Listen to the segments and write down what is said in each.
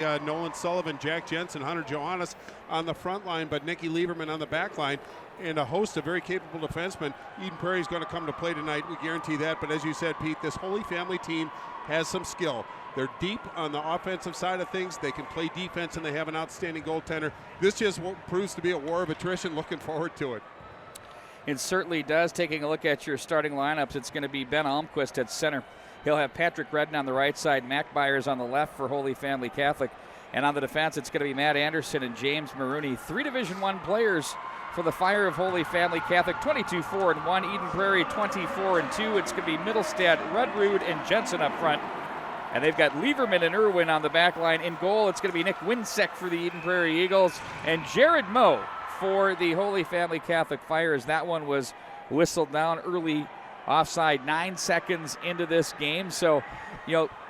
Nolan Sullivan, Jack Jensen, Hunter Johannes on the front line, but Nicky Lieberman on the back line, and a host of very capable defensemen. Eden Prairie is going to come to play tonight, we guarantee that. But as you said, Pete, this Holy Family team has some skill. They're deep on the offensive side of things. They can play defense, and they have an outstanding goaltender. This just proves to be a war of attrition. Looking forward to it. It certainly does. Taking a look at your starting lineups, it's going to be Ben Almquist at center. He'll have Patrick Redden on the right side, Mac Byers on the left for Holy Family Catholic. And on the defense, it's going to be Matt Anderson and James Marooney. 3 Division I players for the Fire of Holy Family Catholic, 22-4-1. Eden Prairie, 24-2. It's going to be Middlestad, Rudrud, and Jensen up front. And they've got Lieberman and Irwin on the back line. In goal, it's going to be Nick Winsek for the Eden Prairie Eagles and Jared Moe for the Holy Family Catholic Fire, as that one was whistled down early offside 9 seconds into this game. So,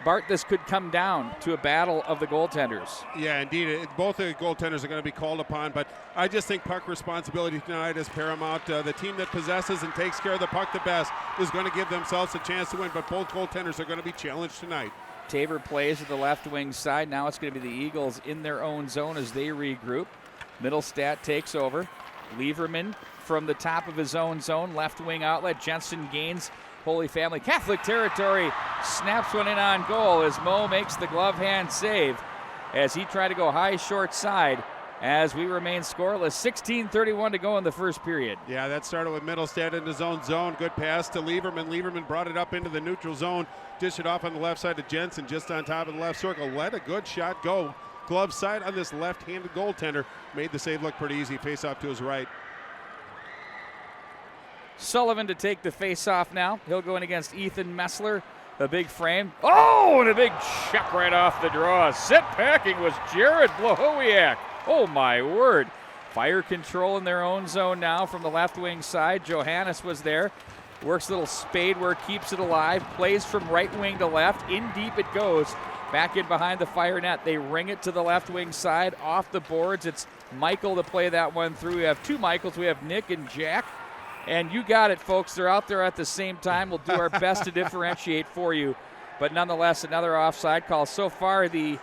Bart, this could come down to a battle of the goaltenders. Yeah, indeed. Both the goaltenders are going to be called upon, but I just think puck responsibility tonight is paramount. The team that possesses and takes care of the puck the best is going to give themselves a chance to win, but both goaltenders are going to be challenged tonight. Tabor plays at the left wing side. Now it's going to be the Eagles in their own zone as they regroup. Middlestat takes over. Lieberman from the top of his own zone, left wing outlet. Jensen gains Holy Family Catholic territory, snaps one in on goal as Moe makes the glove hand save as he tried to go high short side as we remain scoreless. 16:31 to go in the first period. Yeah, that started with Middlestad in his own zone. Good pass to Lieberman. Lieberman brought it up into the neutral zone, dished it off on the left side to Jensen, just on top of the left circle. Let a good shot go. Glove side on this left-handed goaltender. Made the save look pretty easy. Face off to his right. Sullivan to take the face-off now. He'll go in against Ethan Messler. A big frame. Oh, and a big check right off the draw. Set packing was Jared Blahowiak. Oh, my word. Fire control in their own zone now from the left wing side. Johannes was there. Works a little spade work, keeps it alive. Plays from right wing to left. In deep it goes. Back in behind the Fire net. They ring it to the left wing side. Off the boards. It's Michael to play that one through. We have 2 Michaels. We have Nick and Jack. And you got it, folks. They're out there at the same time. We'll do our best to differentiate for you. But nonetheless, another offside call. So far, the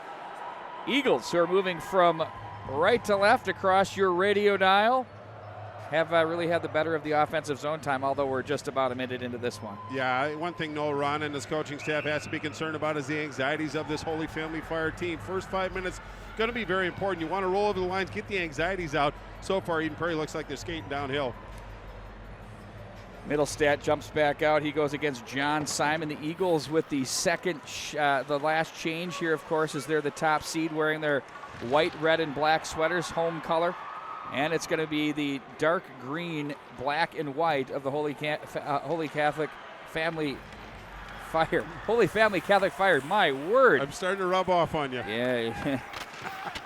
Eagles, who are moving from right to left across your radio dial, have really had the better of the offensive zone time, although we're just about a minute into this one. Yeah, one thing Noel Ron and his coaching staff has to be concerned about is the anxieties of this Holy Family Fire team. First 5 minutes going to be very important. You want to roll over the lines, get the anxieties out. So far, Eden Prairie looks like they're skating downhill. Middlestat jumps back out. He goes against John Simon. The Eagles with the the last change here, of course, is they're the top seed wearing their white, red, and black sweaters, home color. And it's going to be the dark green, black, and white of the Holy Catholic Family Fire. Holy Family Catholic Fire, my word. I'm starting to rub off on you. Yeah.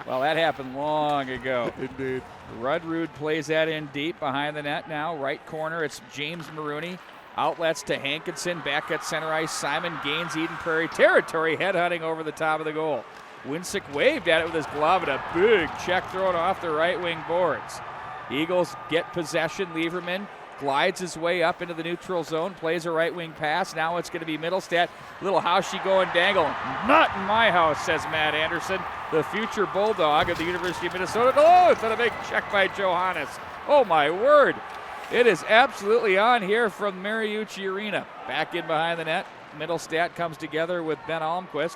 Well, that happened long ago. Indeed. Rudrud plays that in deep behind the net now. Right corner, it's James Marooney. Outlets to Hankinson, back at center ice. Simon gains Eden Prairie territory, headhunting over the top of the goal. Winsick waved at it with his glove, and a big check thrown off the right wing boards. Eagles get possession. Lieberman glides his way up into the neutral zone, plays a right wing pass. Now it's going to be Middlestat. Little house she go and dangle. Not in my house, says Matt Anderson, the future Bulldog of the University of Minnesota. Oh, it's a big check by Johannes. Oh, my word. It is absolutely on here from Mariucci Arena. Back in behind the net. Middlestat comes together with Ben Almquist.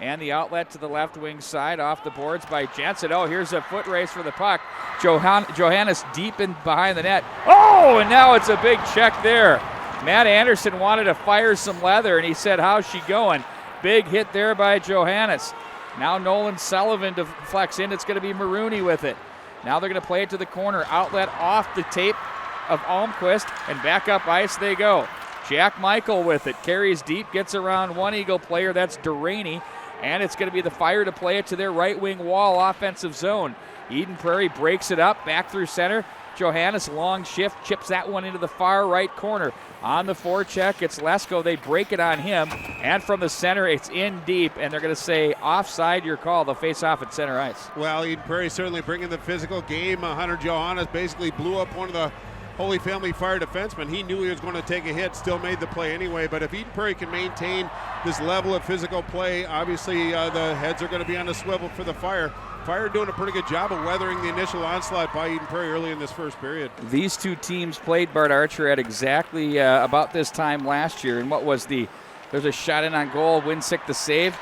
And the outlet to the left wing side off the boards by Jensen. Oh, here's a foot race for the puck. Johannes deep in behind the net. Oh, and now it's a big check there. Matt Anderson wanted to fire some leather, and he said, how's she going? Big hit there by Johannes. Now Nolan Sullivan to flex in. It's going to be Marooney with it. Now they're going to play it to the corner. Outlet off the tape of Almquist, and back up ice they go. Jack Michael with it. Carries deep, gets around one Eagle player. That's Duraney. And it's going to be the Fire to play it to their right wing wall offensive zone. Eden Prairie breaks it up, back through center. Johannes, long shift, chips that one into the far right corner. On the forecheck, it's Lesko. They break it on him. And from the center, it's in deep. And they're going to say, offside your call. They'll face off at center ice. Well, Eden Prairie certainly bringing the physical game. Hunter Johannes basically blew up one of the Holy Family Fire defenseman. He knew he was going to take a hit, still made the play anyway. But if Eden Prairie can maintain this level of physical play, obviously the heads are going to be on the swivel for the Fire. Fire doing a pretty good job of weathering the initial onslaught by Eden Prairie early in this first period. These two teams played Bart Archer at exactly about this time last year. And there's a shot in on goal, Winsick the save.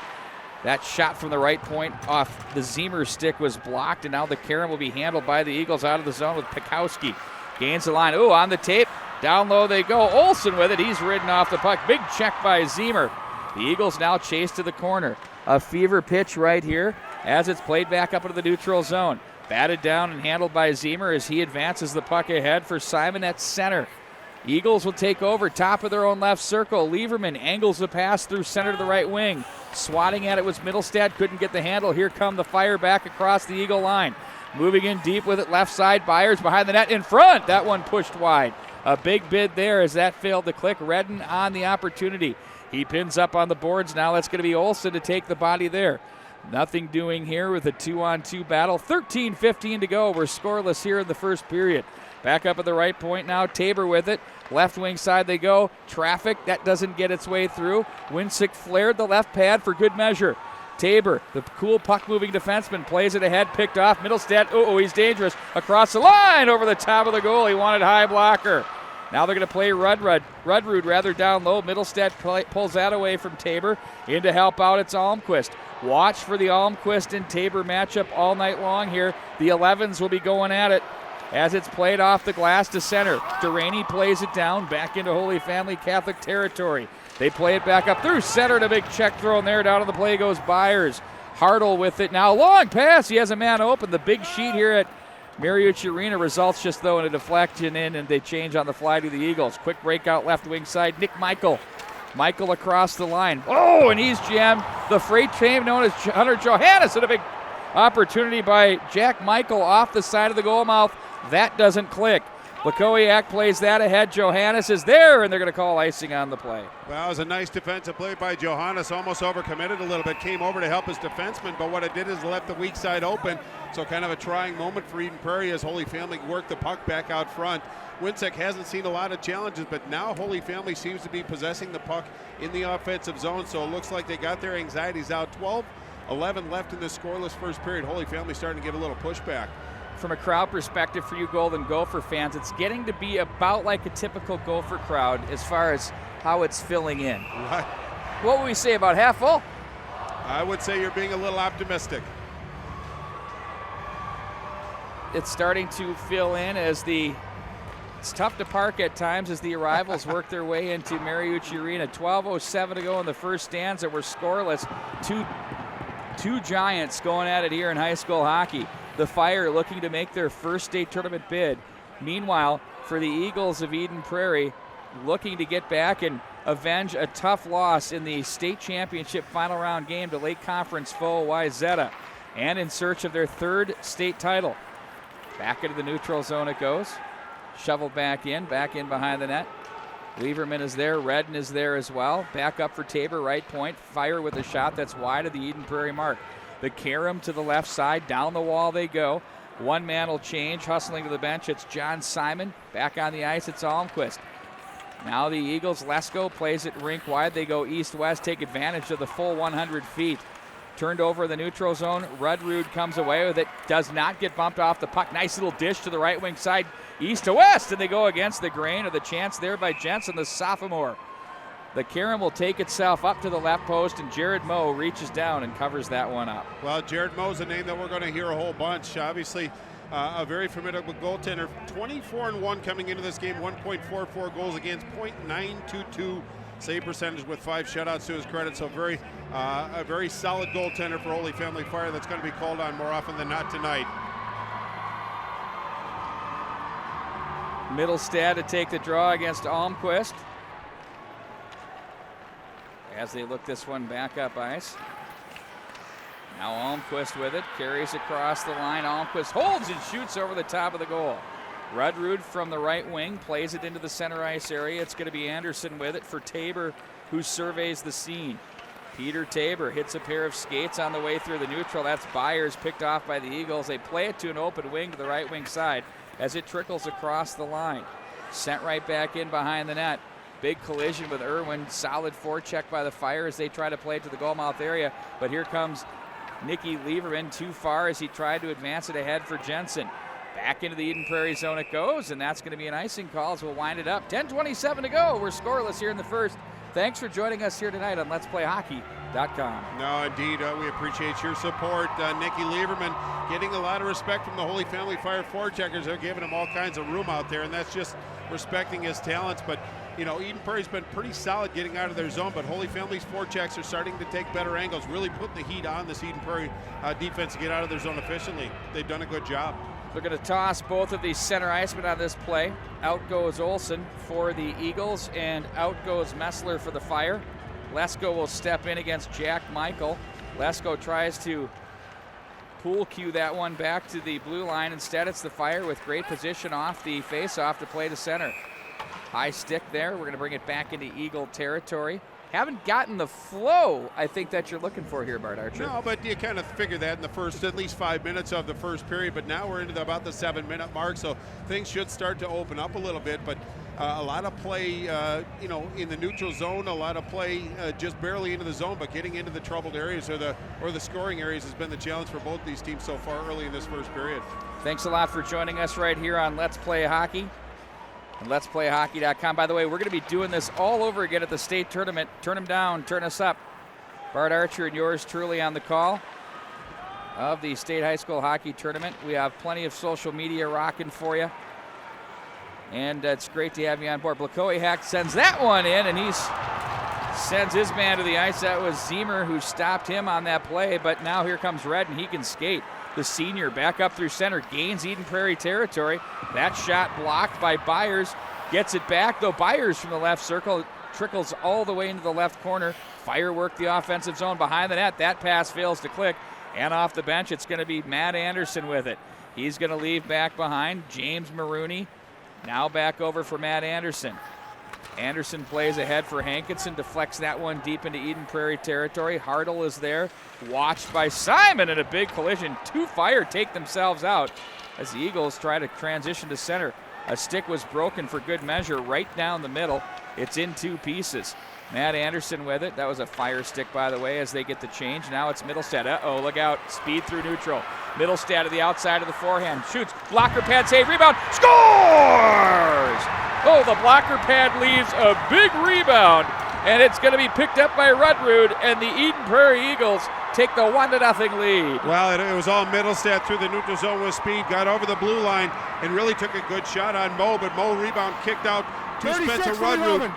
That shot from the right point off the Zemer stick was blocked, and now the Karen will be handled by the Eagles out of the zone with Pikowski. Gains the line. Ooh, on the tape. Down low they go. Olsen with it. He's ridden off the puck. Big check by Zemer. The Eagles now chase to the corner. A fever pitch right here as it's played back up into the neutral zone. Batted down and handled by Zemer as he advances the puck ahead for Simon at center. Eagles will take over, top of their own left circle. Lieberman angles the pass through center to the right wing. Swatting at it was Middlestad, couldn't get the handle. Here come the Fire back across the Eagle line. Moving in deep with it, left side, Byers behind the net in front. That one pushed wide. A big bid there as that failed to click. Redden on the opportunity. He pins up on the boards now. That's going to be Olsen to take the body there. Nothing doing here with a 2-on-2 battle. 13:15 to go. We're scoreless here in the first period. Back up at the right point now. Tabor with it. Left wing side they go. Traffic, that doesn't get its way through. Winsick flared the left pad for good measure. Tabor, the cool puck-moving defenseman, plays it ahead, picked off. Middlestad, he's dangerous. Across the line, over the top of the goal. He wanted high blocker. Now they're going to play Rudrud rather down low. Middlestad pulls that away from Tabor. In to help out, it's Almquist. Watch for the Almquist and Tabor matchup all night long here. The 11s will be going at it as it's played off the glass to center. Duraney plays it down, back into Holy Family Catholic territory. They play it back up through center, and a big check thrown there. Down on the play goes Byers. Hartle with it now. Long pass. He has a man open. The big sheet here at Mariucci Arena results just though in a deflection in, and they change on the fly to the Eagles. Quick breakout left wing side. Nick Michael. Michael across the line. And he's jammed. The freight train known as Hunter Johannes, and a big opportunity by Jack Michael off the side of the goal mouth. That doesn't click. Lakowiak plays that ahead. Johannes is there, and they're going to call icing on the play. Well, it was a nice defensive play by Johannes. Almost overcommitted a little bit. Came over to help his defenseman, but what it did is left the weak side open. So kind of a trying moment for Eden Prairie as Holy Family worked the puck back out front. Winsick hasn't seen a lot of challenges, but now Holy Family seems to be possessing the puck in the offensive zone. So it looks like they got their anxieties out. 12-11 left in this scoreless first period. Holy Family starting to give a little pushback. From a crowd perspective for you Golden Gopher fans, it's getting to be about like a typical Gopher crowd as far as how it's filling in. Right. What would we say, about half full? I would say you're being a little optimistic. It's starting to fill in as it's tough to park at times as the arrivals work their way into Mariucci Arena. 12:07 to go in the first stanza. We're scoreless. Two giants going at it here in high school hockey. The Fire looking to make their first state tournament bid. Meanwhile, for the Eagles of Eden Prairie, looking to get back and avenge a tough loss in the state championship final round game to Lake Conference foe Wayzata, and in search of their third state title. Back into the neutral zone it goes. Shoveled back in behind the net. Lieberman is there, Redden is there as well. Back up for Tabor, right point. Fire with a shot that's wide of the Eden Prairie mark. The Karam to the left side, down the wall they go. One man will change, hustling to the bench. It's John Simon. Back on the ice, it's Almquist. Now the Eagles, Lesko plays it rink wide. They go east-west, take advantage of the full 100 feet. Turned over the neutral zone. Rudrud comes away with it. Does not get bumped off the puck. Nice little dish to the right wing side, east to west, and they go against the grain of the chance there by Jensen, the sophomore. The Karam will take itself up to the left post, and Jared Moe reaches down and covers that one up. Well, Jared Moe's a name that we're going to hear a whole bunch. Obviously, a very formidable goaltender. 24-1 coming into this game, 1.44 goals against, .922 save percentage with 5 shutouts to his credit. So a very solid goaltender for Holy Family Fire that's going to be called on more often than not tonight. Middlestad to take the draw against Almquist. As they look this one back up ice. Now Almquist with it, carries across the line. Almquist holds and shoots over the top of the goal. Rudrud from the right wing plays it into the center ice area. It's going to be Anderson with it for Tabor, who surveys the scene. Peter Tabor hits a pair of skates on the way through the neutral. That's Byers, picked off by the Eagles. They play it to an open wing to the right wing side as it trickles across the line. sent right back in behind the net. Big collision with Irwin. Solid forecheck by the Fire as they try to play it to the goal mouth area. But here comes Nicky Lieberman too far as he tried to advance it ahead for Jensen. Back into the Eden Prairie zone it goes, and that's going to be an icing call as we'll wind it up. 10:27 to go. We're scoreless here in the first. Thanks for joining us here tonight on Let'sPlayHockey.com. No, indeed, we appreciate your support. Nicky Lieberman getting a lot of respect from the Holy Family Fire forecheckers. They're giving him all kinds of room out there, and that's just respecting his talents. But, you know, Eden Prairie's been pretty solid getting out of their zone, but Holy Family's forechecks are starting to take better angles, really putting the heat on this Eden Prairie defense to get out of their zone efficiently. They've done a good job. They're going to toss both of these center icemen on this play. Out goes Olsen for the Eagles, and out goes Messler for the Fire. Lesko will step in against Jack Michael. Lesko tries to pool cue that one back to the blue line. Instead, it's the Fire with great position off the face-off to play to center. High stick there. We're going to bring it back into Eagle territory. Haven't gotten the flow, I think, that you're looking for here, Bart Archer. No, but you kind of figure that in the first, at least 5 minutes of the first period, but now we're into about the 7-minute mark, so things should start to open up a little bit, but a lot of play, in the neutral zone, a lot of play just barely into the zone, but getting into the troubled areas or the scoring areas has been the challenge for both these teams so far early in this first period. Thanks a lot for joining us right here on Let's Play Hockey. And Let'sPlayHockey.com. By the way, we're going to be doing this all over again at the state tournament. Turn them down, turn us up. Bart Archer and yours truly on the call of the state high school hockey tournament. We have plenty of social media rocking for you. And it's great to have you on board. Blakowiak sends that one in, and he sends his man to the ice. That was Ziemer who stopped him on that play, but now here comes Red, and he can skate. The senior back up through center, gains Eden Prairie territory. That shot blocked by Byers. Gets it back, though. Byers from the left circle trickles all the way into the left corner. Firework the offensive zone behind the net. That pass fails to click. And off the bench, it's going to be Matt Anderson with it. He's going to leave back behind. James Maroney now back over for Matt Anderson. Anderson plays ahead for Hankinson, deflects that one deep into Eden Prairie territory. Hartle is there, watched by Simon in a big collision. Two Fire take themselves out as the Eagles try to transition to center. A stick was broken for good measure right down the middle. It's in two pieces. Matt Anderson with it. That was a Fire stick, by the way, as they get the change. Now it's Middlestad. Uh-oh, look out. Speed through neutral. Middlestad to the outside of the forehand. Shoots. Blocker pad save. Rebound. Scores! Oh, the blocker pad leaves a big rebound, and it's going to be picked up by Rudrud, and the Eden Prairie Eagles take the 1-0 lead. Well, it was all Middlestad through the neutral zone with speed, got over the blue line, and really took a good shot on Mo, but Mo rebound kicked out to Spencer Rudrud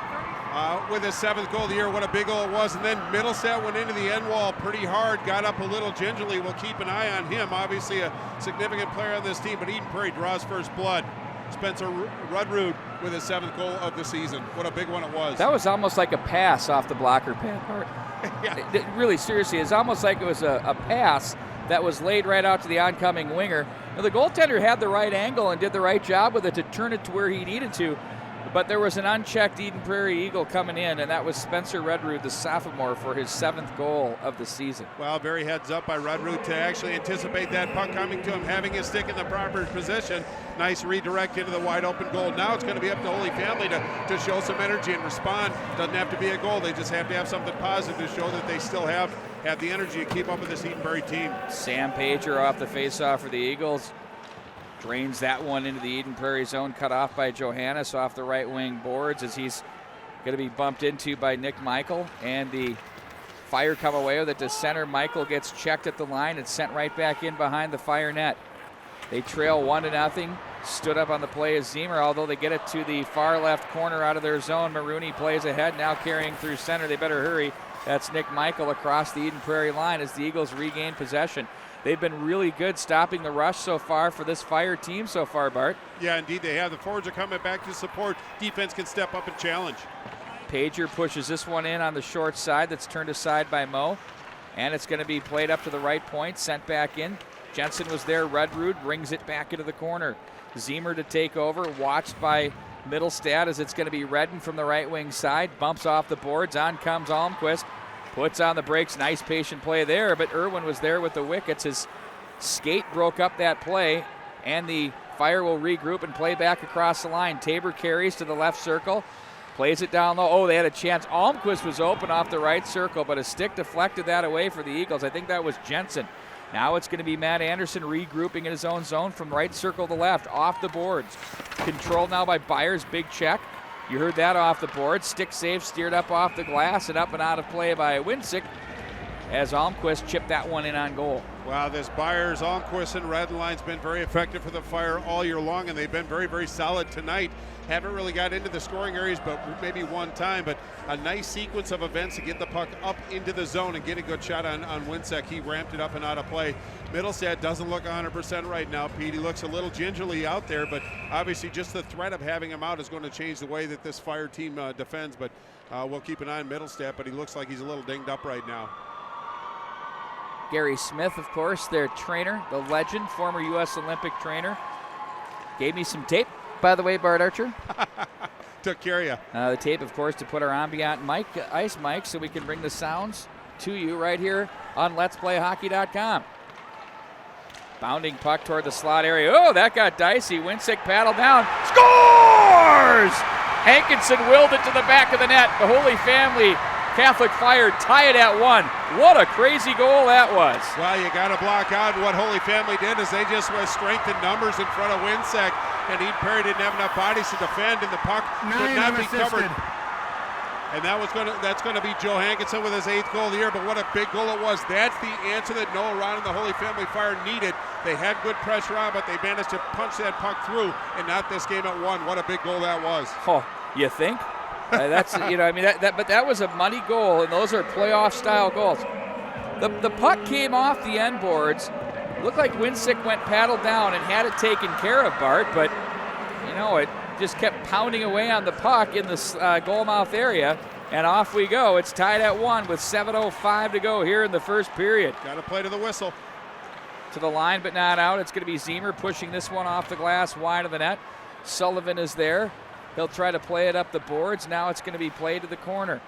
with his 7th goal of the year. What a big goal it was. And then Middlestad went into the end wall pretty hard, got up a little gingerly. We'll keep an eye on him. Obviously a significant player on this team, but Eden Prairie draws first blood. Spencer Rudrud with his 7th goal of the season. What a big one it was. That was almost like a pass off the blocker pad part. Yeah. Really, seriously, it's almost like it was a pass that was laid right out to the oncoming winger. Now, the goaltender had the right angle and did the right job with it to turn it to where he needed to. But there was an unchecked Eden Prairie Eagle coming in, and that was Spencer Rudrud, the sophomore, for his 7th goal of the season. Well, very heads up by Rudrud to actually anticipate that puck coming to him, having his stick in the proper position. Nice redirect into the wide open goal. Now it's going to be up to Holy Family to show some energy and respond. Doesn't have to be a goal. They just have to have something positive to show that they still have the energy to keep up with this Eden Prairie team. Sam Pager off the faceoff for the Eagles. Drains that one into the Eden Prairie zone, cut off by Johannes off the right wing boards as he's going to be bumped into by Nick Michael. And the Fire come away with it to center. Michael gets checked at the line and sent right back in behind the Fire net. They trail 1-0. Stood up on the play as Ziemer, although they get it to the far left corner out of their zone. Maroney plays ahead, now carrying through center. They better hurry. That's Nick Michael across the Eden Prairie line as the Eagles regain possession. They've been really good stopping the rush so far for this Fire team so far, Bart. Yeah, indeed they have. The forwards are coming back to support. Defense can step up and challenge. Pager pushes this one in on the short side that's turned aside by Mo. And it's going to be played up to the right point, sent back in. Jensen was there. Rudrud brings it back into the corner. Ziemer to take over, watched by Middlestad as it's going to be Redden from the right wing side. Bumps off the boards. On comes Almquist. Puts on the brakes. Nice patient play there, but Irwin was there with the wickets. His skate broke up that play, and the Fire will regroup and play back across the line. Tabor carries to the left circle. Plays it down low. Oh, they had a chance. Almquist was open off the right circle, but a stick deflected that away for the Eagles. I think that was Jensen. Now it's going to be Matt Anderson regrouping in his own zone from right circle to left, off the boards. Controlled now by Byers, big check. You heard that off the board. Stick save, steered up off the glass and up and out of play by Winsick as Almquist chipped that one in on goal. Wow, this Byers, Almquist, and red line's been very effective for the Fire all year long, and they've been very, very solid tonight. Haven't really got into the scoring areas, but maybe one time. But a nice sequence of events to get the puck up into the zone and get a good shot on Winsick. He ramped it up and out of play. Middlestad doesn't look 100% right now, Pete. He looks a little gingerly out there, but obviously just the threat of having him out is going to change the way that this Fire team defends. But we'll keep an eye on Middlestad, but he looks like he's a little dinged up right now. Gary Smith, of course, their trainer, the legend, former U.S. Olympic trainer. Gave me some tape, by the way, Bart Archer. Took care of you. The tape, of course, to put our ambient ice mic so we can bring the sounds to you right here on Let'sPlayHockey.com. Bounding puck toward the slot area. Oh, that got dicey. Winsick paddled down. Scores! Hankinson willed it to the back of the net. The Holy Family Catholic Fire tie it at 1. What a crazy goal that was. Well, you got to block out. What Holy Family did is they just strengthened numbers in front of Winsick, and Eden Prairie didn't have enough bodies to defend, and the puck could not be covered. And that's going to be Joe Hankinson with his 8th goal of the year, but what a big goal it was. That's the answer that Noah Ron and the Holy Family Fire needed. They had good pressure on, but they managed to punch that puck through, and not this game at 1. What a big goal that was. Oh, you think? That's but that was a money goal, and those are playoff style goals. The puck came off the end boards. Looked like Winsick went paddle down and had it taken care of, Bart, but it just kept pounding away on the puck in the goal mouth area, and off we go. It's tied at 1 with 7:05 to go here in the first period. Got to play to the whistle. To the line, but not out. It's going to be Zemer pushing this one off the glass wide of the net. Sullivan is there. He'll try to play it up the boards. Now it's going to be played to the corner.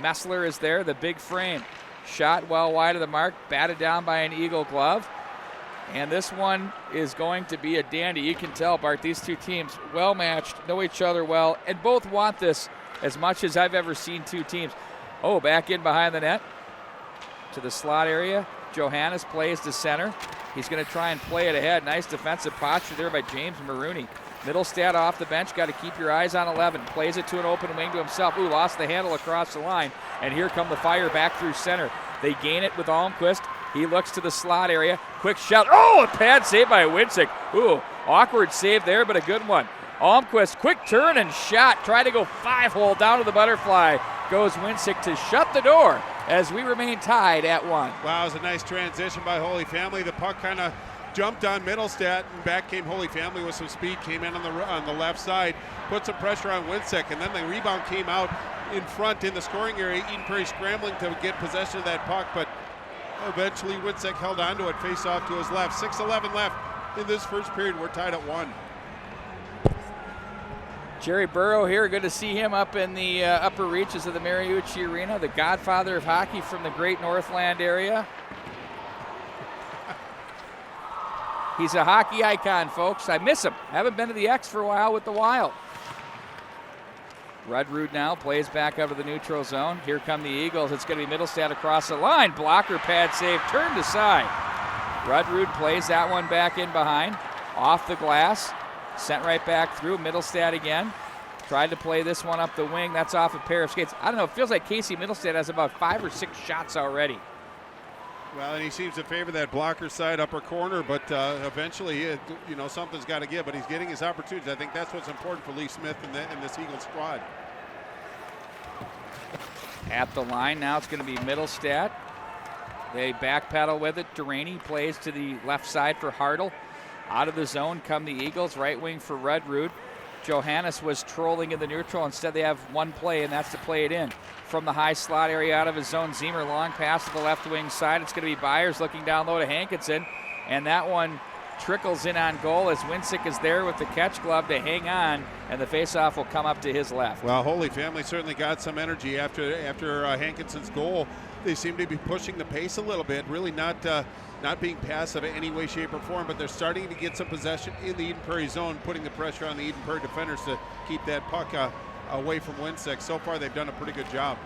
Messler is there, the big frame. Shot well wide of the mark, batted down by an Eagle glove. And this one is going to be a dandy. You can tell, Bart, these two teams well matched, know each other well, and both want this as much as I've ever seen two teams. Oh, back in behind the net to the slot area. Johannes plays to center. He's going to try and play it ahead. Nice defensive posture there by James Maroney. Middlestad off the bench, got to keep your eyes on 11. Plays it to an open wing to himself. Ooh, lost the handle across the line. And here come the Fire back through center. They gain it with Almquist. He looks to the slot area. Quick shot. Oh, a pad save by Winsick. Ooh, awkward save there, but a good one. Almquist, quick turn and shot. Try to go 5-hole down to the butterfly. Goes Winsick to shut the door as we remain tied at 1. Wow, it was a nice transition by Holy Family. The puck kind of jumped on Middlestad, and back came Holy Family with some speed, came in on the left side, put some pressure on Winsick, and then the rebound came out in front in the scoring area. Eden Prairie scrambling to get possession of that puck, but eventually Winsick held on to it, face off to his left. 6:11 left in this first period. We're tied at 1. Jerry Burrow here, good to see him up in the upper reaches of the Mariucci Arena, the godfather of hockey from the great Northland area. He's a hockey icon, folks. I miss him. Haven't been to the X for a while with the Wild. Rudrud now plays back over the neutral zone. Here come the Eagles. It's going to be Middlestad across the line. Blocker pad save, turned aside. Rudrud plays that one back in behind. Off the glass. Sent right back through. Middlestad again. Tried to play this one up the wing. That's off a pair of skates. I don't know. It feels like Casey Middlestad has about 5 or 6 shots already. Well, and he seems to favor that blocker side upper corner, but eventually, something's got to give. But he's getting his opportunities. I think that's what's important for Lee Smith and this Eagles squad. At the line now, it's going to be Middlestad. They back pedal with it. Duraney plays to the left side for Hartle. Out of the zone come the Eagles. Right wing for Rudrud. Johannes was trolling in the neutral. Instead, they have one play, and that's to play it in. From the high slot area out of his zone, Zemer long pass to the left wing side. It's going to be Byers looking down low to Hankinson, and that one trickles in on goal as Winsick is there with the catch glove to hang on, and the faceoff will come up to his left. Well, Holy Family certainly got some energy after Hankinson's goal. They seem to be pushing the pace a little bit, really not not being passive in any way, shape, or form, but they're starting to get some possession in the Eden Prairie zone, putting the pressure on the Eden Prairie defenders to keep that puck away from Winsick. So far, they've done a pretty good job.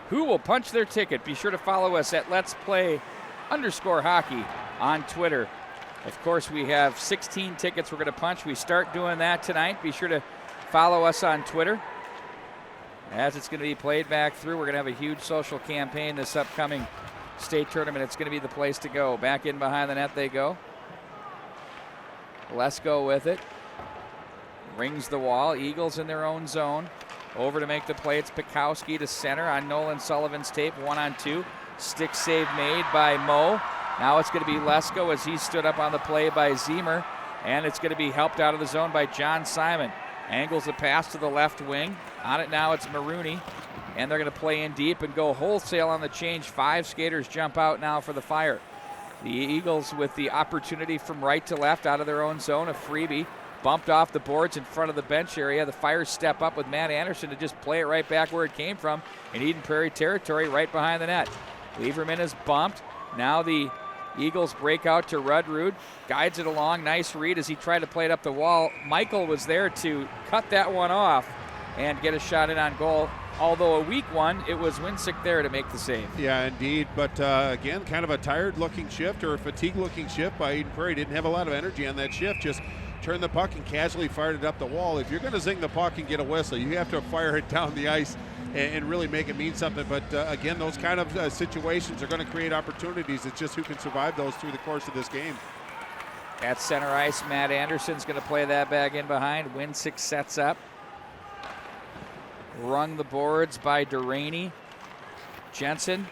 Who will punch their ticket? Be sure to follow us at Let's Play_hockey on Twitter. Of course, we have 16 tickets we're going to punch. We start doing that tonight. Be sure to follow us on Twitter. As it's going to be played back through, we're going to have a huge social campaign this upcoming state tournament. It's going to be the place to go. Back in behind the net they go. Lesko with it. Rings the wall. Eagles in their own zone. Over to make the play. It's Pikowski to center on Nolan Sullivan's tape. 1-on-2. Stick save made by Mo. Now it's going to be Lesko as he stood up on the play by Zemer. And it's going to be helped out of the zone by John Simon. Angles the pass to the left wing. On it now, it's Marooney. And they're going to play in deep and go wholesale on the change. 5 skaters jump out now for the Fire. The Eagles with the opportunity from right to left out of their own zone. A freebie bumped off the boards in front of the bench area. The Fire step up with Matt Anderson to just play it right back where it came from in Eden Prairie territory, right behind the net. Lieberman is bumped. Now the Eagles break out to Rudrud. Guides it along. Nice read as he tried to play it up the wall. Michael was there to cut that one off and get a shot in on goal. Although a weak one, it was Winsick there to make the save. Yeah, indeed. But again, kind of a tired-looking shift or a fatigue-looking shift by Eden Prairie. Didn't have a lot of energy on that shift. Just turned the puck and casually fired it up the wall. If you're going to zing the puck and get a whistle, you have to fire it down the ice and really make it mean something. But again, those kind of situations are going to create opportunities. It's just who can survive those through the course of this game. At center ice, Matt Anderson's going to play that back in behind. Winsick sets up. Rung the boards by Duraney. Jensen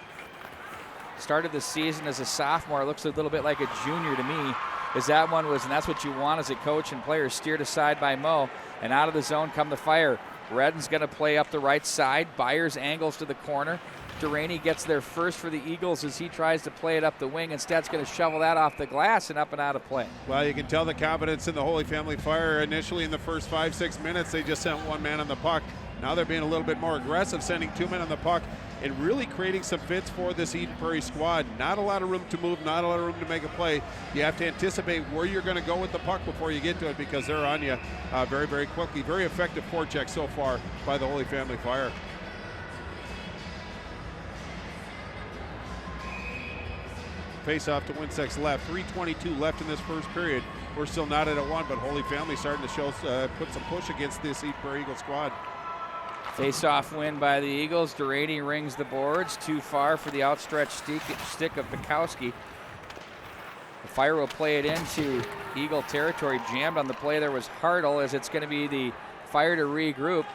started the season as a sophomore. Looks a little bit like a junior to me. As that one was, and that's what you want as a coach and player, steered aside by Mo. And out of the zone come the Fire. Redden's going to play up the right side. Byers angles to the corner. Duraney gets there first for the Eagles as he tries to play it up the wing. Instead's going to shovel that off the glass and up and out of play. Well, you can tell the confidence in the Holy Family Fire. Initially in the first 5-6 minutes, they just sent one man on the puck. Now they're being a little bit more aggressive, sending 2 men on the puck and really creating some fits for this Eden Prairie squad. Not a lot of room to move, not a lot of room to make a play. You have to anticipate where you're going to go with the puck before you get to it because they're on you very, very quickly. Very effective forecheck so far by the Holy Family Fire. Face off to Winsick's left. 3:22 left in this first period. We're still not at a 1, but Holy Family starting to show put some push against this Eden Prairie Eagle squad. Face-off win by the Eagles. Duraney rings the boards. Too far for the outstretched stick of Pikowski. The Fire will play it into Eagle territory. Jammed on the play there was Hartle as it's going to be the Fire to regroup.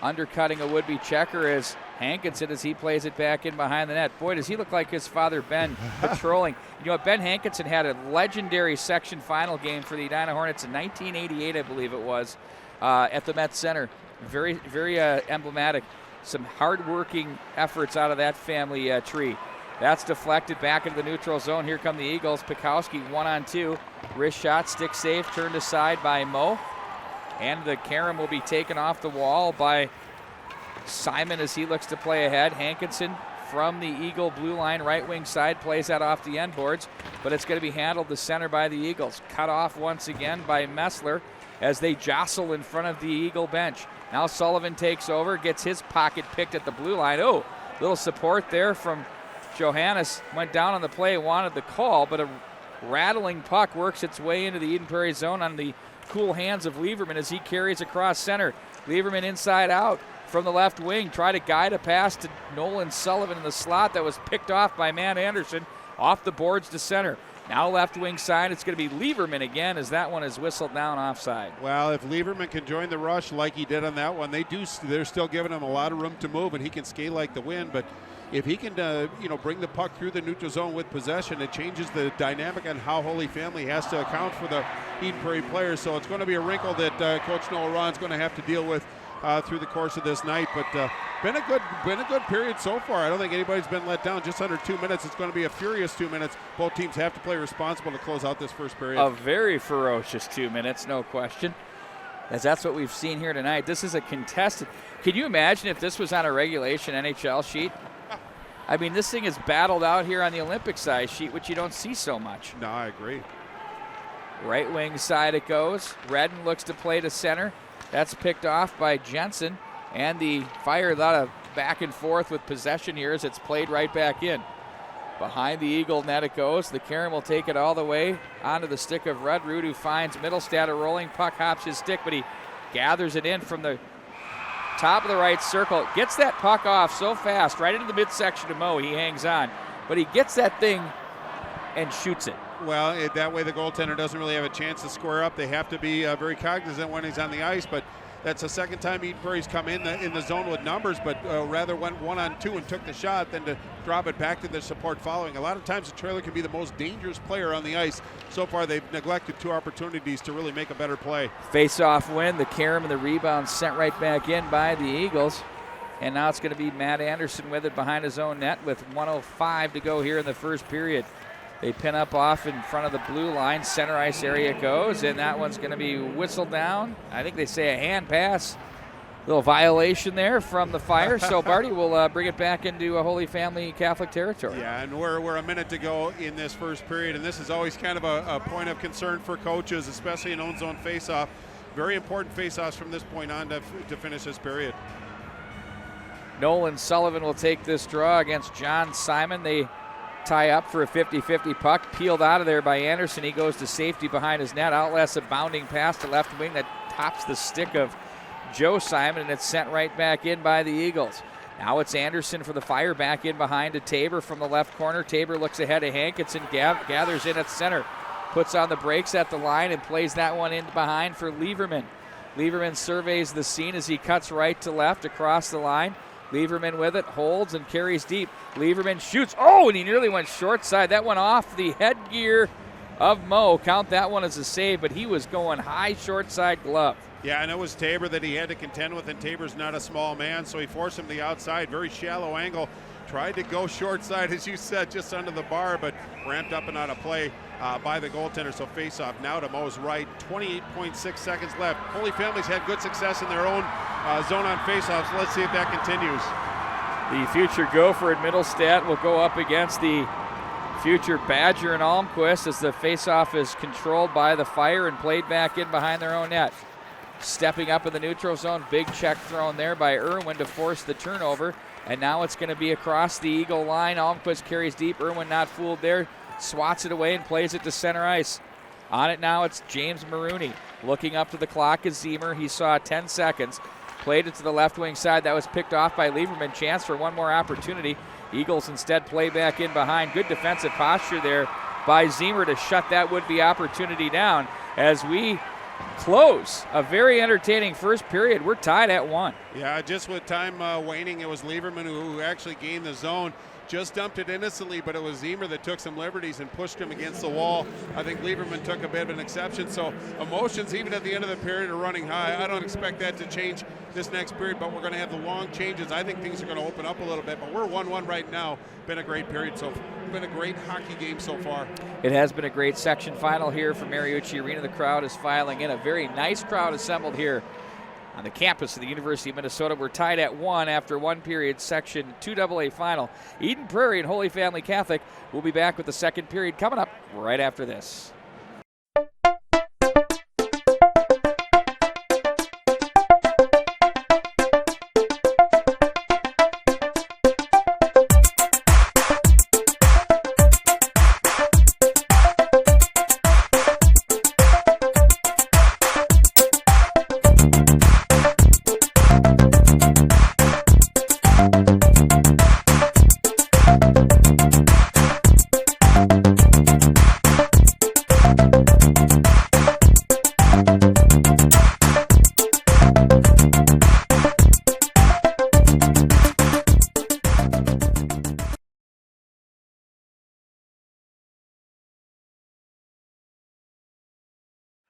Undercutting a would-be checker is Hankinson as he plays it back in behind the net. Boy, does he look like his father, Ben, patrolling. You know what, Ben Hankinson had a legendary section final game for the Edina Hornets in 1988, I believe it was, at the Met Center. Very, very emblematic. Some hard-working efforts out of that family tree. That's deflected back into the neutral zone. Here come the Eagles. Pikowski 1-on-2. Wrist shot, stick save, turned aside by Mo. And the carom will be taken off the wall by Simon as he looks to play ahead. Hankinson from the Eagle blue line right wing side plays that off the end boards, but it's going to be handled to center by the Eagles. Cut off once again by Messler as they jostle in front of the Eagle bench. Now Sullivan takes over, gets his pocket picked at the blue line. Oh, little support there from Johannes. Went down on the play, wanted the call, but a rattling puck works its way into the Eden Prairie zone on the cool hands of Lieberman as he carries across center. Lieberman inside out from the left wing. Try to guide a pass to Nolan Sullivan in the slot that was picked off by Matt Anderson. Off the boards to center. Now left wing side, it's going to be Lieberman again as that one is whistled down offside. Well, if Lieberman can join the rush like he did on that one, they're still giving him a lot of room to move, and he can skate like the wind. But if he can, bring the puck through the neutral zone with possession, it changes the dynamic on how Holy Family has to account for the Eden Prairie players. So it's going to be a wrinkle that Coach Noah Ron's going to have to deal with through the course of this night. But been a good period so far. I don't think anybody's been let down. Just under 2 minutes. It's going to be a furious 2 minutes. Both teams have to play responsible to close out this first period. A very ferocious 2 minutes, no question. As that's what we've seen here tonight. This is a contested. Can you imagine if this was on a regulation NHL sheet? I mean, this thing is battled out here on the Olympic size sheet, which you don't see so much. No, I agree. Right wing side it goes. Redden looks to play to center. That's picked off by Jensen. And the Fire, a lot of back and forth with possession here as it's played right back in. Behind the Eagle net it goes. The Karen will take it all the way onto the stick of Rudrud, who finds Middlestad a rolling puck, hops his stick, but he gathers it in from the top of the right circle. Gets that puck off so fast, right into the midsection of Mo. He hangs on, but he gets that thing and shoots it. Well, that way the goaltender doesn't really have a chance to square up. They have to be very cognizant when he's on the ice, but that's the second time Eden Prairie's come in the zone with numbers, but rather went 1-on-2 and took the shot than to drop it back to the support following. A lot of times the trailer can be the most dangerous player on the ice. So far they've neglected 2 opportunities to really make a better play. Face-off win, the Karam and the rebound sent right back in by the Eagles. And now it's going to be Matt Anderson with it behind his own net with 1:05 to go here in the first period. They pin up off in front of the blue line. Center ice area goes, and that one's going to be whistled down. I think they say a hand pass. Little violation there from the Fire. So Barty will bring it back into a Holy Family Catholic territory. Yeah, and we're a minute to go in this first period, and this is always kind of a point of concern for coaches, especially in own zone faceoff. Very important faceoffs from this point on to finish this period. Nolan Sullivan will take this draw against John Simon. They tie up for a 50-50 puck. Peeled out of there by Anderson. He goes to safety behind his net. Outlets a bounding pass to left wing that tops the stick of Joe Simon, and it's sent right back in by the Eagles. Now it's Anderson for the Fire, back in behind to Tabor from the left corner. Tabor looks ahead of Hankinson, gathers in at center, puts on the brakes at the line and plays that one in behind for Lieberman. Lieberman surveys the scene as he cuts right to left across the line. Lieberman with it, holds and carries deep. Lieberman shoots. Oh, and he nearly went short side. That went off the headgear of Mo. Count that one as a save, but he was going high short side glove. Yeah, and it was Tabor that he had to contend with, and Tabor's not a small man, so he forced him to the outside. Very shallow angle. Tried to go short side, as you said, just under the bar, but ramped up and out of play by the goaltender. So face-off now to Mo's right. 28.6 seconds left. Holy Family's had good success in their own zone on face-offs. Let's see if that continues. The future Gopher at Middlestad will go up against the future Badger and Almquist as the face-off is controlled by the Fire and played back in behind their own net. Stepping up in the neutral zone, big check thrown there by Irwin to force the turnover. And now it's going to be across the Eagle line. Almquist carries deep. Irwin not fooled there. Swats it away and plays it to center ice. On it now, it's James Maroney. Looking up to the clock is Zemer. He saw 10 seconds. Played it to the left wing side. That was picked off by Lieberman. Chance for one more opportunity. Eagles instead play back in behind. Good defensive posture there by Zemer to shut that would-be opportunity down as we close a very entertaining first period. We're tied at 1. Yeah, just with time waning, it was Lieberman who actually gained the zone. Just dumped it innocently, but it was Zemer that took some liberties and pushed him against the wall. I think Lieberman took a bit of an exception. So emotions, even at the end of the period, are running high. I don't expect that to change this next period, but we're going to have the long changes. I think things are going to open up a little bit, but we're 1-1 right now. Been a great period, so been a great hockey game so far. It has been a great section final here for Mariucci Arena. The crowd is filing in. A very nice crowd assembled here on the campus of the University of Minnesota. We're tied at 1 after one period, Section 2AA final. Eden Prairie and Holy Family Catholic will be back with the second period coming up right after this.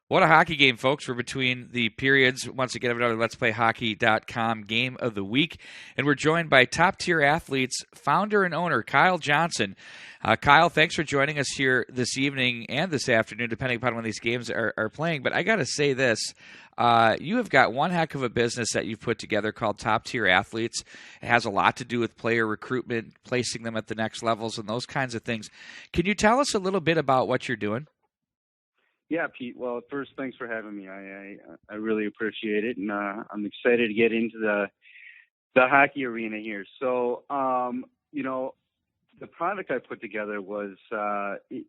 What a hockey game, folks. We're between the periods. Once again, another Let's Play Hockey.com game of the week. And we're joined by top-tier athletes, founder and owner Kyle Johnson. Kyle, thanks for joining us here this evening and this afternoon, depending upon when these games are playing. But I got to say this. You have got one heck of a business that you've put together called Top Tier Athletes. It has a lot to do with player recruitment, placing them at the next levels, and those kinds of things. Can you tell us a little bit about what you're doing? Yeah, Pete. Well, first, thanks for having me. I really appreciate it, and I'm excited to get into the hockey arena here. So, the product I put together was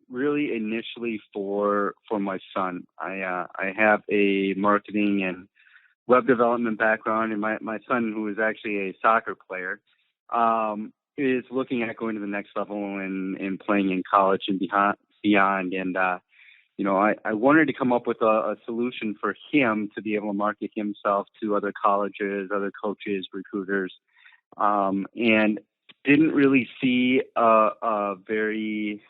really initially for my son. I have a marketing and web development background, and my son, who is actually a soccer player, is looking at going to the next level and playing in college and beyond. And I wanted to come up with a solution for him to be able to market himself to other colleges, other coaches, recruiters, and didn't really see a very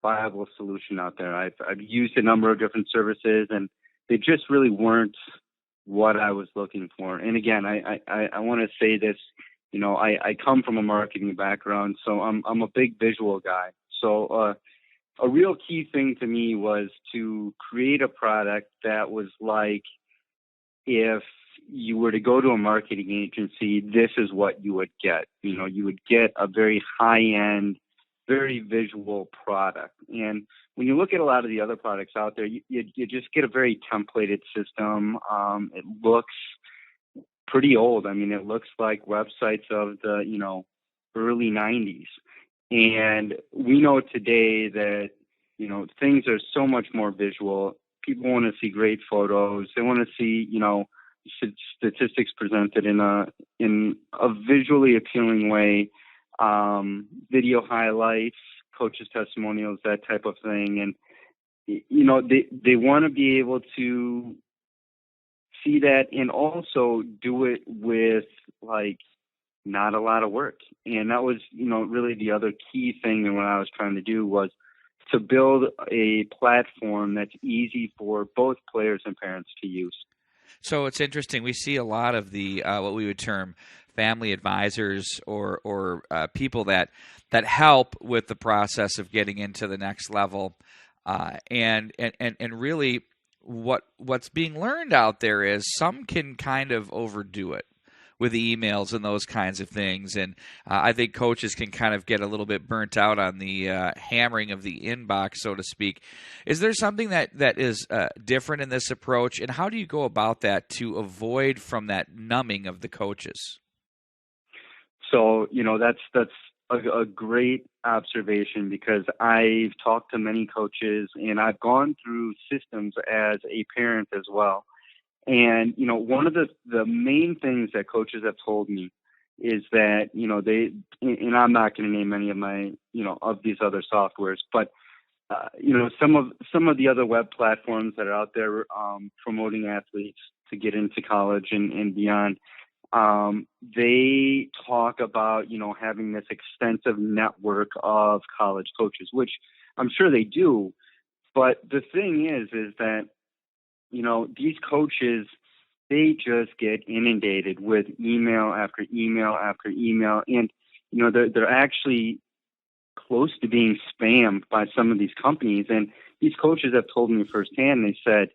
viable solution out there. I've used a number of different services, and they just really weren't what I was looking for. And again, I want to say this, I come from a marketing background, so I'm a big visual guy. So a real key thing to me was to create a product that was like, if you were to go to a marketing agency, this is what you would get. You would get a very high-end, very visual product. And when you look at a lot of the other products out there, you just get a very templated system. It looks pretty old. I mean, it looks like websites of the, early 90s. And we know today that, things are so much more visual. People want to see great photos. They want to see, statistics presented in a visually appealing way, video highlights, coaches' testimonials, that type of thing. And, they want to be able to see that and also do it with, not a lot of work. And that was, really the other key thing that what I was trying to do was to build a platform that's easy for both players and parents to use. So it's interesting. We see a lot of the what we would term family advisors or people that help with the process of getting into the next level, and really what's being learned out there is some can kind of overdo it with the emails and those kinds of things. And I think coaches can kind of get a little bit burnt out on the hammering of the inbox, so to speak. Is there something that is different in this approach, and how do you go about that to avoid from that numbing of the coaches? So, that's a great observation, because I've talked to many coaches and I've gone through systems as a parent as well. And, one of the main things that coaches have told me is that, they, and I'm not going to name any of my, of these other softwares, but, some of the other web platforms that are out there promoting athletes to get into college and beyond, they talk about, having this extensive network of college coaches, which I'm sure they do. But the thing is that, these coaches, they just get inundated with email after email after email. And, they're actually close to being spammed by some of these companies. And these coaches have told me firsthand, they said,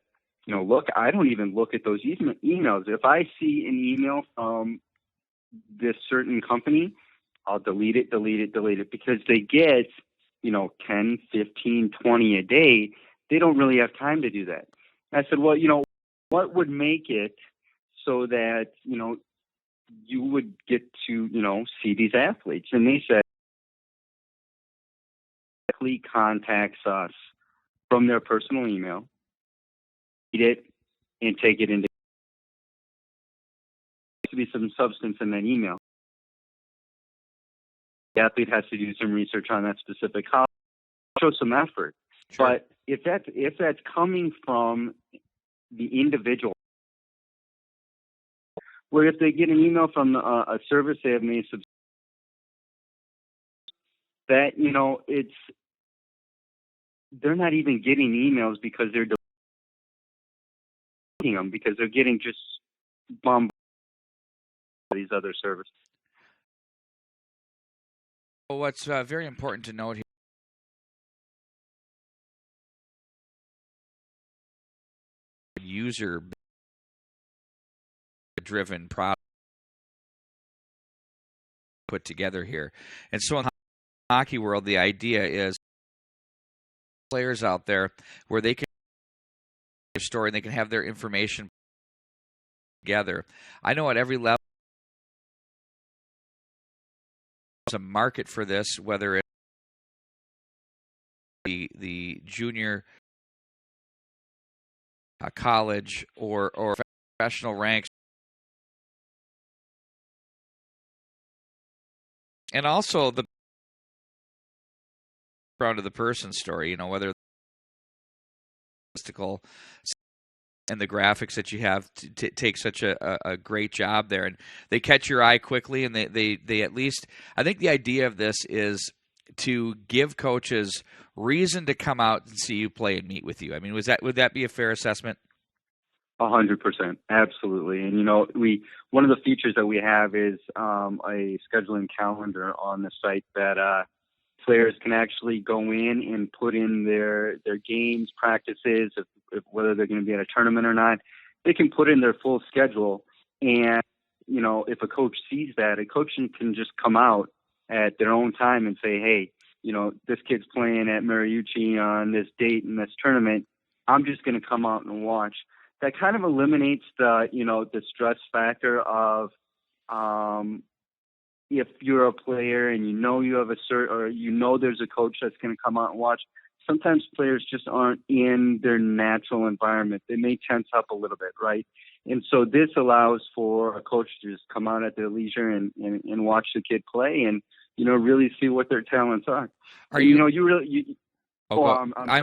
look, I don't even look at those emails. If I see an email from this certain company, I'll delete it, because they get, 10, 15, 20 a day. They don't really have time to do that. I said, well, what would make it so that, you would get to, see these athletes? And they said, contacts us from their personal email, read it, and take it into. There has to be some substance in that email. The athlete has to do some research on that specific college, show some effort. Sure. But if that's coming from the individual, where if they get an email from a service they have made, that they're not even getting emails because they're them because they're getting just bombarded by these other services. Well, what's very important to note here, user-driven product put together here. And so in the hockey world, the idea is players out there where they can their story and they can have their information together. I know at every level there's a market for this, whether it's the junior college or professional ranks. And also the background of the person's story, whether and the graphics that you have to take such a great job there. And they catch your eye quickly, and they at least, I think the idea of this is to give coaches reason to come out and see you play and meet with you. I mean, would that be a fair assessment? 100%, absolutely. And one of the features that we have is a scheduling calendar on the site that players can actually go in and put in their games, practices, whether they're going to be at a tournament or not. They can put in their full schedule, and if a coach sees that, a coach can just come out at their own time and say, hey, this kid's playing at Mariucci on this date in this tournament. I'm just going to come out and watch. That kind of eliminates the stress factor of if you're a player and you have a cert or there's a coach that's going to come out and watch. Sometimes players just aren't in their natural environment. They may tense up a little bit, right? And so this allows for a coach to just come out at their leisure and watch the kid play and really see what their talents are. I'm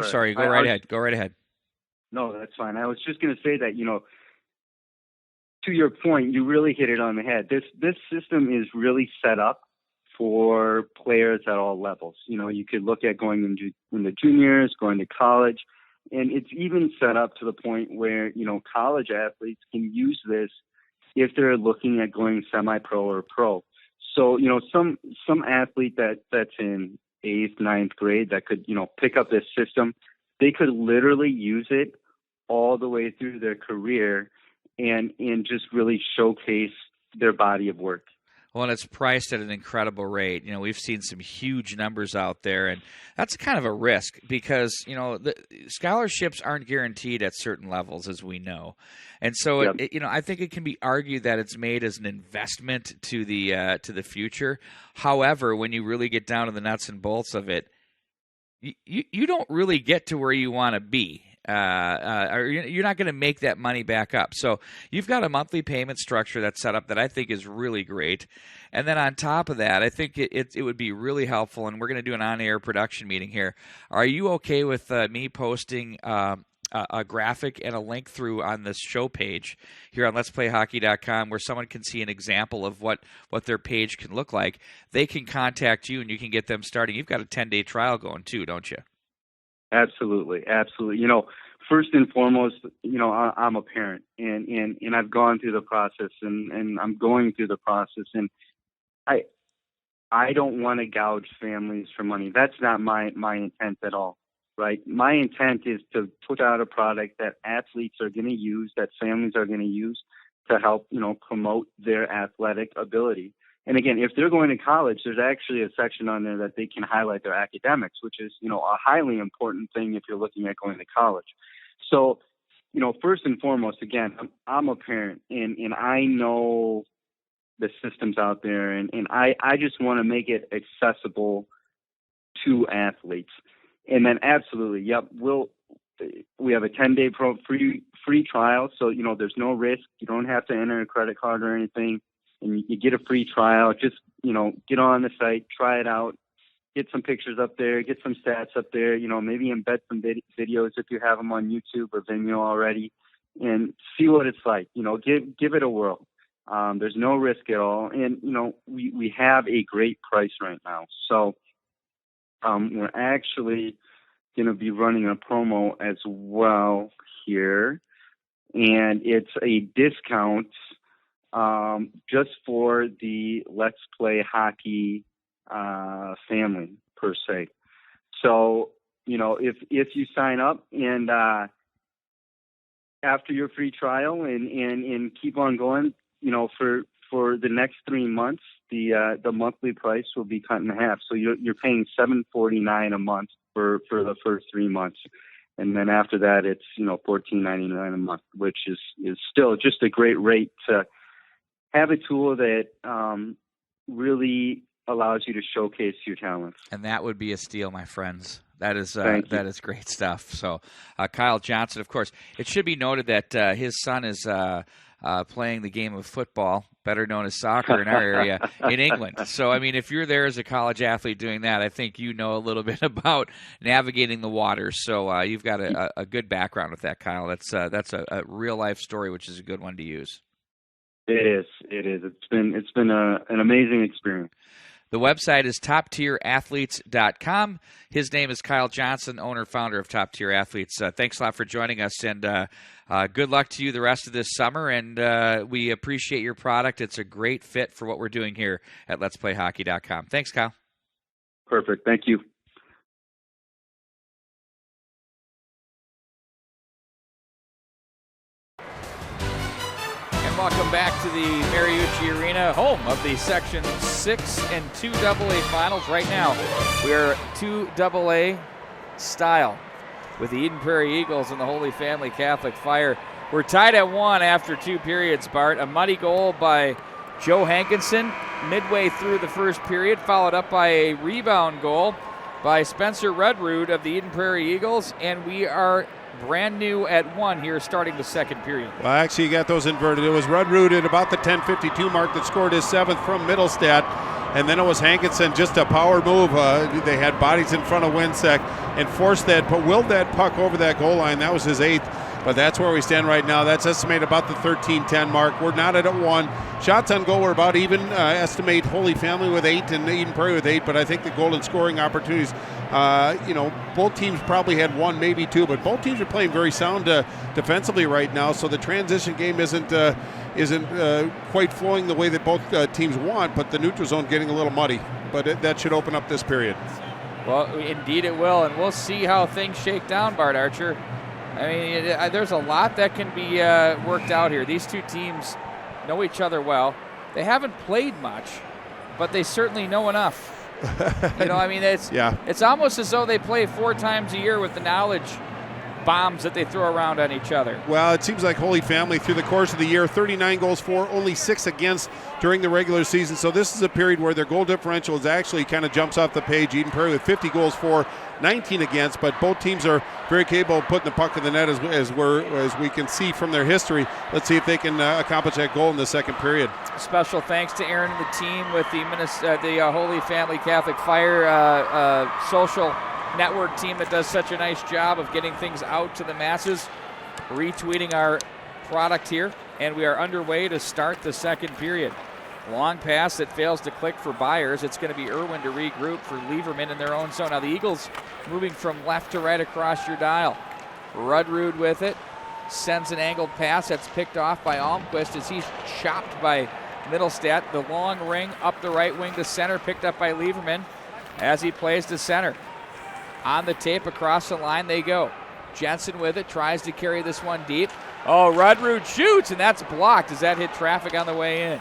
sorry. Go right ahead. Go right ahead. No, that's fine. I was just going to say that, to your point, you really hit it on the head. This system is really set up for players at all levels. You could look at going into the juniors, going to college, and it's even set up to the point where, college athletes can use this if they're looking at going semi-pro or pro. So, some athlete that's in 8th, 9th grade that could, pick up this system, they could literally use it all the way through their career and just really showcase their body of work. Well, and it's priced at an incredible rate. We've seen some huge numbers out there, and that's kind of a risk because, the scholarships aren't guaranteed at certain levels, as we know. And so, Yep. I think it can be argued that it's made as an investment to the future. However, when you really get down to the nuts and bolts of it, you don't really get to where you want to be. Or you're not going to make that money back up. So you've got a monthly payment structure that's set up that I think is really great. And then on top of that, I think it would be really helpful, and we're going to do an on-air production meeting here. Are you okay with me posting a graphic and a link through on this show page here on letsplayhockey.com where someone can see an example of what their page can look like? They can contact you, and you can get them starting. You've got a 10-day trial going too, don't you? Absolutely. First and foremost, I'm a parent and I've gone through the process and I'm going through the process, and I don't want to gouge families for money. That's not my intent at all, right? My intent is to put out a product that athletes are going to use, that families are going to use to help, promote their athletic ability. And again, if they're going to college, there's actually a section on there that they can highlight their academics, which is, a highly important thing if you're looking at going to college. So, first and foremost, again, I'm a parent and I know the systems out there and I just want to make it accessible to athletes. And then absolutely, yep, we have a 10-day free trial. So, there's no risk. You don't have to enter a credit card or anything. And you get a free trial. Just, get on the site, try it out, get some pictures up there, get some stats up there, maybe embed some videos if you have them on YouTube or Vimeo already, and see what it's like. Give it a whirl. There's no risk at all. And, we have a great price right now. So we're actually going to be running a promo as well here and it's a discount just for the Let's Play Hockey family per se. So, if you sign up and after your free trial and keep on going, for the next 3 months, the monthly price will be cut in half. So you're paying $7.49 a month for the first 3 months. And then after that, it's, $14.99 a month, which is still just a great rate to have a tool that really allows you to showcase your talents. And that would be a steal, my friends. That is great stuff. So Kyle Johnson, of course, it should be noted that his son is playing the game of football, better known as soccer in our area, in England. So, if you're there as a college athlete doing that, I think you know a little bit about navigating the waters. So you've got a good background with that, Kyle. That's a real-life story, which is a good one to use. It is. It's been an amazing experience. The website is toptierathletes.com. His name is Kyle Johnson, owner, founder of Top Tier Athletes. Thanks a lot for joining us, and good luck to you the rest of this summer, and we appreciate your product. It's a great fit for what we're doing here at letsplayhockey.com. Thanks, Kyle. Perfect. Thank you. Welcome back to the Mariucci Arena, home of the Section 6 and 2 AA finals. Right now, we're 2 AA style with the Eden Prairie Eagles and the Holy Family Catholic Fire. We're tied at 1 after 2 periods, Bart. A muddy goal by Joe Hankinson midway through the first period, followed up by a rebound goal by Spencer Rudrud of the Eden Prairie Eagles, and we are brand new at 1 here starting the second period. Well, actually, you got those inverted. It was Rudrud at about the 10:52 mark that scored his 7th from Middlestadt, and then it was Hankinson, just a power move. They had bodies in front of Winsek and forced that, but willed that puck over that goal line. That was his 8th, but that's where we stand right now. That's estimated about the 13:10 mark. We're not at 1. Shots on goal were about even. Estimate Holy Family with 8 and Eden Prairie with 8, but I think the goal and scoring opportunities, both teams probably had 1, maybe 2, but both teams are playing very sound defensively right now, so the transition game isn't quite flowing the way that both teams want, but the neutral zone getting a little muddy, but that should open up this period. Well, indeed it will, and we'll see how things shake down, Bart Archer. There's a lot that can be worked out here. These two teams know each other well. They haven't played much, but they certainly know enough. It's almost as though they play 4 times a year with the knowledge bombs that they throw around on each other. Well, it seems like Holy Family through the course of the year, 39 goals for, only 6 against during the regular season. So this is a period where their goal differential is actually kind of jumps off the page. Eden Prairie with 50 goals for, 19 against, but both teams are very capable of putting the puck in the net as we can see from their history. Let's see if they can accomplish that goal in the second period. Special thanks to Aaron and the team with the Holy Family Catholic Fire social network team that does such a nice job of getting things out to the masses, retweeting our product here, and we are underway to start the second period. Long pass that fails to click for Byers. It's going to be Irwin to regroup for Lieberman in their own zone. Now the Eagles moving from left to right across your dial. Rudrud with it, sends an angled pass that's picked off by Almquist as he's chopped by Middlestadt. The long ring up the right wing to center, picked up by Lieberman as he plays to center. On the tape, across the line they go. Jensen with it, tries to carry this one deep. Oh, Rudrud shoots, and that's blocked. Does that hit traffic on the way in?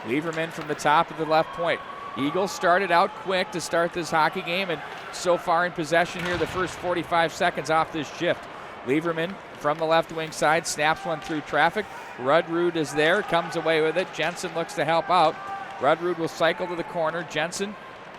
Lieberman from the top of the left point. Eagles started out quick to start this hockey game, and so far in possession here the first 45 seconds off this shift. Lieberman from the left wing side snaps one through traffic. Rudrud is there, comes away with it. Jensen looks to help out. Rudrud will cycle to the corner. Jensen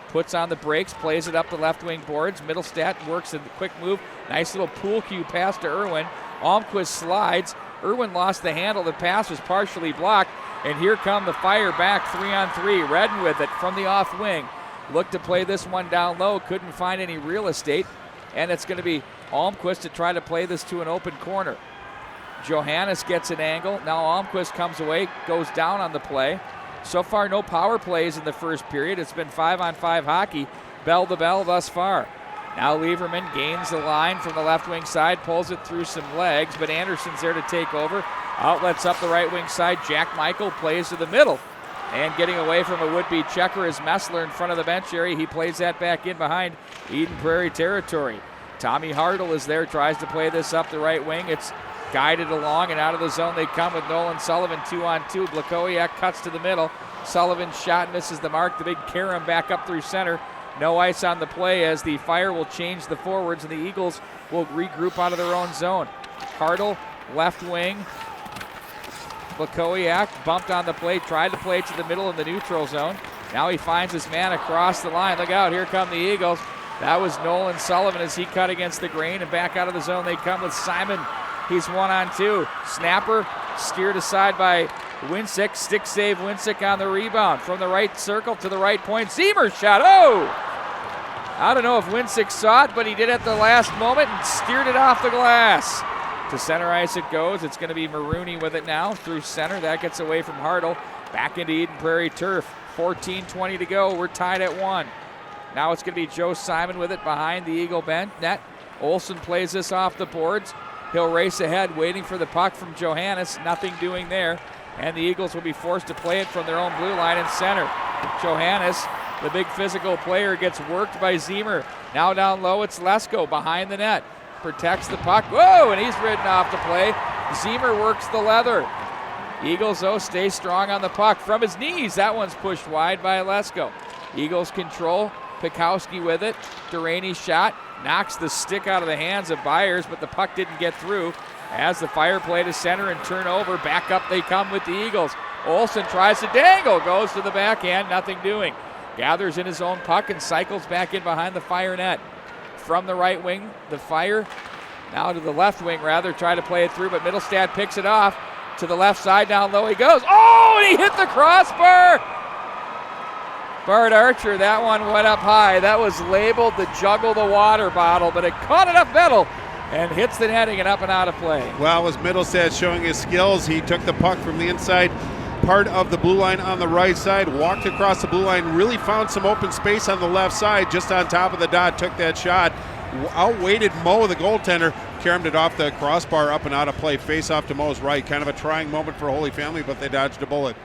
puts on the brakes, plays it up the left wing boards. Middlestadt works a quick move. Nice little pool cue pass to Irwin. Almquist slides. Irwin lost the handle. The pass was partially blocked. And here come the Fire back 3-on-3. Redden with it from the off wing. Looked to play this one down low. Couldn't find any real estate. And it's going to be Almquist to try to play this to an open corner. Johannes gets an angle. Now Almquist comes away, goes down on the play. So far, no power plays in the first period. It's been 5-on-5 hockey, bell to bell thus far. Now Lieberman gains the line from the left wing side, pulls it through some legs, but Anderson's there to take over. Outlets up the right wing side. Jack Michael plays to the middle. And getting away from a would-be checker is Messler in front of the bench area. He plays that back in behind Eden Prairie territory. Tommy Hartle is there, tries to play this up the right wing. It's guided along, and out of the zone they come with Nolan Sullivan 2-on-2. Blakowiak cuts to the middle. Sullivan's shot misses the mark. The big Karam back up through center. No ice on the play as the Fire will change the forwards, and the Eagles will regroup out of their own zone. Hartle, left wing. Blakowiak bumped on the play, tried to play it to the middle of the neutral zone. Now he finds his man across the line. Look out, here come the Eagles. That was Nolan Sullivan as he cut against the grain, and back out of the zone they come with Simon. He's 1-on-2. Snapper steered aside by Winsick. Stick save Winsick on the rebound. From the right circle to the right point. Zemer shot. Oh! I don't know if Winsick saw it, but he did at the last moment and steered it off the glass. To center ice it goes. It's going to be Marooney with it now through center. That gets away from Hartle. Back into Eden Prairie turf. 14:20 to go. We're tied at 1. Now it's going to be Joe Simon with it behind the Eagle net. Olsen plays this off the boards. He'll race ahead, waiting for the puck from Johannes. Nothing doing there. And the Eagles will be forced to play it from their own blue line in center. Johannes, the big physical player, gets worked by Zemer. Now down low, it's Lesko behind the net. Protects the puck. Whoa, and he's ridden off the play. Zemer works the leather. Eagles, though, stay strong on the puck. From his knees, that one's pushed wide by Lesko. Eagles control. Pikowski with it. Duraney's shot. Knocks the stick out of the hands of Byers, but the puck didn't get through. As the Fire play to center and turn over, back up they come with the Eagles. Olsen tries to dangle, goes to the backhand, nothing doing. Gathers in his own puck and cycles back in behind the Fire net. From the right wing, the Fire, now to the left wing rather, try to play it through, but Middlestad picks it off. To the left side, down low he goes. Oh, and he hit the crossbar! Bart Archer, that one went up high. That was labeled the juggle the water bottle, but it caught enough metal and hits the netting and up and out of play. Well, as Middlestad showing his skills, he took the puck from the inside part of the blue line on the right side, walked across the blue line, really found some open space on the left side, just on top of the dot, took that shot, outweighted Mo, the goaltender, caromed it off the crossbar, up and out of play, face off to Mo's right. Kind of a trying moment for Holy Family, but they dodged a bullet.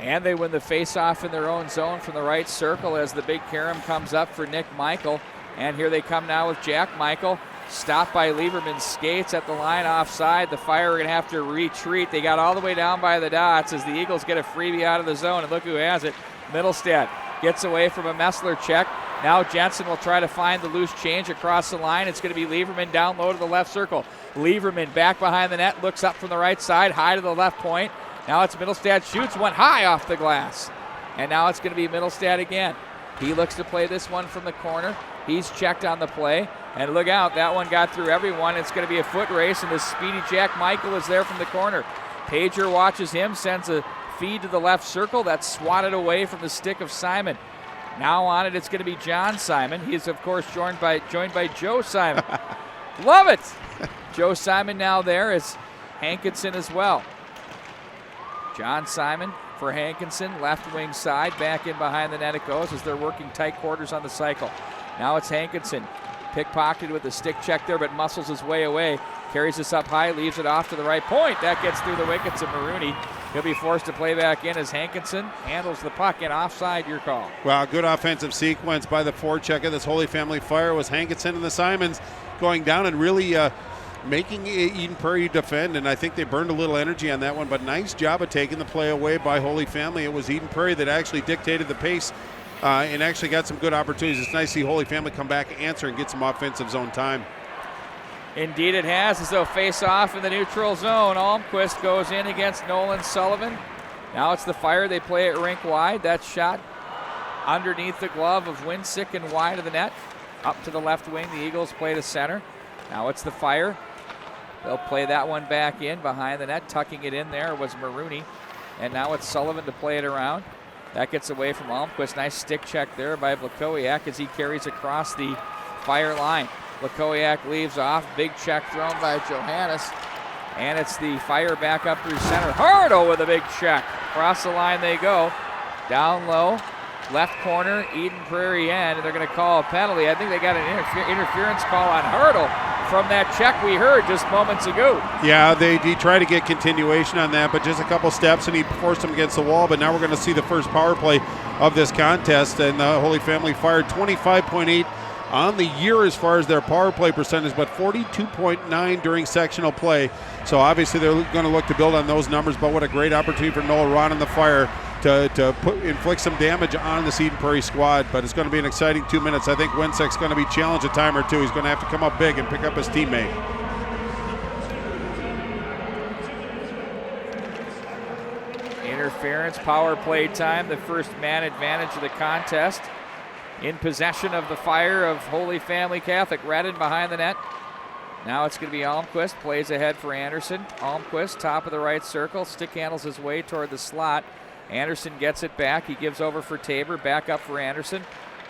And they win the face-off in their own zone from the right circle as the big carom comes up for Nick Michael. And here they come now with Jack Michael. Stopped by Lieberman's skates at the line offside. The Fire are going to have to retreat. They got all the way down by the dots as the Eagles get a freebie out of the zone. And look who has it. Middlestad gets away from a Messler check. Now Jensen will try to find the loose change across the line. It's going to be Lieberman down low to the left circle. Lieberman back behind the net, looks up from the right side, high to the left point. Now it's Middlestad shoots, went high off the glass. And now it's going to be Middlestad again. He looks to play this one from the corner. He's checked on the play. And look out, that one got through everyone. It's going to be a foot race, and the speedy Jack Michael is there from the corner. Pager watches him, sends a feed to the left circle. That's swatted away from the stick of Simon. Now on it, it's going to be John Simon. He is, of course, joined by Joe Simon. Love it! Joe Simon now there is Hankinson as well. John Simon for Hankinson, left wing side, back in behind the net it goes as they're working tight quarters on the cycle. Now it's Hankinson, pickpocketed with the stick check there, but muscles his way away. Carries this up high, leaves it off to the right point. That gets through the wickets of Marooney. He'll be forced to play back in as Hankinson handles the puck, and offside, your call. Well, good offensive sequence by the forecheck of this Holy Family Fire was Hankinson and the Simons going down and really making Eden Prairie defend, and I think they burned a little energy on that one, but nice job of taking the play away by Holy Family. It was Eden Prairie that actually dictated the pace and actually got some good opportunities. It's nice to see Holy Family come back, answer, and get some offensive zone time. Indeed it has, as they'll face off in the neutral zone. Almquist goes in against Nolan Sullivan. Now it's the Fire. They play it rink wide. That shot underneath the glove of Winsick and wide of the net. Up to the left wing. The Eagles play to center. Now it's the Fire. They'll play that one back in behind the net. Tucking it in there was Marooney. And now it's Sullivan to play it around. That gets away from Almquist. Nice stick check there by Blakowiak as he carries across the Fire line. Blakowiak leaves off. Big check thrown by Johannes. And it's the Fire back up through center. Hardo with a big check. Across the line they go. Down low. Left corner, Eden Prairie end, and they're going to call a penalty. I think they got an interference call on Hurdle from that check we heard just moments ago. Yeah, he tried to get continuation on that, but just a couple steps, and he forced him against the wall. But now we're going to see the first power play of this contest, and the Holy Family fired 25.8 on the year as far as their power play percentage, but 42.9 during sectional play. So obviously they're going to look to build on those numbers, but what a great opportunity for Noah Ron and the Fire to inflict some damage on this Eden Prairie squad. But it's going to be an exciting 2 minutes. I think Winsek's going to be challenged a time or two. He's going to have to come up big and pick up his teammate. Interference, power play time, the first man advantage of the contest. In possession of the Fire of Holy Family Catholic. Redden behind the net. Now it's going to be Almquist. Plays ahead for Anderson. Almquist, top of the right circle. Stick handles his way toward the slot. Anderson gets it back. He gives over for Tabor. Back up for Anderson.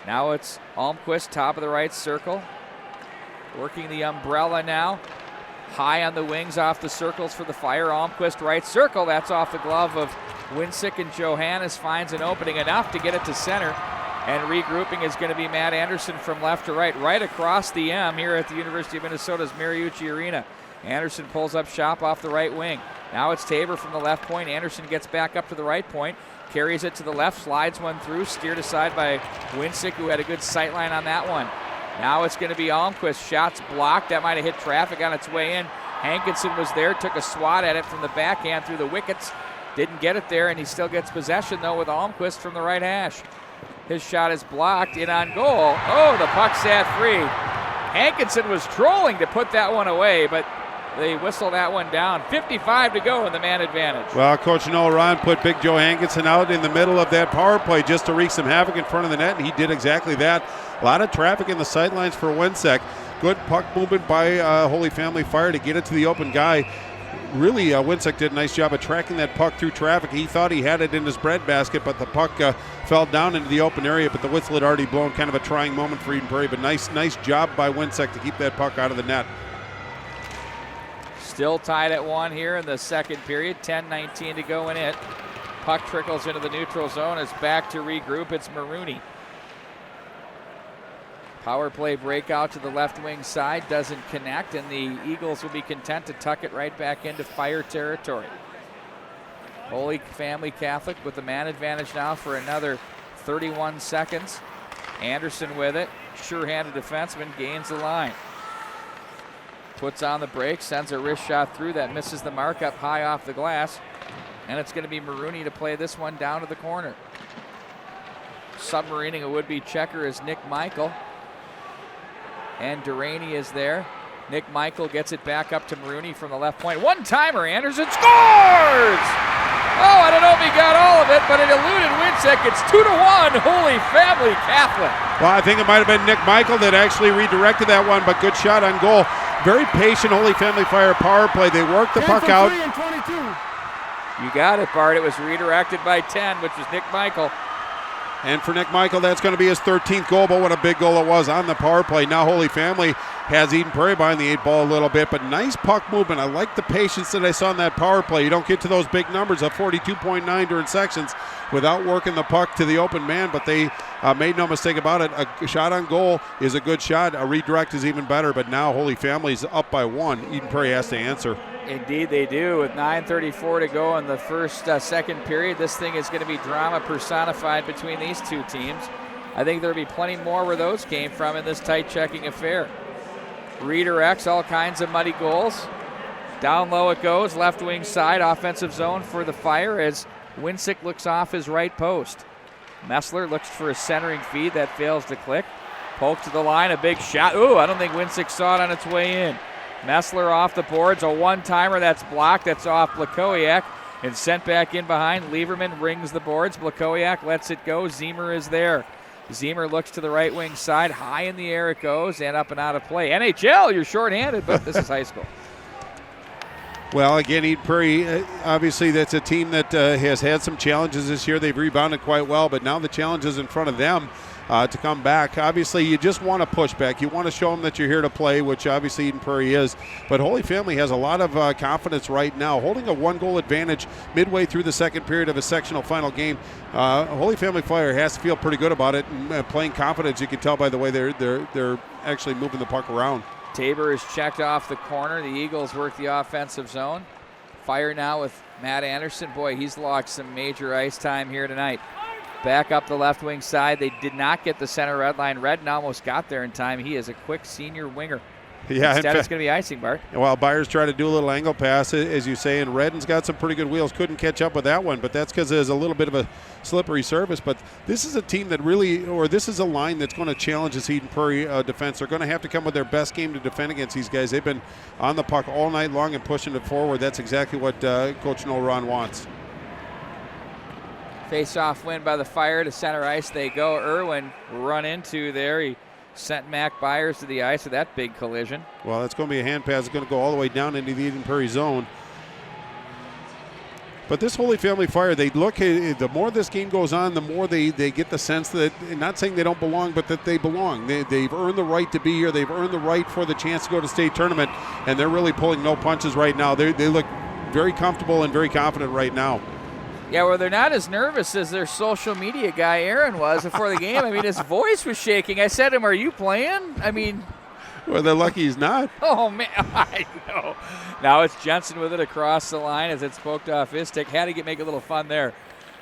Now it's Almquist, top of the right circle. Working the umbrella now. High on the wings off the circles for the Fire. Almquist, right circle. That's off the glove of Winsick, and Johannes finds an opening enough to get it to center. And regrouping is going to be Matt Anderson from left to right, right across the M here at the University of Minnesota's Mariucci Arena. Anderson pulls up shop off the right wing. Now it's Tabor from the left point. Anderson gets back up to the right point, carries it to the left, slides one through, steered aside by Winsick, who had a good sight line on that one. Now it's going to be Almquist. Shots blocked. That might have hit traffic on its way in. Hankinson was there, took a swat at it from the backhand through the wickets. Didn't get it there, and he still gets possession, though, with Almquist from the right hash. His shot is blocked, in on goal. Oh, the puck sat free. Hankinson was trolling to put that one away, but they whistle that one down. 55 to go in the man advantage. Well, Coach Noah Ron put Big Joe Hankinson out in the middle of that power play just to wreak some havoc in front of the net, and he did exactly that. A lot of traffic in the sidelines for Winsek. Good puck movement by Holy Family Fire to get it to the open guy. Really, Winsick did a nice job of tracking that puck through traffic. He thought he had it in his breadbasket, but the puck fell down into the open area, but the whistle had already blown. Kind of a trying moment for Eden Prairie, but nice job by Winsick to keep that puck out of the net. Still tied at 1 here in the second period. 10-19 to go in it. Puck trickles into the neutral zone. It's back to regroup. It's Marooney. Power play breakout to the left wing side, doesn't connect, and the Eagles will be content to tuck it right back into Fire territory. Holy Family Catholic with the man advantage now for another 31 seconds. Anderson with it, sure-handed defenseman, gains the line. Puts on the brake, sends a wrist shot through that, misses the mark up high off the glass, and it's going to be Marooney to play this one down to the corner. Submarining a would-be checker is Nick Michael. And Duraney is there. Nick Michael gets it back up to Marooney from the left point. One-timer, Anderson scores! Oh, I don't know if he got all of it, but it eluded Winsick. It's 2-1, Holy Family Catholic. Well, I think it might have been Nick Michael that actually redirected that one, but good shot on goal. Very patient Holy Family Fire power play. They worked the puck out. You got it, Bart. It was redirected by 10, which was Nick Michael. And for Nick Michael, that's going to be his 13th goal, but what a big goal it was on the power play. Now Holy Family has Eden Prairie behind the 8 ball a little bit, but nice puck movement. I like the patience that I saw in that power play. You don't get to those big numbers of 42.9 during sections without working the puck to the open man, but they made no mistake about it. A shot on goal is a good shot. A redirect is even better, but now Holy Family's up by 1. Eden Prairie has to answer. Indeed they do, with 9:34 to go in the second period. This thing is going to be drama personified between these two teams. I think there'll be plenty more where those came from in this tight checking affair. Redirects, all kinds of muddy goals. Down low it goes, left wing side, offensive zone for the Fire as Winsick looks off his right post. Messler looks for a centering feed that fails to click. Poke to the line, a big shot. Ooh, I don't think Winsick saw it on its way in. Messler off the boards, a one-timer that's blocked. That's off Blakowiak and sent back in behind. Lieberman rings the boards. Blakowiak lets it go. Zemer is there. Zemer looks to the right wing side. High in the air it goes and up and out of play. NHL, you're shorthanded, but this is high school. Well, again, Eden Prairie, obviously that's a team that has had some challenges this year. They've rebounded quite well, but now the challenge is in front of them. to come back. Obviously, you just want to push back. You want to show them that you're here to play, which obviously Eden Prairie is. But Holy Family has a lot of confidence right now, holding a 1-goal advantage midway through the second period of a sectional final game. Holy Family Fire has to feel pretty good about it and playing confidence. You can tell by the way they're actually moving the puck around. Tabor is checked off the corner. The Eagles work the offensive zone. Fire now with Matt Anderson. Boy, he's logged some major ice time here tonight. Back up the left wing side. They did not get the center red line. Redden almost got there in time. He is a quick senior winger. Yeah, instead it's going to be icing, Bart. Well, Byers tried to do a little angle pass, as you say, and Redden's got some pretty good wheels. Couldn't catch up with that one, but that's because there's a little bit of a slippery surface. But this is a team that really, or this is a line that's going to challenge this Eden Prairie defense. They're going to have to come with their best game to defend against these guys. They've been on the puck all night long and pushing it forward. That's exactly what Coach Noel Ron wants. Face-off win by the Fire to center ice. They go. Irwin run into there. He sent Mac Byers to the ice with that big collision. Well, that's going to be a hand pass. It's going to go all the way down into the Eden Prairie zone. But this Holy Family Fire, they look, the more this game goes on, the more they get the sense that, not saying they don't belong, but that they belong. They've earned the right to be here. They've earned the right for the chance to go to state tournament, and they're really pulling no punches right now. They look very comfortable and very confident right now. Yeah, well, they're not as nervous as their social media guy, Aaron, was before the game. I mean, his voice was shaking. I said to him, are you playing? I mean. Well, they're lucky he's not. Oh, man, I know. Now it's Jensen with it across the line as it's poked off his stick. Had to make a little fun there.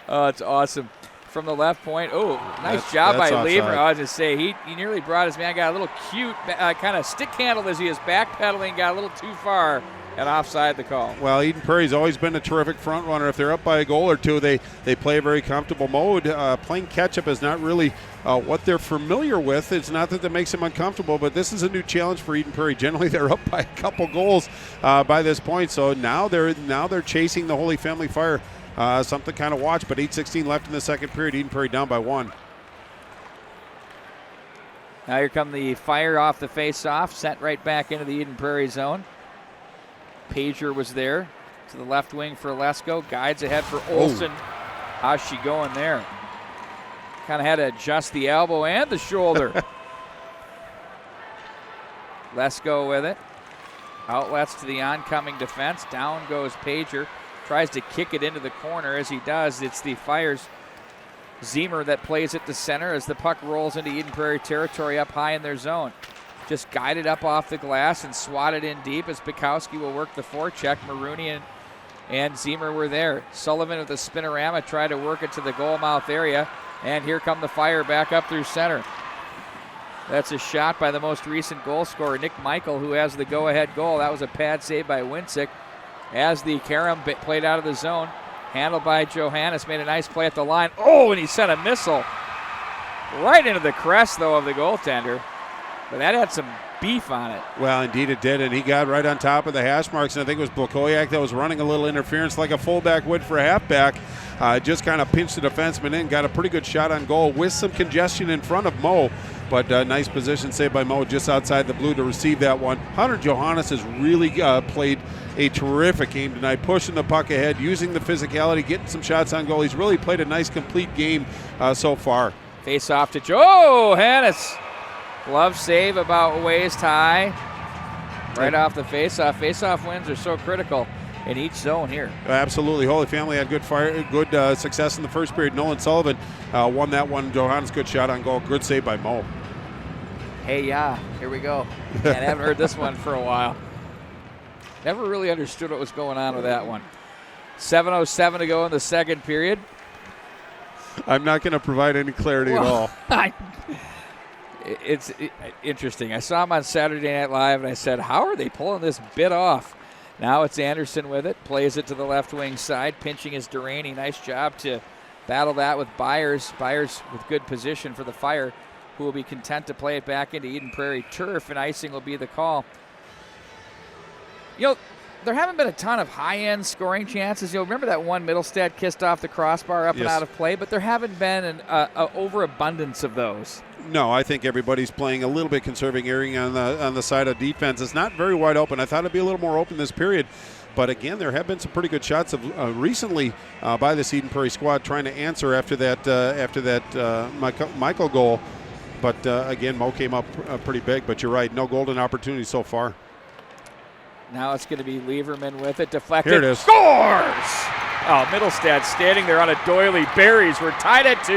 Oh, it's awesome. From the left point. Oh, nice job by Lieber. I was just say, he nearly brought his man, got a little cute, kind of stick handled as he was backpedaling, got a little too far. And offside the call. Well, Eden Prairie's always been a terrific front runner. If they're up by a goal or two, they play a very comfortable mode. Playing catch-up is not really what they're familiar with. It's not that makes them uncomfortable, but this is a new challenge for Eden Prairie. Generally, they're up by a couple goals by this point, so now they're chasing the Holy Family Fire. Something kind of watch, but 8:16 left in the second period. Eden Prairie down by 1. Now here come the Fire off the face-off, sent right back into the Eden Prairie zone. Pager was there to the left wing for Lesko. Guides ahead for Olsen. How's she going there? Kind of had to adjust the elbow and the shoulder. Lesko with it. Outlets to the oncoming defense. Down goes Pager. Tries to kick it into the corner. As he does, it's the Fire's Zemer that plays it to center as the puck rolls into Eden Prairie territory up high in their zone. Just guided up off the glass and swatted in deep as Bukowski will work the forecheck. Maroney and Zemer were there. Sullivan with a spinorama tried to work it to the goal mouth area. And here come the Fire back up through center. That's a shot by the most recent goal scorer, Nick Michael, who has the go-ahead goal. That was a pad save by Winsick. As the Karam played out of the zone, handled by Johannes, made a nice play at the line. Oh, and he sent a missile right into the crest, though, of the goaltender. But that had some beef on it. Well, indeed it did, and he got right on top of the hash marks, and I think it was Blakoyak that was running a little interference like a fullback would for a halfback. Just kind of pinched the defenseman in, got a pretty good shot on goal with some congestion in front of Mo, but nice position saved by Mo just outside the blue to receive that one. Hunter Johannes has really played a terrific game tonight, pushing the puck ahead, using the physicality, getting some shots on goal. He's really played a nice, complete game so far. Face off to Johannes. Glove save about waist high. Right off the face-off. Face-off wins are so critical in each zone here. Absolutely. Holy Family had good success in the first period. Nolan Sullivan won that one. Johannes, good shot on goal. Good save by Mo. Hey, yeah, here we go. And I haven't heard this one for a while. Never really understood what was going on with that one. 7:07 to go in the second period. I'm not going to provide any clarity at all. It's interesting. I saw him on Saturday Night Live, and I said, how are they pulling this bit off? Now it's Anderson with it. Plays it to the left wing side. Pinching is Duraney. Nice job to battle that with Byers. Byers with good position for the Fire, who will be content to play it back into Eden Prairie turf, and icing will be the call. You know, there haven't been a ton of high-end scoring chances. You'll remember that one Middlestad kissed off the crossbar up and out of play, but there haven't been an overabundance of those. No, I think everybody's playing a little bit conserving, erring on the side of defense. It's not very wide open. I thought it'd be a little more open this period. But again, there have been some pretty good shots of recently by this Eden Prairie squad trying to answer after that Michael goal. But again, Mo came up pretty big. But you're right, no golden opportunity so far. Now it's going to be Lieberman with it, deflected. Here it is. Scores! Oh, Middlestad standing there on a doily. Berries were tied at 2.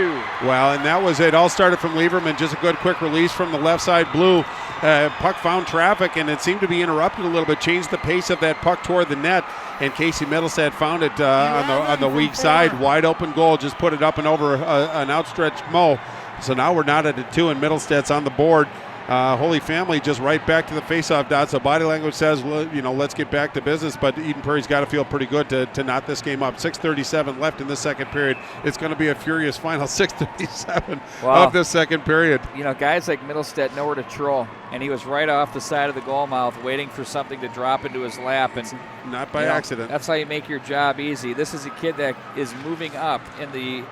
Well, and that was it. All started from Lieberman. Just a good quick release from the left side blue. Puck found traffic, and it seemed to be interrupted a little bit. Changed the pace of that puck toward the net, and Casey Middlestad found it on the weak side. Wide open goal. Just put it up and over an outstretched Mo. So now we're not at a 2, and Middlestad's on the board. Holy Family just right back to the faceoff dot. So body language says, let's get back to business. But Eden Prairie's got to feel pretty good to knot this game up. 6:37 left in the second period. It's going to be a furious final 6:37 of the second period. Guys like Middlestad know where to troll, and he was right off the side of the goal mouth waiting for something to drop into his lap. And not by accident. That's how you make your job easy. This is a kid that is moving up in the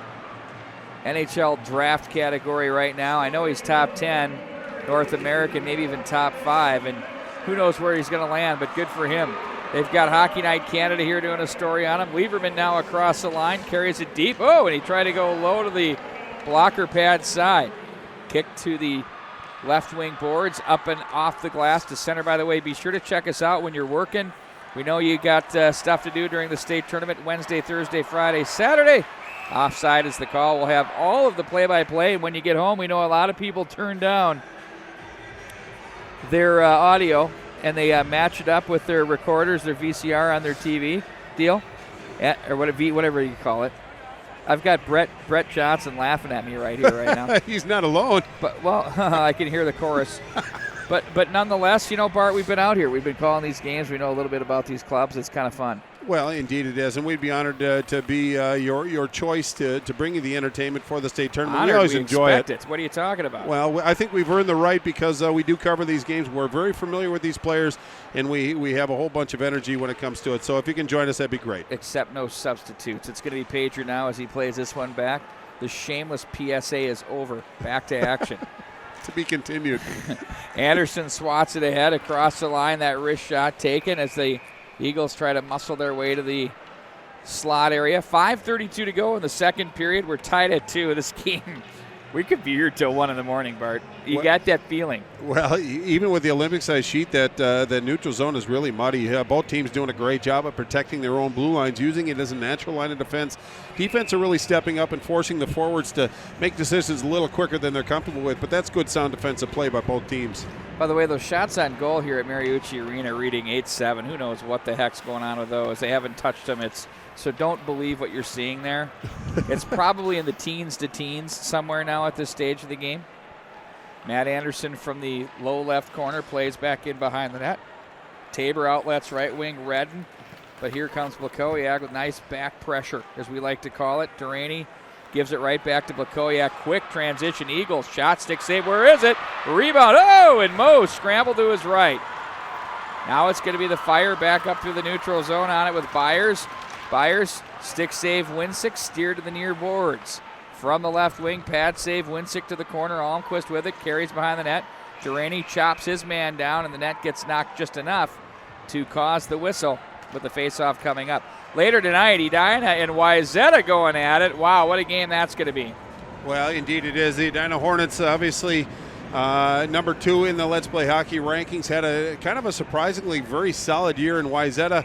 NHL draft category right now. I know he's top 10. North American, maybe even top 5, and who knows where he's going to land, but good for him. They've got Hockey Night Canada here doing a story on him. Lieberman now across the line, carries it deep. Oh, and he tried to go low to the blocker pad side. Kick to the left wing boards, up and off the glass to center. By the way, be sure to check us out when you're working. We know you got stuff to do during the state tournament, Wednesday, Thursday, Friday, Saturday. Offside is the call. We'll have all of the play-by-play. When you get home, we know a lot of people turn down their audio, and they match it up with their recorders, their VCR on their TV deal, or whatever you call it. I've got Brett Johnson laughing at me right here, right now. He's not alone. But I can hear the chorus. But nonetheless, Bart, we've been out here. We've been calling these games. We know a little bit about these clubs. It's kind of fun. Well, indeed it is, and we'd be honored to be your choice to bring you the entertainment for the state tournament. Honored, we always enjoy it. What are you talking about? Well, I think we've earned the right because we do cover these games. We're very familiar with these players, and we have a whole bunch of energy when it comes to it. So if you can join us, that'd be great. Except no substitutes. It's going to be Pager now as he plays this one back. The shameless PSA is over. Back to action. To be continued. Anderson swats it ahead across the line. That wrist shot taken as the Eagles try to muscle their way to the slot area. 5:32 to go in the second period. We're tied at 2. This game, we could be here till 1 in the morning, Bart. You got that feeling. Well, even with the Olympic-sized sheet, the neutral zone is really muddy. Both teams doing a great job of protecting their own blue lines, using it as a natural line of defense. Defense are really stepping up and forcing the forwards to make decisions a little quicker than they're comfortable with, but that's good sound defensive play by both teams. By the way, those shots on goal here at Mariucci Arena reading 8-7. Who knows what the heck's going on with those? They haven't touched them. So don't believe what you're seeing there. It's probably in the teens to teens somewhere now at this stage of the game. Matt Anderson from the low left corner plays back in behind the net. Tabor outlets right wing, Redden. But here comes Blakowiak with nice back pressure, as we like to call it. Duraney gives it right back to Blakowiak. Quick transition. Eagles shot, stick save. Where is it? Rebound. Oh, and Mo scrambled to his right. Now it's going to be the Fire back up through the neutral zone on it with Byers. Byers, stick save, Winsick, steered to the near boards. From the left wing, pad save, Winsick to the corner. Almquist with it, carries behind the net. Duraney chops his man down, and the net gets knocked just enough to cause the whistle with the faceoff coming up. Later tonight, Edina and Wayzata going at it. Wow, what a game that's going to be. Well, indeed it is. The Edina Hornets, obviously, number 2 in the Let's Play Hockey rankings, had a kind of a surprisingly very solid year in Wayzata.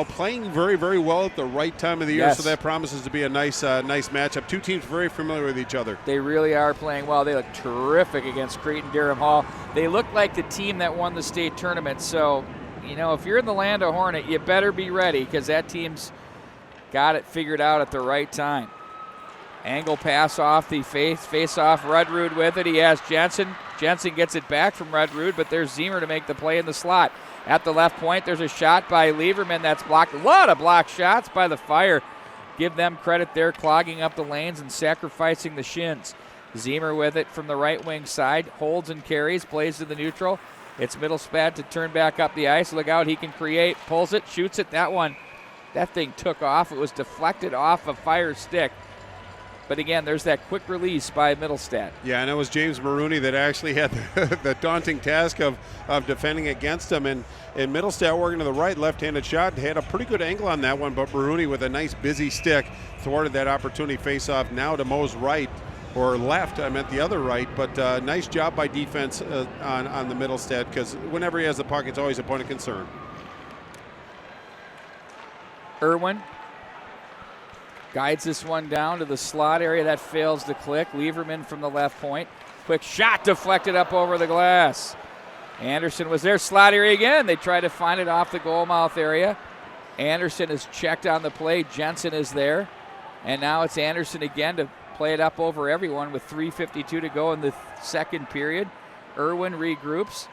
Playing very, very well at the right time of the year, yes. So that promises to be a nice matchup. Two teams very familiar with each other. They really are playing well. They look terrific against Creighton-Durham Hall. They look like the team that won the state tournament. So, if you're in the land of Hornet, you better be ready because that team's got it figured out at the right time. Angle pass off the face off. Rudrud with it. He has Jensen. Jensen gets it back from Rudrud, but there's Zemer to make the play in the slot. At the left point, there's a shot by Lieberman that's blocked. A lot of block shots by the Fire. Give them credit there, clogging up the lanes and sacrificing the shins. Zemer with it from the right wing side. Holds and carries, plays to the neutral. It's Middlestad to turn back up the ice. Look out, he can create. Pulls it, shoots it. That thing took off. It was deflected off a Fire stick. But again, there's that quick release by Middlestead. Yeah, and it was James Maroney that actually had the daunting task of defending against him. And Middlestead working to the right, left-handed shot, had a pretty good angle on that one, but Maroney with a nice busy stick thwarted that opportunity face-off now to Mo's right, or left, I meant the other right, but nice job by defense on the Middlestead, because whenever he has the puck, it's always a point of concern. Irwin guides this one down to the slot area. That fails to click. Lieberman from the left point. Quick shot deflected up over the glass. Anderson was there. Slot area again. They try to find it off the goal mouth area. Anderson is checked on the play. Jensen is there. And now it's Anderson again to play it up over everyone with 3:52 to go in the second period. Irwin regroups.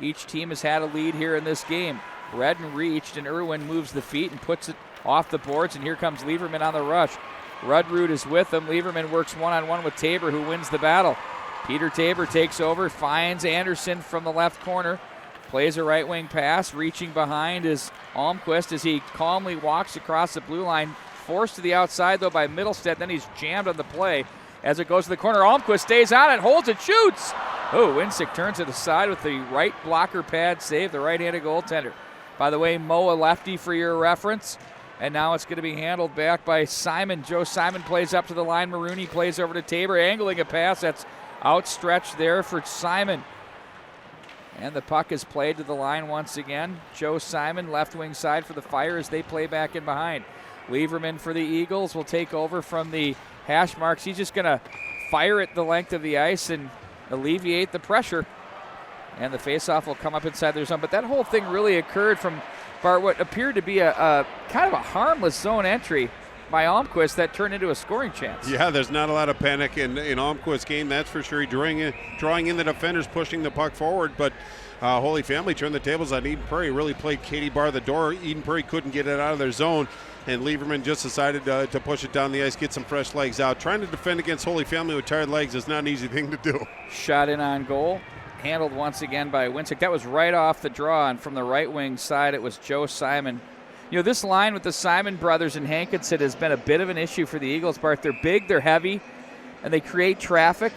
Each team has had a lead here in this game. Redden reached, and Irwin moves the feet and puts it off the boards, and here comes Lieberman on the rush. Rudrud is with him. Lieberman works one-on-one with Tabor, who wins the battle. Peter Tabor takes over, finds Anderson from the left corner, plays a right wing pass. Reaching behind is Almquist as he calmly walks across the blue line, forced to the outside, though, by Middlestead. Then he's jammed on the play as it goes to the corner. Almquist stays on it, holds it, shoots! Oh, Winsick turns it aside with the right blocker pad save, the right-handed goaltender. By the way, Mo a lefty for your reference. And now it's going to be handled back by Simon. Joe Simon plays up to the line. Maroney plays over to Tabor, angling a pass that's outstretched there for Simon. And the puck is played to the line once again. Joe Simon, left wing side for the Fire as they play back in behind. Lieberman for the Eagles will take over from the hash marks. He's just going to fire it the length of the ice and alleviate the pressure. And the faceoff will come up inside their zone. But that whole thing really occurred from Bart, what appeared to be a kind of a harmless zone entry by Almquist that turned into a scoring chance. Yeah, there's not a lot of panic in Almquist's game, that's for sure. Drawing in the defenders, pushing the puck forward, but Holy Family turned the tables on Eden Prairie, really played Katie bar the door. Eden Prairie couldn't get it out of their zone, and Lieberman just decided to push it down the ice, get some fresh legs out. Trying to defend against Holy Family with tired legs is not an easy thing to do. Shot in on goal. Handled once again by Winsick. That was right off the draw, and from the right wing side, it was Joe Simon. You know, this line with the Simon brothers and Hankinson has been a bit of an issue for the Eagles, Bart. They're big, they're heavy, and they create traffic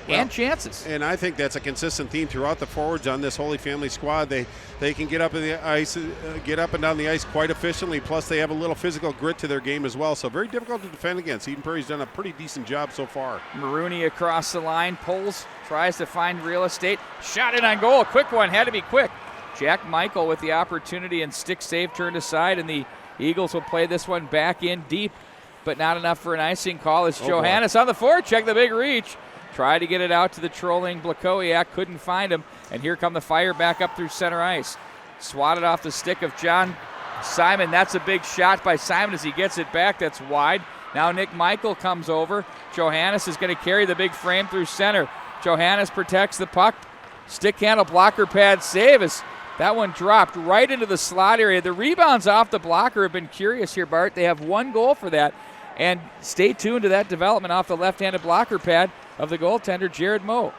and chances. And I think that's a consistent theme throughout the forwards on this Holy Family squad. They can get up in the ice, get up and down the ice quite efficiently. Plus, they have a little physical grit to their game as well. So very difficult to defend against. Eden Prairie's done a pretty decent job so far. Maroney across the line, pulls, tries to find real estate. Shot in on goal. A quick one, had to be quick. Jack Michael with the opportunity and stick save turned aside, and the Eagles will play this one back in deep, but not enough for an icing call. It's Johannes on the forecheck, the big reach. Tried to get it out to the trolling Blakowiak, couldn't find him, and here come the Fire back up through center ice. Swatted off the stick of John Simon. That's a big shot by Simon as he gets it back. That's wide. Now Nick Michael comes over. Johannes is going to carry the big frame through center. Johannes protects the puck. Stick handle blocker pad save as that one dropped right into the slot area. The rebounds off the blocker have been curious here, Bart. They have one goal for that. And stay tuned to that development off the left-handed blocker pad of the goaltender, Jared Moe.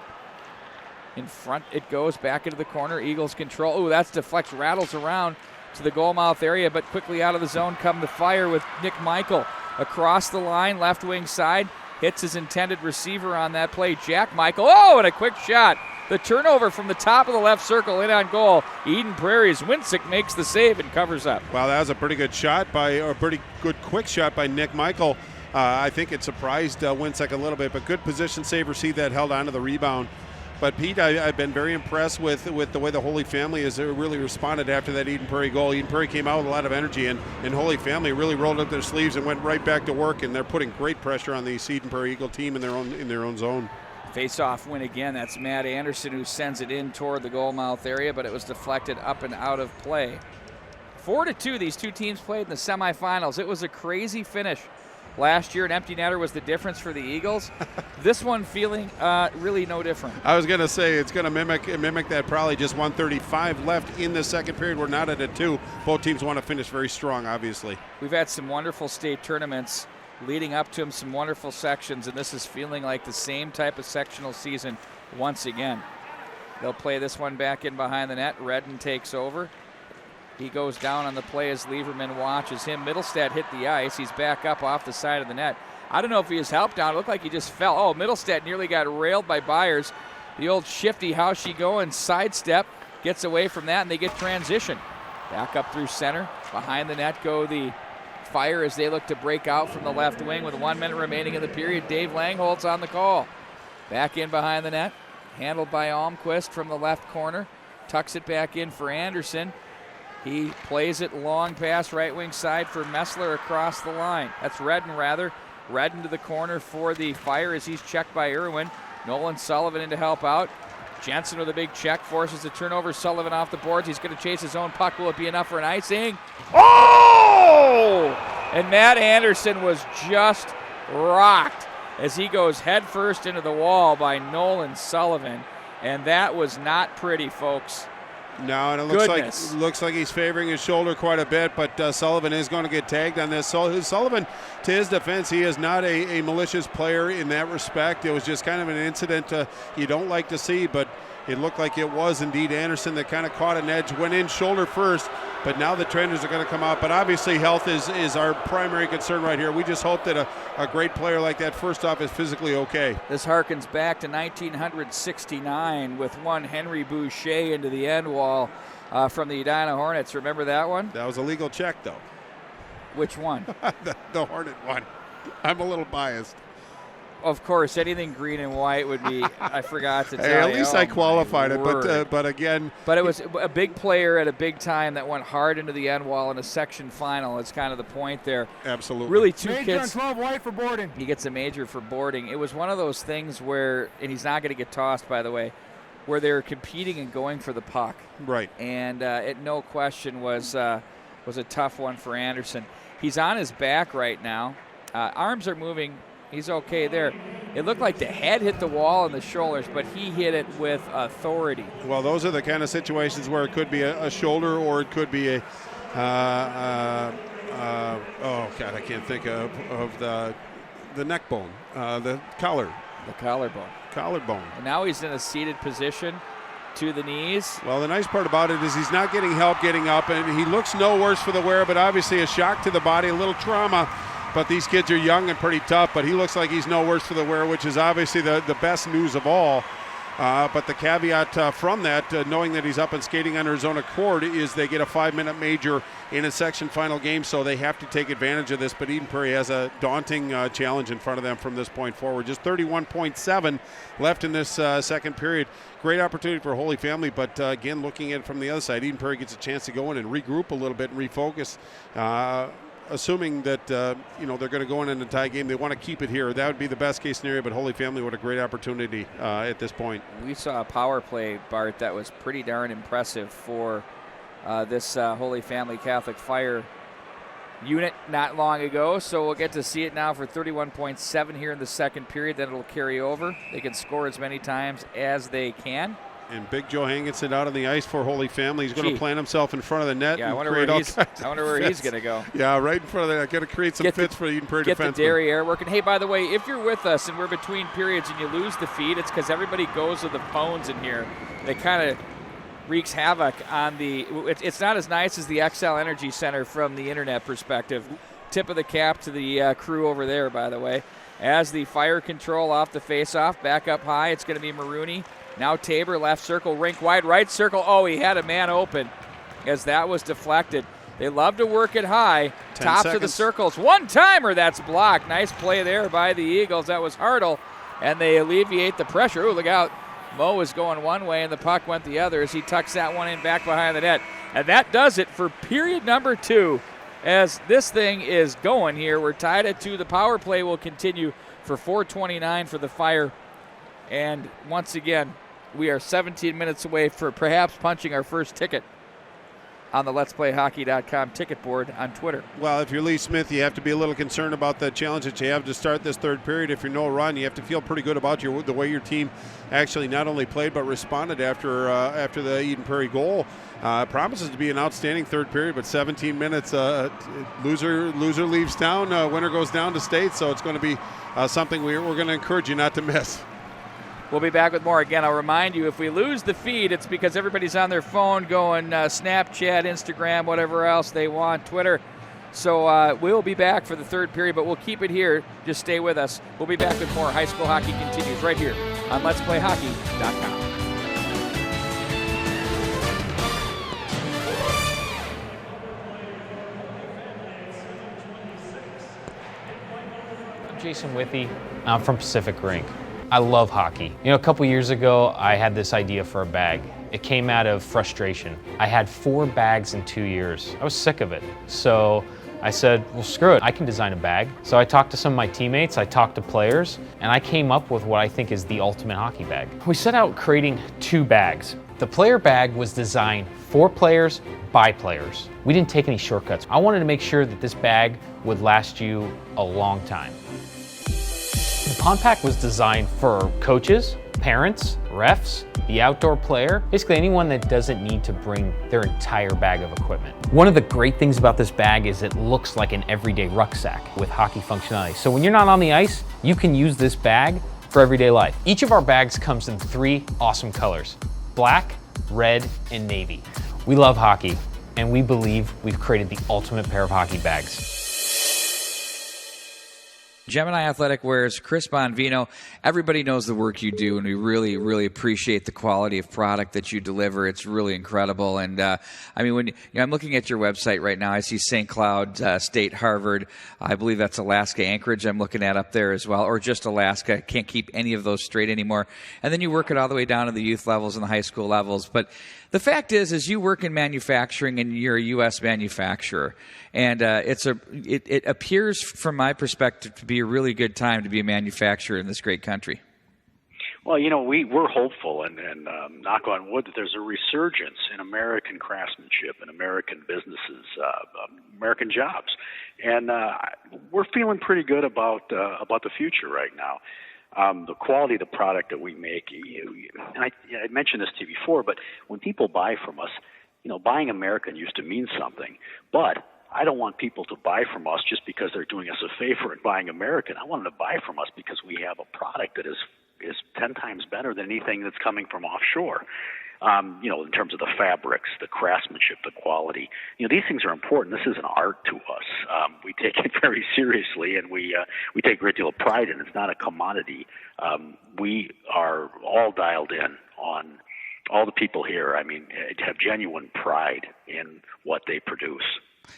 In front it goes, back into the corner. Eagles control. Oh, that's deflects, rattles around to the goal mouth area, but quickly out of the zone come the Fire with Nick Michael. Across the line, left wing side. Hits his intended receiver on that play, Jack Michael. Oh, and a quick shot. The turnover from the top of the left circle in on goal. Eden Prairie's Winsick makes the save and covers up. Wow, that was a pretty good shot a pretty good quick shot by Nick Michael. I think it surprised Winsick a little bit, but good position save, received that, held on to the rebound. But Pete, I've been very impressed with the way the Holy Family has really responded after that Eden Prairie goal. Eden Prairie came out with a lot of energy, and Holy Family really rolled up their sleeves and went right back to work, and they're putting great pressure on the Eden Prairie Eagle team in their own zone. Face-off win again. That's Matt Anderson who sends it in toward the goal mouth area, but it was deflected up and out of play. 4-2, these two teams played in the semifinals. It was a crazy finish. Last year, an empty netter was the difference for the Eagles. This one feeling really no different. I was going to say it's going to mimic that. Probably just 1:35 left in the second period. We're not at a 2. Both teams want to finish very strong, obviously. We've had some wonderful state tournaments leading up to them, some wonderful sections, and this is feeling like the same type of sectional season once again. They'll play this one back in behind the net. Redden takes over. He goes down on the play as Lieberman watches him. Middlestead hit the ice. He's back up off the side of the net. I don't know if he was helped down. It looked like he just fell. Oh, Middlestead nearly got railed by Byers. The old shifty, how's she going, sidestep, gets away from that, and they get transition. Back up through center. Behind the net go the Fire as they look to break out from the left wing with 1 minute remaining in the period. Dave Langholtz on the call. Back in behind the net. Handled by Almquist from the left corner. Tucks it back in for Anderson. He plays it long pass right wing side for Messler across the line. That's Redden rather. Redden to the corner for the Fire as he's checked by Irwin. Nolan Sullivan in to help out. Jensen with a big check, forces the turnover. Sullivan off the boards. He's going to chase his own puck. Will it be enough for an icing? Oh! And Matt Anderson was just rocked as he goes headfirst into the wall by Nolan Sullivan. And that was not pretty, folks. No, and it looks like he's favoring his shoulder quite a bit, but Sullivan is going to get tagged on this. So Sullivan, to his defense, he is not a malicious player in that respect. It was just kind of an incident you don't like to see, but it looked like it was indeed Anderson that kind of caught an edge, went in shoulder first, but now the trenders are going to come out. But obviously health is our primary concern right here. We just hope that a great player like that, first off, is physically okay. This harkens back to 1969 with one Henry Boucher into the end wall from the Edina Hornets. Remember that one? That was a legal check, though. Which one? the Hornet one. I'm a little biased. Of course, anything green and white would be, I forgot to tell you. At least I qualified it, but again. But it was a big player at a big time that went hard into the end wall in a section final. It's kind of the point there. Absolutely. Really two major kids. Major on 12 white for boarding. He gets a major for boarding. It was one of those things where, and he's not going to get tossed, by the way, where they were competing and going for the puck. Right. And it no question was a tough one for Anderson. He's on his back right now. Arms are moving. He's okay there. It looked like the head hit the wall and the shoulders, but he hit it with authority. Well, those are the kind of situations where it could be a shoulder or it could be a, oh, God, I can't think of the neck bone, the collar. The collarbone. Collarbone. And now he's in a seated position to the knees. Well, the nice part about it is he's not getting help getting up, and he looks no worse for the wear, but obviously a shock to the body, a little trauma. But these kids are young and pretty tough, but he looks like he's no worse for the wear, which is obviously the best news of all. But the caveat from that, knowing that he's up and skating under his own accord, is they get a 5-minute major in a section final game, so they have to take advantage of this. But Eden Prairie has a daunting challenge in front of them from this point forward. Just 31.7 left in this second period. Great opportunity for Holy Family, but again, looking at it from the other side, Eden Prairie gets a chance to go in and regroup a little bit and refocus. Assuming that they're going to go in a tie game, they want to keep it here. That would be the best case scenario, but Holy Family, what a great opportunity at this point. We saw a power play, Bart, that was pretty darn impressive for this Holy Family Catholic Fire unit not long ago, so we'll get to see it now for 31.7 here in the second period. Then it'll carry over. They can score as many times as they can. And Big Joe Hankinson out on the ice for Holy Family. He's going to plant himself in front of the net. Yeah, I wonder where he's going to go. Yeah, right in front of the net. Got to create some fits for the Eden Prairie defenseman. Get the derriere working. Hey, by the way, if you're with us and we're between periods and you lose the feed, it's because everybody goes with the phones in here. They kind of wreaks havoc on the – it's not as nice as the XL Energy Center from the internet perspective. Tip of the cap to the crew over there, by the way. As the Fire control off the faceoff, back up high, it's going to be Marooney. Now Tabor, left circle, rink wide, right circle. Oh, he had a man open as that was deflected. They love to work it high. Tops of the circles. One-timer, that's blocked. Nice play there by the Eagles. That was Hartle, and they alleviate the pressure. Ooh, look out. Mo was going one way, and the puck went the other as he tucks that one in back behind the net. And that does it for period number 2 as this thing is going here. We're tied at 2. The power play will continue for 4:29 for the Fire. And once again, we are 17 minutes away for perhaps punching our first ticket on the Let'sPlayHockey.com ticket board on Twitter. Well, if you're Lee Smith, you have to be a little concerned about the challenge that you have to start this third period. If you're no run, you have to feel pretty good about the way your team actually not only played but responded after the Eden Prairie goal. Promises to be an outstanding third period, but 17 minutes, loser leaves town, winner goes down to state, so it's going to be something we're going to encourage you not to miss. We'll be back with more. Again, I'll remind you, if we lose the feed, it's because everybody's on their phone going Snapchat, Instagram, whatever else they want, Twitter. So we'll be back for the third period, but we'll keep it here. Just stay with us. We'll be back with more High School Hockey Continues right here on Let'sPlayHockey.com. Jason Withy. I'm from Pacific Rink. I love hockey. A couple years ago, I had this idea for a bag. It came out of frustration. I had 4 bags in 2 years. I was sick of it. So I said, well, screw it, I can design a bag. So I talked to some of my teammates, I talked to players, and I came up with what I think is the ultimate hockey bag. We set out creating 2 bags. The player bag was designed for players, by players. We didn't take any shortcuts. I wanted to make sure that this bag would last you a long time. The Pond Pack was designed for coaches, parents, refs, the outdoor player, basically anyone that doesn't need to bring their entire bag of equipment. One of the great things about this bag is it looks like an everyday rucksack with hockey functionality. So when you're not on the ice, you can use this bag for everyday life. Each of our bags comes in 3 awesome colors: black, red, and navy. We love hockey, and we believe we've created the ultimate pair of hockey bags. Gemini Athletic Wear's Chris Bonvino. Everybody knows the work you do, and we really, really appreciate the quality of product that you deliver. It's really incredible. And when I'm looking at your website right now, I see St. Cloud State, Harvard. I believe that's Alaska Anchorage. I'm looking at up there as well, or just Alaska. I can't keep any of those straight anymore. And then you work it all the way down to the youth levels and the high school levels. But the fact is you work in manufacturing, and you're a U.S. manufacturer. And it appears, from my perspective, to be a really good time to be a manufacturer in this great country. Well, we're hopeful, and knock on wood, that there's a resurgence in American craftsmanship and American businesses, American jobs, and we're feeling pretty good about the future right now. The quality of the product that we make, and I mentioned this to you before, but when people buy from us, buying American used to mean something, but I don't want people to buy from us just because they're doing us a favor and buying American. I want them to buy from us because we have a product that is 10 times better than anything that's coming from offshore. In terms of the fabrics, the craftsmanship, the quality. These things are important. This is an art to us. We take it very seriously, and we take a great deal of pride in it. It's not a commodity. We are all dialed in on all the people here. Have genuine pride in what they produce.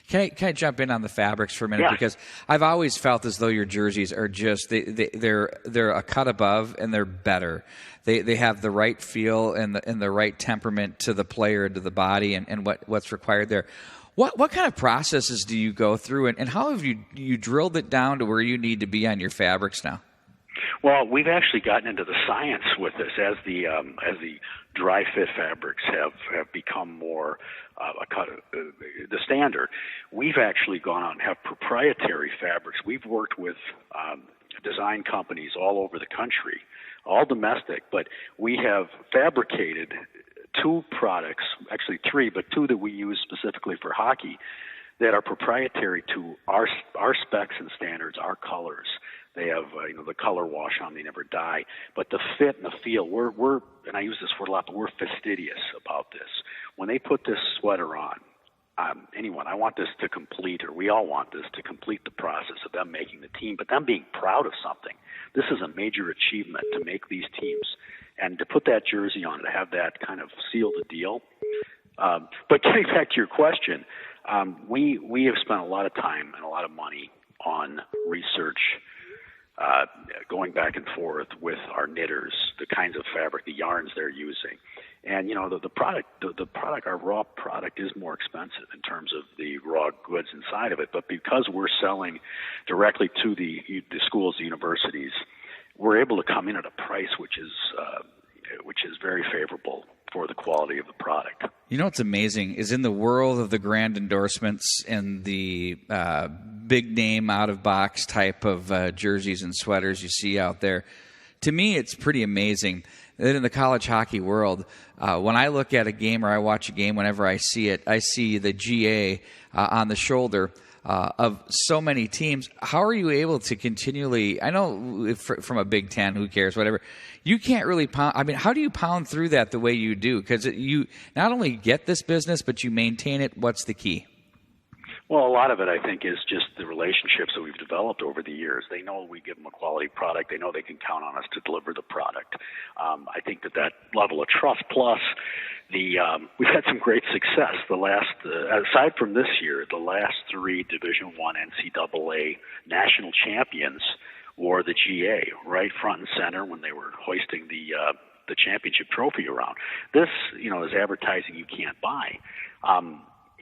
Can I jump in on the fabrics for a minute? Yeah. Because I've always felt as though your jerseys are just they're a cut above, and they're better. They have the right feel and the right temperament to the player, to the body, and what's required there. What kind of processes do you go through, and how have you drilled it down to where you need to be on your fabrics now? Well, we've actually gotten into the science with this as the dry fit fabrics have become more the standard. We've actually gone out and have proprietary fabrics. We've worked with design companies all over the country, all domestic, but we have fabricated 2 products, actually 3, but 2 that we use specifically for hockey that are proprietary to our specs and standards, our colors. They have the color wash on, they never dye, but the fit and the feel, we're and I use this word a lot, but we're fastidious about this. When they put this sweater on, I want this to complete, or we all want this to complete the process of them making the team, but them being proud of something. This is a major achievement to make these teams, and to put that jersey on, to have that kind of seal the deal. But getting back to your question, we have spent a lot of time and a lot of money on research, going back and forth with our knitters, the kinds of fabric, the yarns they're using. And, the product, our raw product is more expensive in terms of the raw goods inside of it. But because we're selling directly to the schools, the universities, we're able to come in at a price which is very favorable for the quality of the product. What's amazing is in the world of the grand endorsements and the big name out-of-box type of jerseys and sweaters you see out there, to me it's pretty amazing that in the college hockey world, when I look at a game or I watch a game, whenever I see it, I see the GA on the shoulder of so many teams. How are you able to continually, I know from a Big Ten, who cares, whatever, you can't really pound, how do you pound through that the way you do? Because you not only get this business, but you maintain it. What's the key? Well, a lot of it, I think, is just the relationships that we've developed over the years. They know we give them a quality product. They know they can count on us to deliver the product. I think that level of trust, plus we've had some great success. Aside from this year, the last 3 Division I NCAA national champions wore the GA right front and center when they were hoisting the championship trophy around. This, is advertising you can't buy.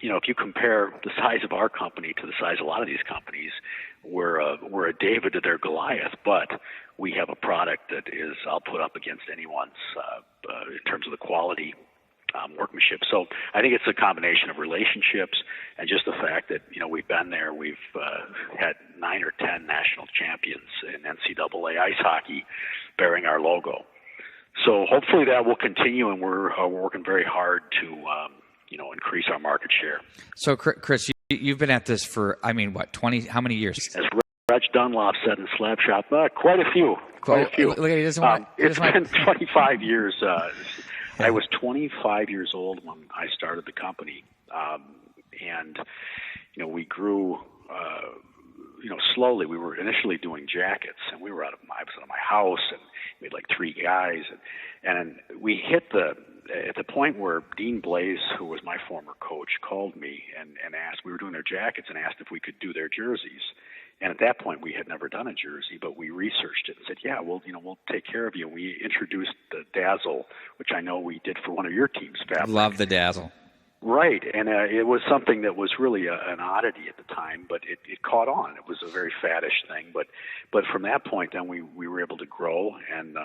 If you compare the size of our company to the size of a lot of these companies, we're a David to their Goliath, but we have a product that is, I'll put up against anyone's in terms of the quality workmanship. So I think it's a combination of relationships and just the fact that, we've been there. We've had 9 or 10 national champions in NCAA ice hockey bearing our logo. So hopefully that will continue, and we're working very hard to increase our market share. So, Chris, you've been at this for, 20, how many years? As Reg Dunlop said in Slab Shop, quite a few. Look, he doesn't want, it's been 25 years. I was 25 years old when I started the company. And we grew, slowly. We were initially doing jackets, and I was out of my house, and we had like 3 guys. And we hit at the point where Dean Blaze, who was my former coach, called me and asked, we were doing their jackets, and asked if we could do their jerseys. And at that point, we had never done a jersey, but we researched it and said, yeah, we'll take care of you. And we introduced the Dazzle, which I know we did for one of your teams, Fabric. Love the Dazzle. Right, and it was something that was really an oddity at the time, but it caught on. It was a very faddish thing, but from that point, then we were able to grow and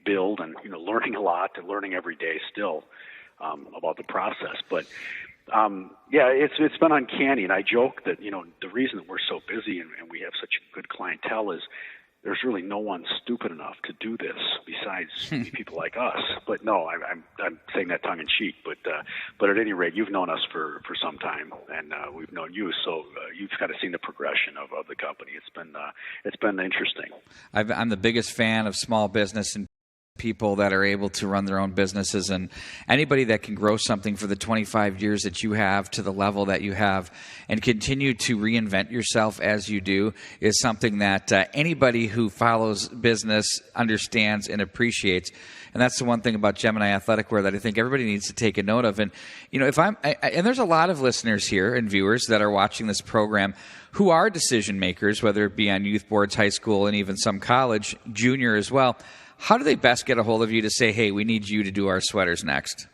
build and learning a lot and learning every day still about the process. But it's been uncanny, and I joke that the reason that we're so busy and we have such a good clientele is there's really no one stupid enough to do this besides people like us. But no, I'm saying that tongue in cheek. But at any rate, you've known us for some time, and we've known you, so you've kind of seen the progression of the company. It's been interesting. I'm the biggest fan of small business and people that are able to run their own businesses, and anybody that can grow something for the 25 years that you have to the level that you have and continue to reinvent yourself as you do is something that anybody who follows business understands and appreciates. And that's the one thing about Gemini Athletic Wear that I think everybody needs to take a note of. And and there's a lot of listeners here and viewers that are watching this program who are decision makers, whether it be on youth boards, high school, and even some college, junior as well. How do they best get a hold of you to say, hey, we need you to do our sweaters next?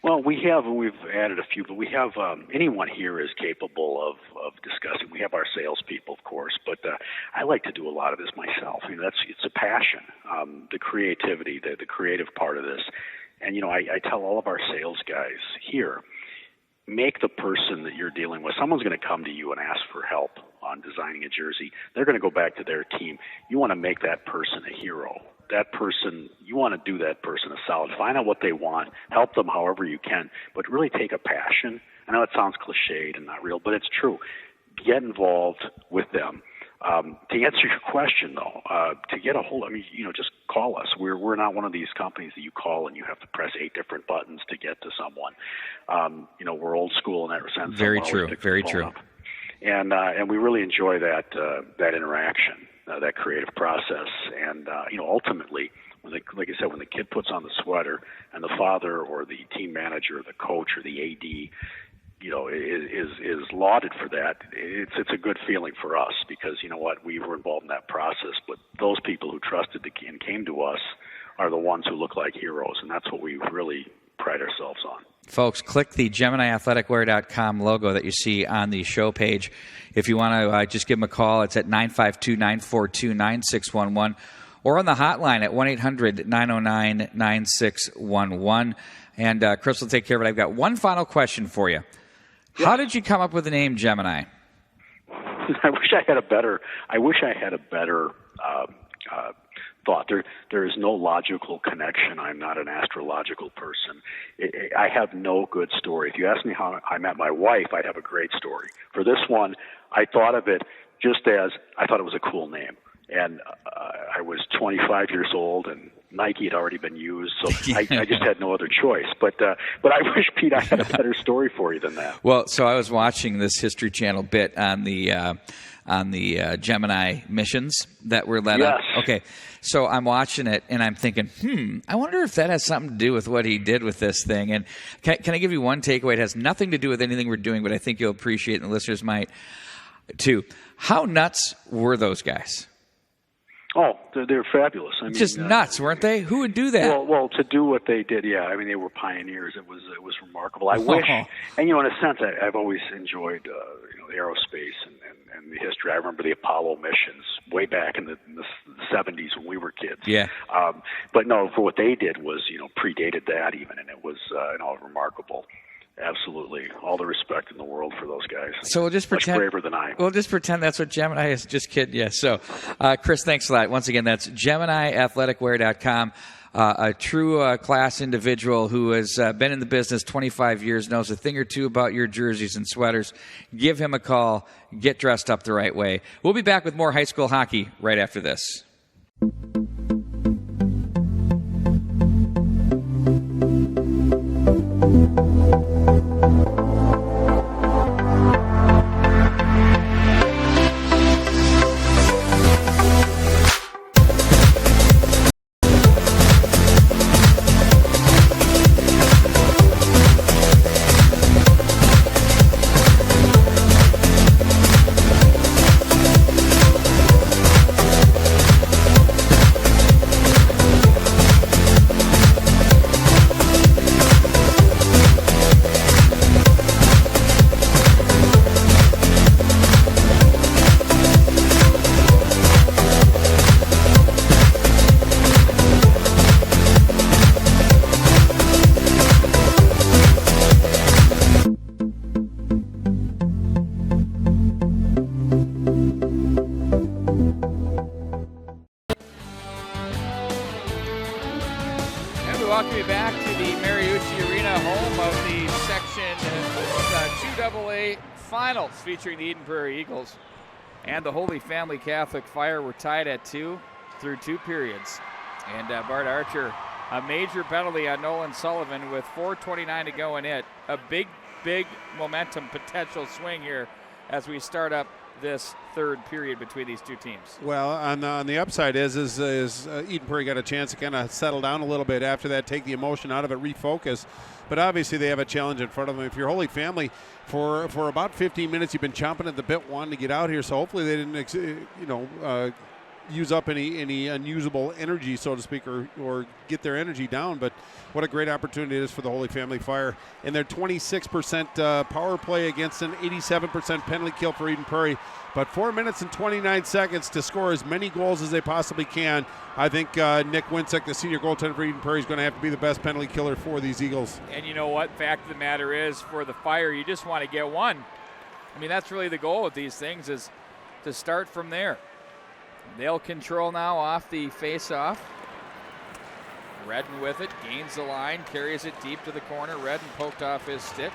Well, we've added a few, but we have anyone here is capable of discussing. We have our salespeople, of course, but I like to do a lot of this myself. It's a passion, the creativity, the creative part of this. And, I tell all of our sales guys here, make the person that you're dealing with, someone's going to come to you and ask for help on designing a jersey. They're going to go back to their team. You want to make that person a hero. That person, you want to do that person a solid. Find out what they want, help them however you can, but really take a passion. I know it sounds cliched and not real, but it's true. Get involved with them. To answer your question, though, to get a hold, just call us. We're not one of these companies that you call and you have to press 8 different buttons to get to someone. We're old school in that sense. Very true. Very true. And we really enjoy that interaction. That creative process, and ultimately, like I said, when the kid puts on the sweater, and the father or the team manager, or the coach or the AD, is lauded for that, it's a good feeling for us because we were involved in that process. But those people who trusted and came to us are the ones who look like heroes, and that's what we really pride ourselves on. Folks, click the GeminiAthleticWear.com logo that you see on the show page. If you want to just give them a call, it's at 952-942-9611 or on the hotline at 1-800-909-9611. And Chris will take care of it. I've got one final question for you. Yes. How did you come up with the name Gemini? I wish I had a better thought. There is no logical connection. I'm not an astrological person. I have no good story. If you ask me how I met my wife, I'd have a great story. For this one, I thought of it just as I thought it was a cool name. And I was 25 years old, and Nike had already been used, so I just had no other choice. But I wish, Pete, I had a better story for you than that. Well, so I was watching this History Channel bit on the Gemini missions that were led up. Okay, so I'm watching it and I'm thinking, I wonder if that has something to do with what he did with this thing. And can I give you one takeaway? It has nothing to do with anything we're doing, but I think you'll appreciate it and the listeners might too. How nuts were those guys? Oh, they're fabulous. I mean, just nuts, weren't they? Who would do that? Well, to do what they did, yeah. I mean, they were pioneers. It was remarkable. I wish, and in a sense, I've always enjoyed aerospace and the history. I remember the Apollo missions way back in the 70s when we were kids. Yeah. But no, for what they did was predated that even, and it was remarkable. Absolutely. All the respect in the world for those guys. So we'll just pretend. Much braver than I. We'll just pretend that's what Gemini is. Just kidding. Yeah. So, Chris, thanks a lot. Once again, that's GeminiAthleticWear.com. A true class individual who has been in the business 25 years, knows a thing or two about your jerseys and sweaters. Give him a call. Get dressed up the right way. We'll be back with more high school hockey right after this. Welcome you back to the Mariucci Arena, home of the Section 2AA Finals featuring the Eden Prairie Eagles and the Holy Family Catholic Fire. Were tied at 2 through 2 periods. And Bart Archer, a major penalty on Nolan Sullivan with 4:29 to go in it. A big momentum potential swing here as we start up this third period between these two teams. Well, on the upside is Eden Prairie got a chance to kind of settle down a little bit after that, take the emotion out of it, refocus. But obviously they have a challenge in front of them. If you're Holy Family, for about 15 minutes you've been chomping at the bit wanting to get out here. So hopefully they didn't use up any unusable energy, so to speak, or get their energy down. But what a great opportunity it is for the Holy Family Fire. And their 26% power play against an 87% penalty kill for Eden Prairie. But 4 minutes and 29 seconds to score as many goals as they possibly can. I think Nick Winsick, the senior goaltender for Eden Prairie, is going to have to be the best penalty killer for these Eagles. And you know what? Fact of the matter is, for the Fire, you just want to get one. I mean, that's really the goal of these things, is to start from there. They'll control now off the face-off. Redden with it, gains the line, carries it deep to the corner. Redden poked off his stick.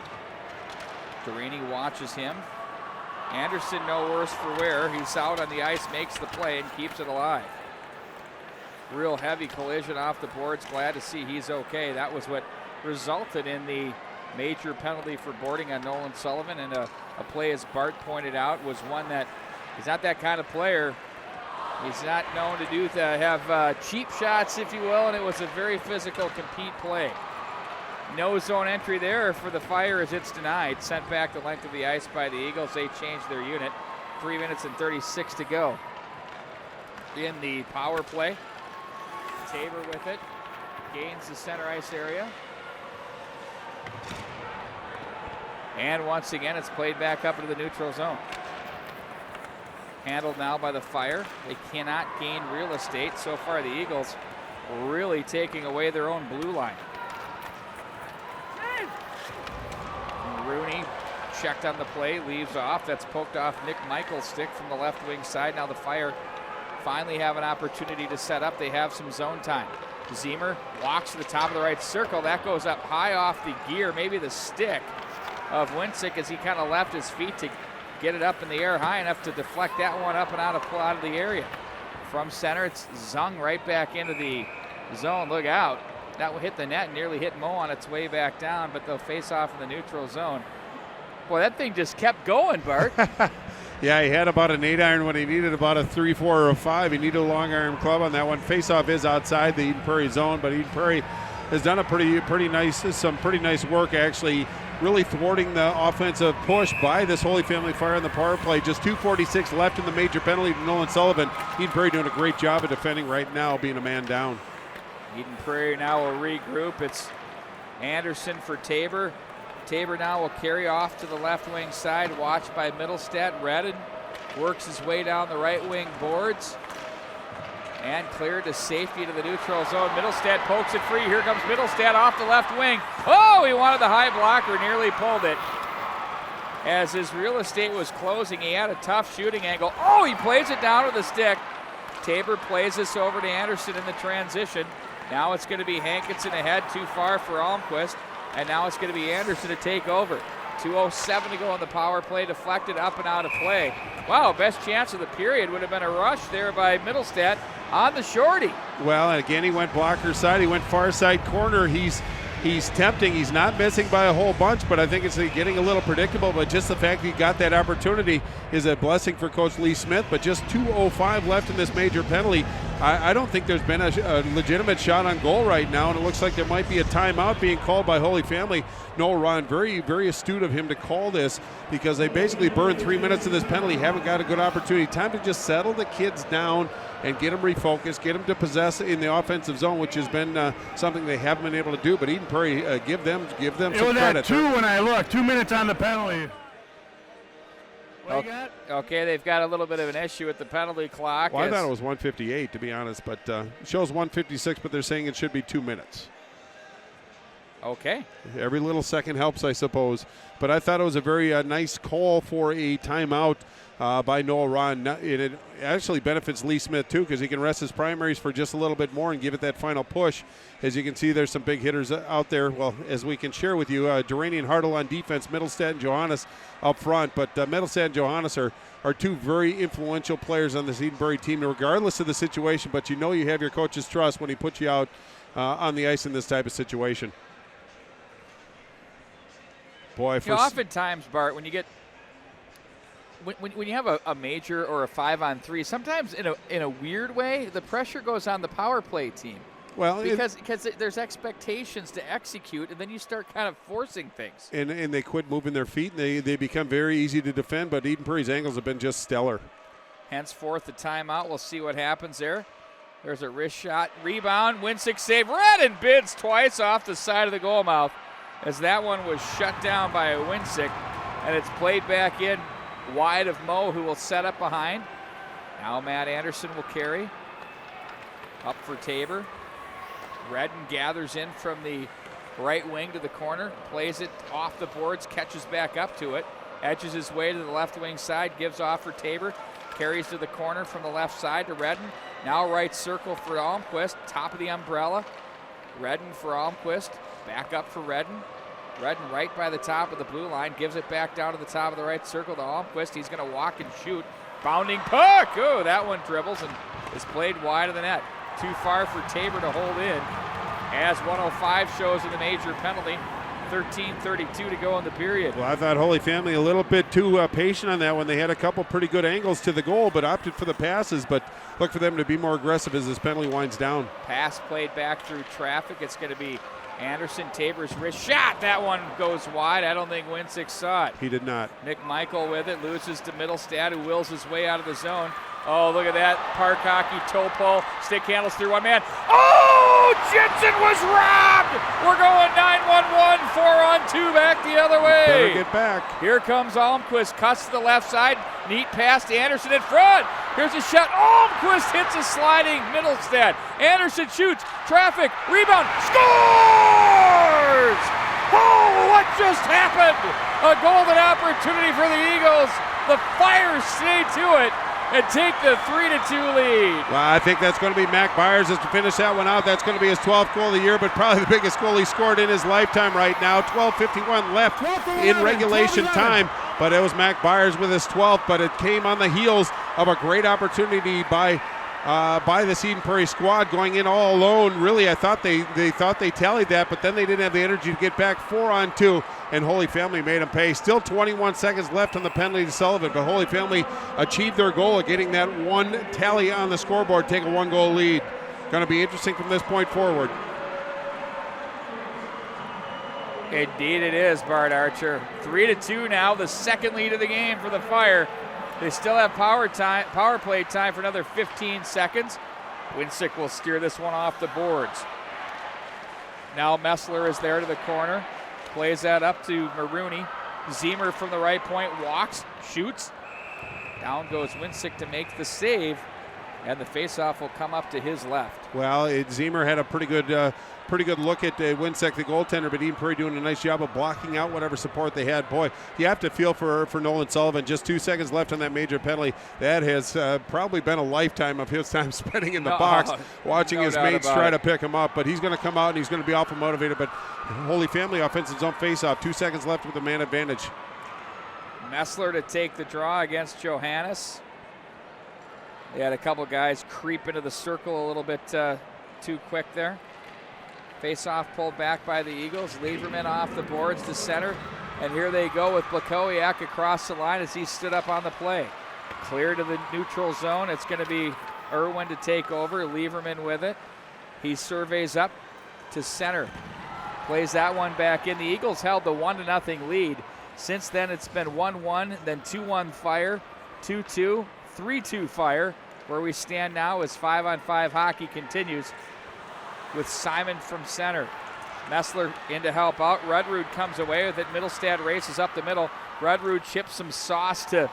Carini watches him. Anderson no worse for wear. He's out on the ice, makes the play, and keeps it alive. Real heavy collision off the boards. Glad to see he's okay. That was what resulted in the major penalty for boarding on Nolan Sullivan. And a play, as Bart pointed out, was one that he's not that kind of player. He's not known to have cheap shots, if you will, and it was a very physical compete play. No zone entry there for the Fire as it's denied. Sent back the length of the ice by the Eagles. They changed their unit. 3 minutes and 36 to go in the power play. Tabor with it. Gains the center ice area. And once again, it's played back up into the neutral zone. Handled now by the Fire. They cannot gain real estate. So far, the Eagles really taking away their own blue line. Rooney checked on the play, leaves off. That's poked off Nick Michael's stick from the left wing side. Now the Fire finally have an opportunity to set up. They have some zone time. Zemer walks to the top of the right circle. That goes up high off the gear, maybe the stick of Winsick, as he kind of left his feet to get it up in the air high enough to deflect that one up and out of the area. From center, it's Zung right back into the zone. Look out. That will hit the net and nearly hit Mo on its way back down, but they'll face off in the neutral zone. Boy, that thing just kept going, Bart. Yeah, he had about an 8-iron when he needed about a 3, 4, or a 5. He needed a long iron club on that one. Faceoff is outside the Eden Prairie zone, but Eden Prairie has done some pretty nice work actually, really thwarting the offensive push by this Holy Family Fire on the power play. Just 2:46 left in the major penalty to Nolan Sullivan. Eden Prairie doing a great job of defending right now, being a man down. Eden Prairie now will regroup. It's Anderson for Tabor. Tabor now will carry off to the left wing side, watched by Middlestadt. Redden works his way down the right wing boards and cleared to safety to the neutral zone. Middlestadt pokes it free. Here comes Middlestadt off the left wing. Oh, he wanted the high blocker, nearly pulled it. As his real estate was closing, he had a tough shooting angle. Oh, he plays it down to the stick. Tabor plays this over to Anderson in the transition. Now it's going to be Hankinson ahead, too far for Almquist. And now it's going to be Anderson to take over. 2:07 to go on the power play, deflected up and out of play. Wow, best chance of the period would have been a rush there by Middlestadt on the shorty. Well, again, he went blocker side. He went far side corner. He's tempting. He's not missing by a whole bunch, but I think it's getting a little predictable. But just the fact he got that opportunity is a blessing for Coach Lee Smith. But just 2:05 left in this major penalty. I don't think there's been a legitimate shot on goal right now, and it looks like there might be a timeout being called by Holy Family. Noel Ron, very, very astute of him to call this, because they basically burned 3 minutes of this penalty, haven't got a good opportunity. Time to just settle the kids down and get them refocused, get them to possess in the offensive zone, which has been something they haven't been able to do. But Eden Prairie, give them some credit. It was at 2 when I looked. 2 minutes on the penalty. What you got? Okay, they've got a little bit of an issue with the penalty clock. Well, I thought it was 1:58, to be honest, but it shows 1:56, but they're saying it should be 2 minutes. Okay. Every little second helps, I suppose. But I thought it was a very nice call for a timeout by Noel Ron. It actually benefits Lee Smith, too, because he can rest his primaries for just a little bit more and give it that final push. As you can see, there's some big hitters out there. Well, as we can share with you, Durrani and Hartle on defense, Middlestadt and Johannes up front. But Middlestadt and Johannes are two very influential players on this Eden Prairie team, regardless of the situation. But you know you have your coach's trust when he puts you out on the ice in this type of situation. Boy, oftentimes, Bart, when you get when you have a major or a 5-on-3, sometimes in a weird way, the pressure goes on the power play team. Well, because there's expectations to execute, and then you start kind of forcing things. And they quit moving their feet, and they become very easy to defend. But Eden Prairie's angles have been just stellar. Henceforth, the timeout. We'll see what happens there. There's a wrist shot, rebound, Winsick save. Redden bids twice off the side of the goal mouth, as that one was shut down by a Winsick, and it's played back in wide of Mo, who will set up behind. Now Matt Anderson will carry. Up for Tabor. Redden gathers in from the right wing to the corner, plays it off the boards, catches back up to it, edges his way to the left wing side, gives off for Tabor, carries to the corner from the left side to Redden. Now right circle for Almquist, top of the umbrella. Redden for Almquist, back up for Redden. Redden right by the top of the blue line, gives it back down to the top of the right circle to Almquist. He's going to walk and shoot. Bounding puck! Oh, that one dribbles and is played wide of the net. Too far for Tabor to hold in, as 105 shows in the major penalty. 13:32 to go in the period. Well, I thought Holy Family a little bit too patient on that one. They had a couple pretty good angles to the goal, but opted for the passes. But look for them to be more aggressive as this penalty winds down. Pass played back through traffic. It's going to be Anderson. Tabor's wrist shot. That one goes wide. I don't think Winsick saw it. He did not. Nick Michael with it. Loses to Middlestadt, who wills his way out of the zone. Oh, look at that. Park hockey toe pull. Stick handles through one man. Oh, Jensen was robbed. We're going 9-1-1, 4-on-2 back the other way. Better get back. Here comes Almquist. Cuts to the left side. Neat pass to Anderson in front. Here's a shot. Almquist hits a sliding Middlestadt. Anderson shoots. Traffic. Rebound. Scores! Oh, what just happened? A golden opportunity for the Eagles. The Fire stay to it and take the 3-2 lead. Well, I think that's going to be Mac Byers as to finish that one out. That's going to be his 12th goal of the year, but probably the biggest goal he scored in his lifetime right now. 12:51 left in regulation time, but it was Mac Byers with his 12th, but it came on the heels of a great opportunity by by this Eden Prairie squad going in all alone. Really, I thought they thought they tallied that, but then they didn't have the energy to get back 4-on-2, and Holy Family made them pay. Still 21 seconds left on the penalty to Sullivan, but Holy Family achieved their goal of getting that one tally on the scoreboard, take a 1-goal lead. Going to be interesting from this point forward. Indeed it is, Bart Archer. 3-2 now, the second lead of the game for the Fire. They still have power play time for another 15 seconds. Winsick will steer this one off the boards. Now Messler is there to the corner. Plays that up to Marooney. Zemer from the right point walks, shoots. Down goes Winsick to make the save, and the faceoff will come up to his left. Well, Zemer had a pretty good look at Winsick, the goaltender, but Eden Prairie doing a nice job of blocking out whatever support they had. Boy, you have to feel for Nolan Sullivan. Just 2 seconds left on that major penalty. That has probably been a lifetime of his time spending in the box, watching his mates try to pick him up. But he's going to come out and he's going to be awful motivated. But Holy Family offensive zone faceoff, 2 seconds left with a man advantage. Messler to take the draw against Johannes. They had a couple guys creep into the circle a little bit too quick there. Face-off pulled back by the Eagles. Lieberman off the boards to center. And here they go with Blakowiak across the line as he stood up on the play. Clear to the neutral zone. It's going to be Irwin to take over. Lieberman with it. He surveys up to center. Plays that one back in. The Eagles held the 1-0 lead. Since then it's been 1-1, then 2-1 Fire, 2-2, 3-2 Fire. Where we stand now as 5-on-5 hockey continues with Simon from center. Messler in to help out. Rudrud comes away with it. Middlestad races up the middle. Rudrud chips some sauce to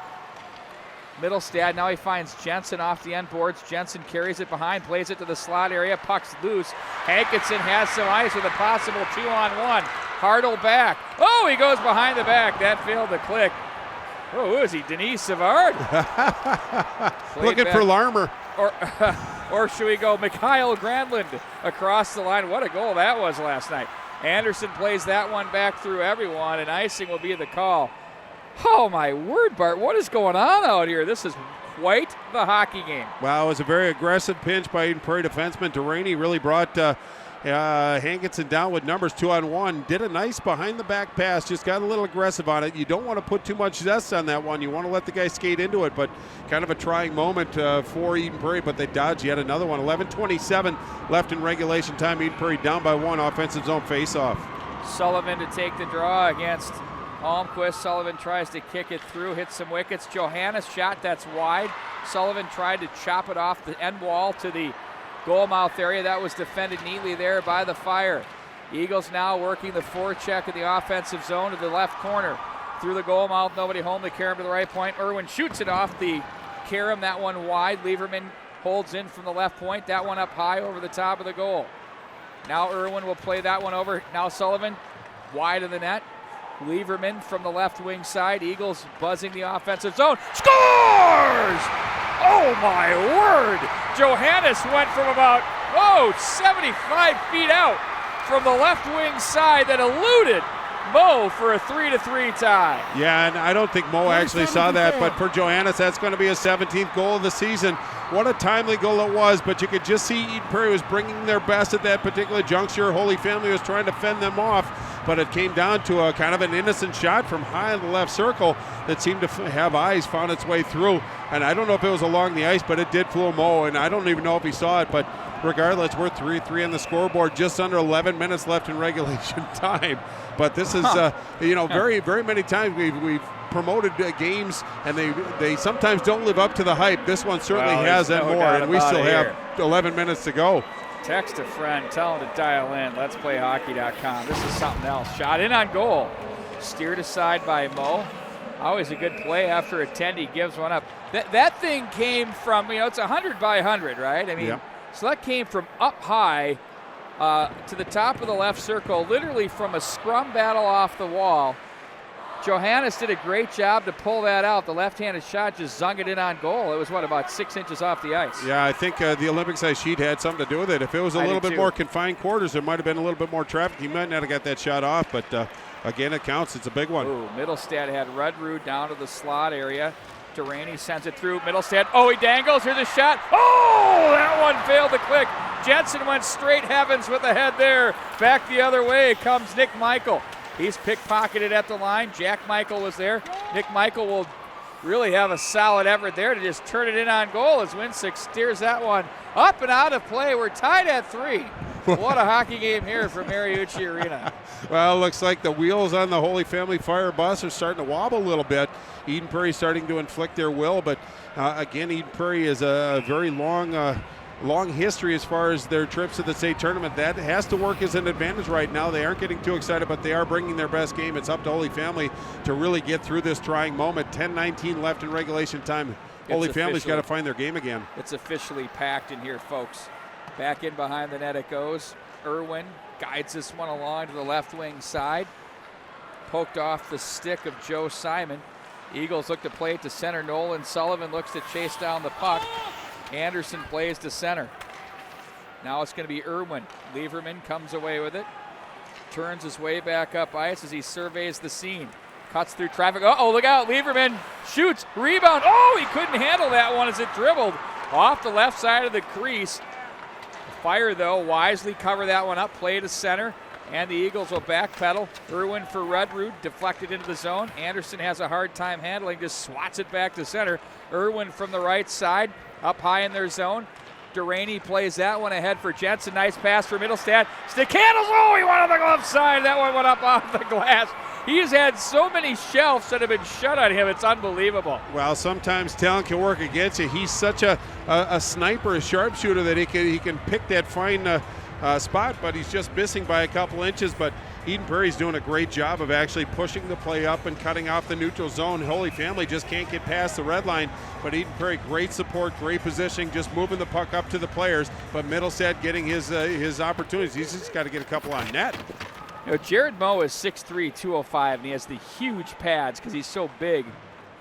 Middlestad. Now he finds Jensen off the end boards. Jensen carries it behind, plays it to the slot area. Puck's loose. Hankinson has some ice with a possible 2-on-1. Hartle back. Oh, he goes behind the back. That failed to click. Oh, who is he? Denise Savard? Looking for Larmer. Or should we go Mikhail Granlund across the line? What a goal that was last night. Anderson plays that one back through everyone, and icing will be the call. Oh, my word, Bart. What is going on out here? This is quite the hockey game. Wow, it was a very aggressive pinch by Eden Prairie defenseman. Delaney really brought Hankinson down with numbers 2-on-1. Did a nice behind-the-back pass. Just got a little aggressive on it. You don't want to put too much zest on that one. You want to let the guy skate into it, but kind of a trying moment for Eden Prairie, but they dodged yet another one. 11:27 left in regulation time. Eden Prairie down by 1, offensive zone face-off. Sullivan to take the draw against Almquist. Sullivan tries to kick it through, hits some wickets. Johannes shot that's wide. Sullivan tried to chop it off the end wall to the goal mouth area. That was defended neatly there by the Fire. Eagles now working the forecheck in the offensive zone to the left corner. Through the goal mouth, nobody home. They carry him to the right point. Irwin shoots it off the carom. That one wide. Lieberman holds in from the left point. That one up high over the top of the goal. Now Irwin will play that one over. Now Sullivan wide of the net. Lieberman from the left wing side. Eagles buzzing the offensive zone. Scores! Oh my word! Johannes went from about, 75 feet out from the left wing side that eluded Mo for a 3-3 tie. Yeah, and I don't think Mo actually saw that, but for Johannes, that's going to be his 17th goal of the season. What a timely goal it was, but you could just see Eden Prairie was bringing their best at that particular juncture. Holy Family was trying to fend them off, but it came down to a kind of an innocent shot from high in the left circle that seemed to have eyes, found its way through. And I don't know if it was along the ice, but it did fool Mo, and I don't even know if he saw it, but regardless, we're 3-3 on the scoreboard, just under 11 minutes left in regulation time. But this is, very, very many times we've promoted games, and they sometimes don't live up to the hype. This one certainly has and more, and we still have 11 minutes to go. Text a friend, tell him to dial in. Let'sPlayHockey.com. This is something else. Shot in on goal. Steered aside by Mo. Always a good play after a 10. He gives one up. That thing came from, it's 100 by 100, right? I mean, yep. So that came from up high to the top of the left circle, literally from a scrum battle off the wall. Johannes did a great job to pull that out. The left-handed shot just zung it in on goal. It was, about 6 inches off the ice? Yeah, I think the Olympic-size sheet had something to do with it. If it was a little bit more confined quarters, there might have been a little bit more traffic. He might not have got that shot off, but again, it counts. It's a big one. Ooh, Middlestad had Rudrud down to the slot area. Durante sends it through Middlestead. Oh, he dangles. Here's a shot. Oh, that one failed to click. Jensen went straight heavens with the head there. Back the other way comes Nick Michael. He's pickpocketed at the line. Jack Michael was there. Nick Michael will really have a solid effort there to just turn it in on goal as Winsick steers that one up and out of play. We're tied at 3. What a hockey game here from Mariucci Arena. Well, it looks like the wheels on the Holy Family Fire bus are starting to wobble a little bit. Eden Prairie starting to inflict their will, but again, Eden Prairie is a very long history as far as their trips to the state tournament. That has to work as an advantage right now. They aren't getting too excited, but they are bringing their best game. It's up to Holy Family to really get through this trying moment. 10:19 left in regulation time. Holy Family's got to find their game again. It's officially packed in here, folks. Back in behind the net it goes. Irwin guides this one along to the left wing side. Poked off the stick of Joe Simon. Eagles look to play it to center. Nolan Sullivan looks to chase down the puck. Anderson plays to center. Now it's going to be Irwin. Lieberman comes away with it. Turns his way back up ice as he surveys the scene. Cuts through traffic. Oh, look out. Lieberman shoots. Rebound. Oh, he couldn't handle that one as it dribbled off the left side of the crease. Fire, though, wisely cover that one up. Play to center. And the Eagles will backpedal. Irwin for Rudrud, deflected into the zone. Anderson has a hard time handling, just swats it back to center. Irwin from the right side, up high in their zone. Durante plays that one ahead for Jensen. Nice pass for Middlestad. Stick handles. Oh, he went on the glove side. That one went up off the glass. He has had so many shelves that have been shut on him. It's unbelievable. Well, sometimes talent can work against you. He's such a sniper, a sharpshooter that he can pick that fine spot, but he's just missing by a couple inches. But Eden Prairie's doing a great job of actually pushing the play up and cutting off the neutral zone. Holy Family just can't get past the red line, but Eden Prairie, great support, great positioning, just moving the puck up to the players. But Middlestead getting his opportunities. He's just got to get a couple on net. You know, Jared Moe is 6'3", 205, and he has the huge pads because he's so big.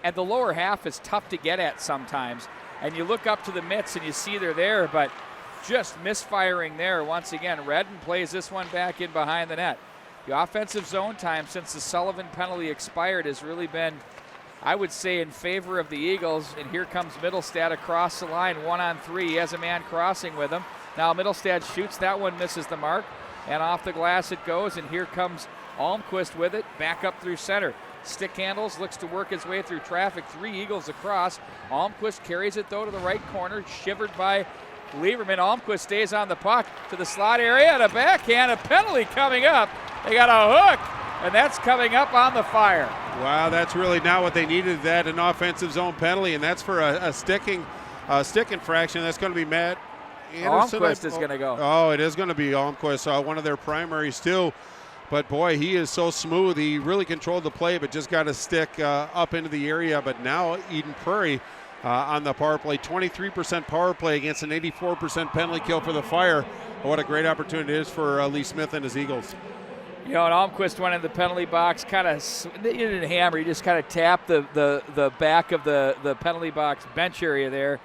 And the lower half is tough to get at sometimes. And you look up to the mitts and you see they're there, but just misfiring there once again. Redden plays this one back in behind the net. The offensive zone time since the Sullivan penalty expired has really been, I would say, in favor of the Eagles. And here comes Middlestad across the line, 1-on-3. He has a man crossing with him. Now Middlestad shoots. That one misses the mark. And off the glass it goes, and here comes Almquist with it, back up through center. Stick handles, looks to work his way through traffic. 3 Eagles across. Almquist carries it, though, to the right corner, shivered by Lieberman. Almquist stays on the puck to the slot area, and a backhand, a penalty coming up. They got a hook, and that's coming up on the Fire. Wow, that's really not what they needed, that an offensive zone penalty, and that's for a stick infraction. That's going to be Matt Anderson. Almquist is going to go. Oh, it is going to be Almquist, one of their primaries too. But boy, he is so smooth. He really controlled the play, but just got a stick up into the area. But now Eden Prairie on the power play, 23% power play against an 84% penalty kill for the Fire. What a great opportunity it is for Lee Smith and his Eagles. You know, and Almquist went in the penalty box, kind of, he didn't hammer, he just kind of tapped the back of the penalty box bench area there.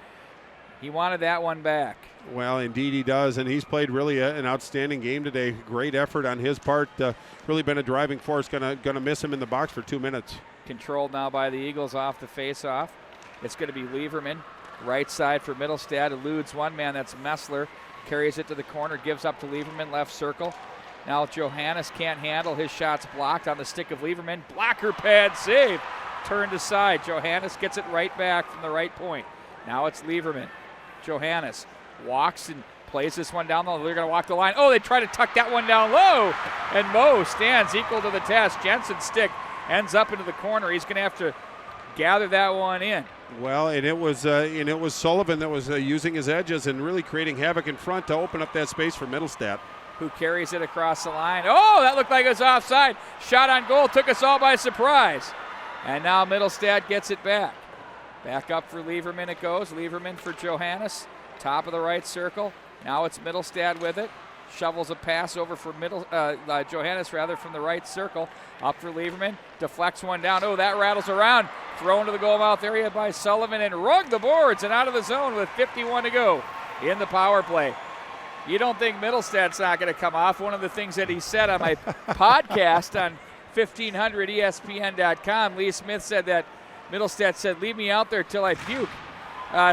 He wanted that one back. Well, indeed he does, and he's played really an outstanding game today. Great effort on his part. Really been a driving force. Gonna miss him in the box for 2 minutes. Controlled now by the Eagles off the face-off. It's going to be Lieberman. Right side for Middlestad. Eludes one man. That's Messler. Carries it to the corner. Gives up to Lieberman. Left circle. Now Johannes can't handle. His shot's blocked on the stick of Lieberman. Blocker pad save. Turned aside. Johannes gets it right back from the right point. Now it's Lieberman. Johannes walks and plays this one down low. They're going to walk the line. Oh, they try to tuck that one down low. And Moe stands equal to the test. Jensen's stick ends up into the corner. He's going to have to gather that one in. Well, and it was Sullivan that was using his edges and really creating havoc in front to open up that space for Middlestad. Who carries it across the line. Oh, that looked like it was offside. Shot on goal, took us all by surprise. And now Middlestad gets it back. Back up for Lieberman it goes. Lieberman for Johannes. Top of the right circle. Now it's Middlestad with it. Shovels a pass over for Johannes from the right circle. Up for Lieberman. Deflects one down. Oh, that rattles around. Thrown to the goal mouth area by Sullivan and rug the boards and out of the zone with 51 to go in the power play. You don't think Middlestad's not going to come off. One of the things that he said on my podcast on 1500ESPN.com, Lee Smith said that Middlestead said, leave me out there till I puke.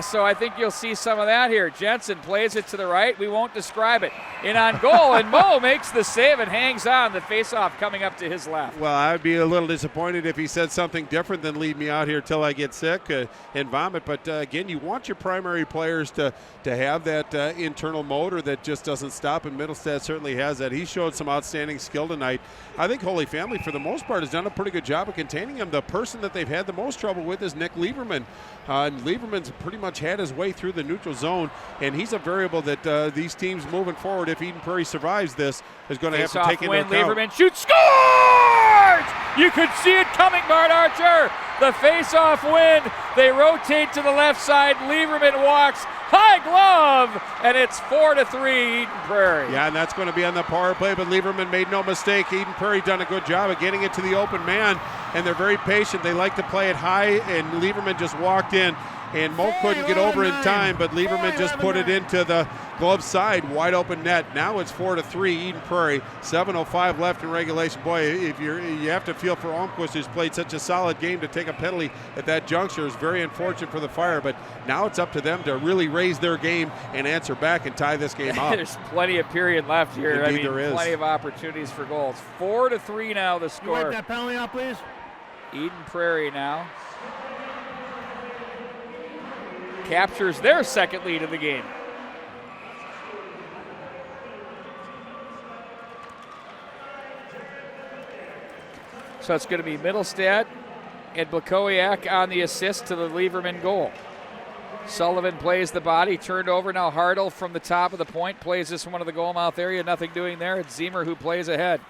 So I think you'll see some of that here. Jensen plays it to the right. We won't describe it. In on goal, and Mo makes the save and hangs on. The faceoff coming up to his left. Well, I'd be a little disappointed if he said something different than leave me out here till I get sick and vomit. But again, you want your primary players to have that internal motor that just doesn't stop, and Middlestead certainly has that. He showed some outstanding skill tonight. I think Holy Family, for the most part, has done a pretty good job of containing him. The person that they've had the most trouble with is Nick Lieberman. And Lieberman's pretty much had his way through the neutral zone, and he's a variable that these teams moving forward, if Eden Prairie survives this, is going to have to take into account. Lieberman shoots, scores! You could see it coming, Bart Archer. The face-off win. They rotate to the left side. Lieberman walks, high glove, and it's 4-3 Eden Prairie. Yeah, and that's going to be on the power play, but Lieberman made no mistake. Eden Prairie done a good job of getting it to the open man, and they're very patient. They like to play it high, and Lieberman just walked in. And Mo couldn't get over in time, but Lieberman just put it into the glove side, wide open net. Now it's 4-3 Eden Prairie. 7:05 left in regulation. Boy, if you have to feel for Almquist, who's played such a solid game, to take a penalty at that juncture is very unfortunate for the Fire. But now it's up to them to really raise their game and answer back and tie this game up. There's plenty of period left here. Indeed, there is. Plenty of opportunities for goals. 4-3 now the score. You write that penalty out, please. Eden Prairie now captures their second lead of the game. So it's going to be Middlestead and Blakowiak on the assist to the Lieberman goal. Sullivan plays the body, turned over. Now Hartle from the top of the point plays this one to the goal mouth area. Nothing doing there. It's Zemer who plays ahead.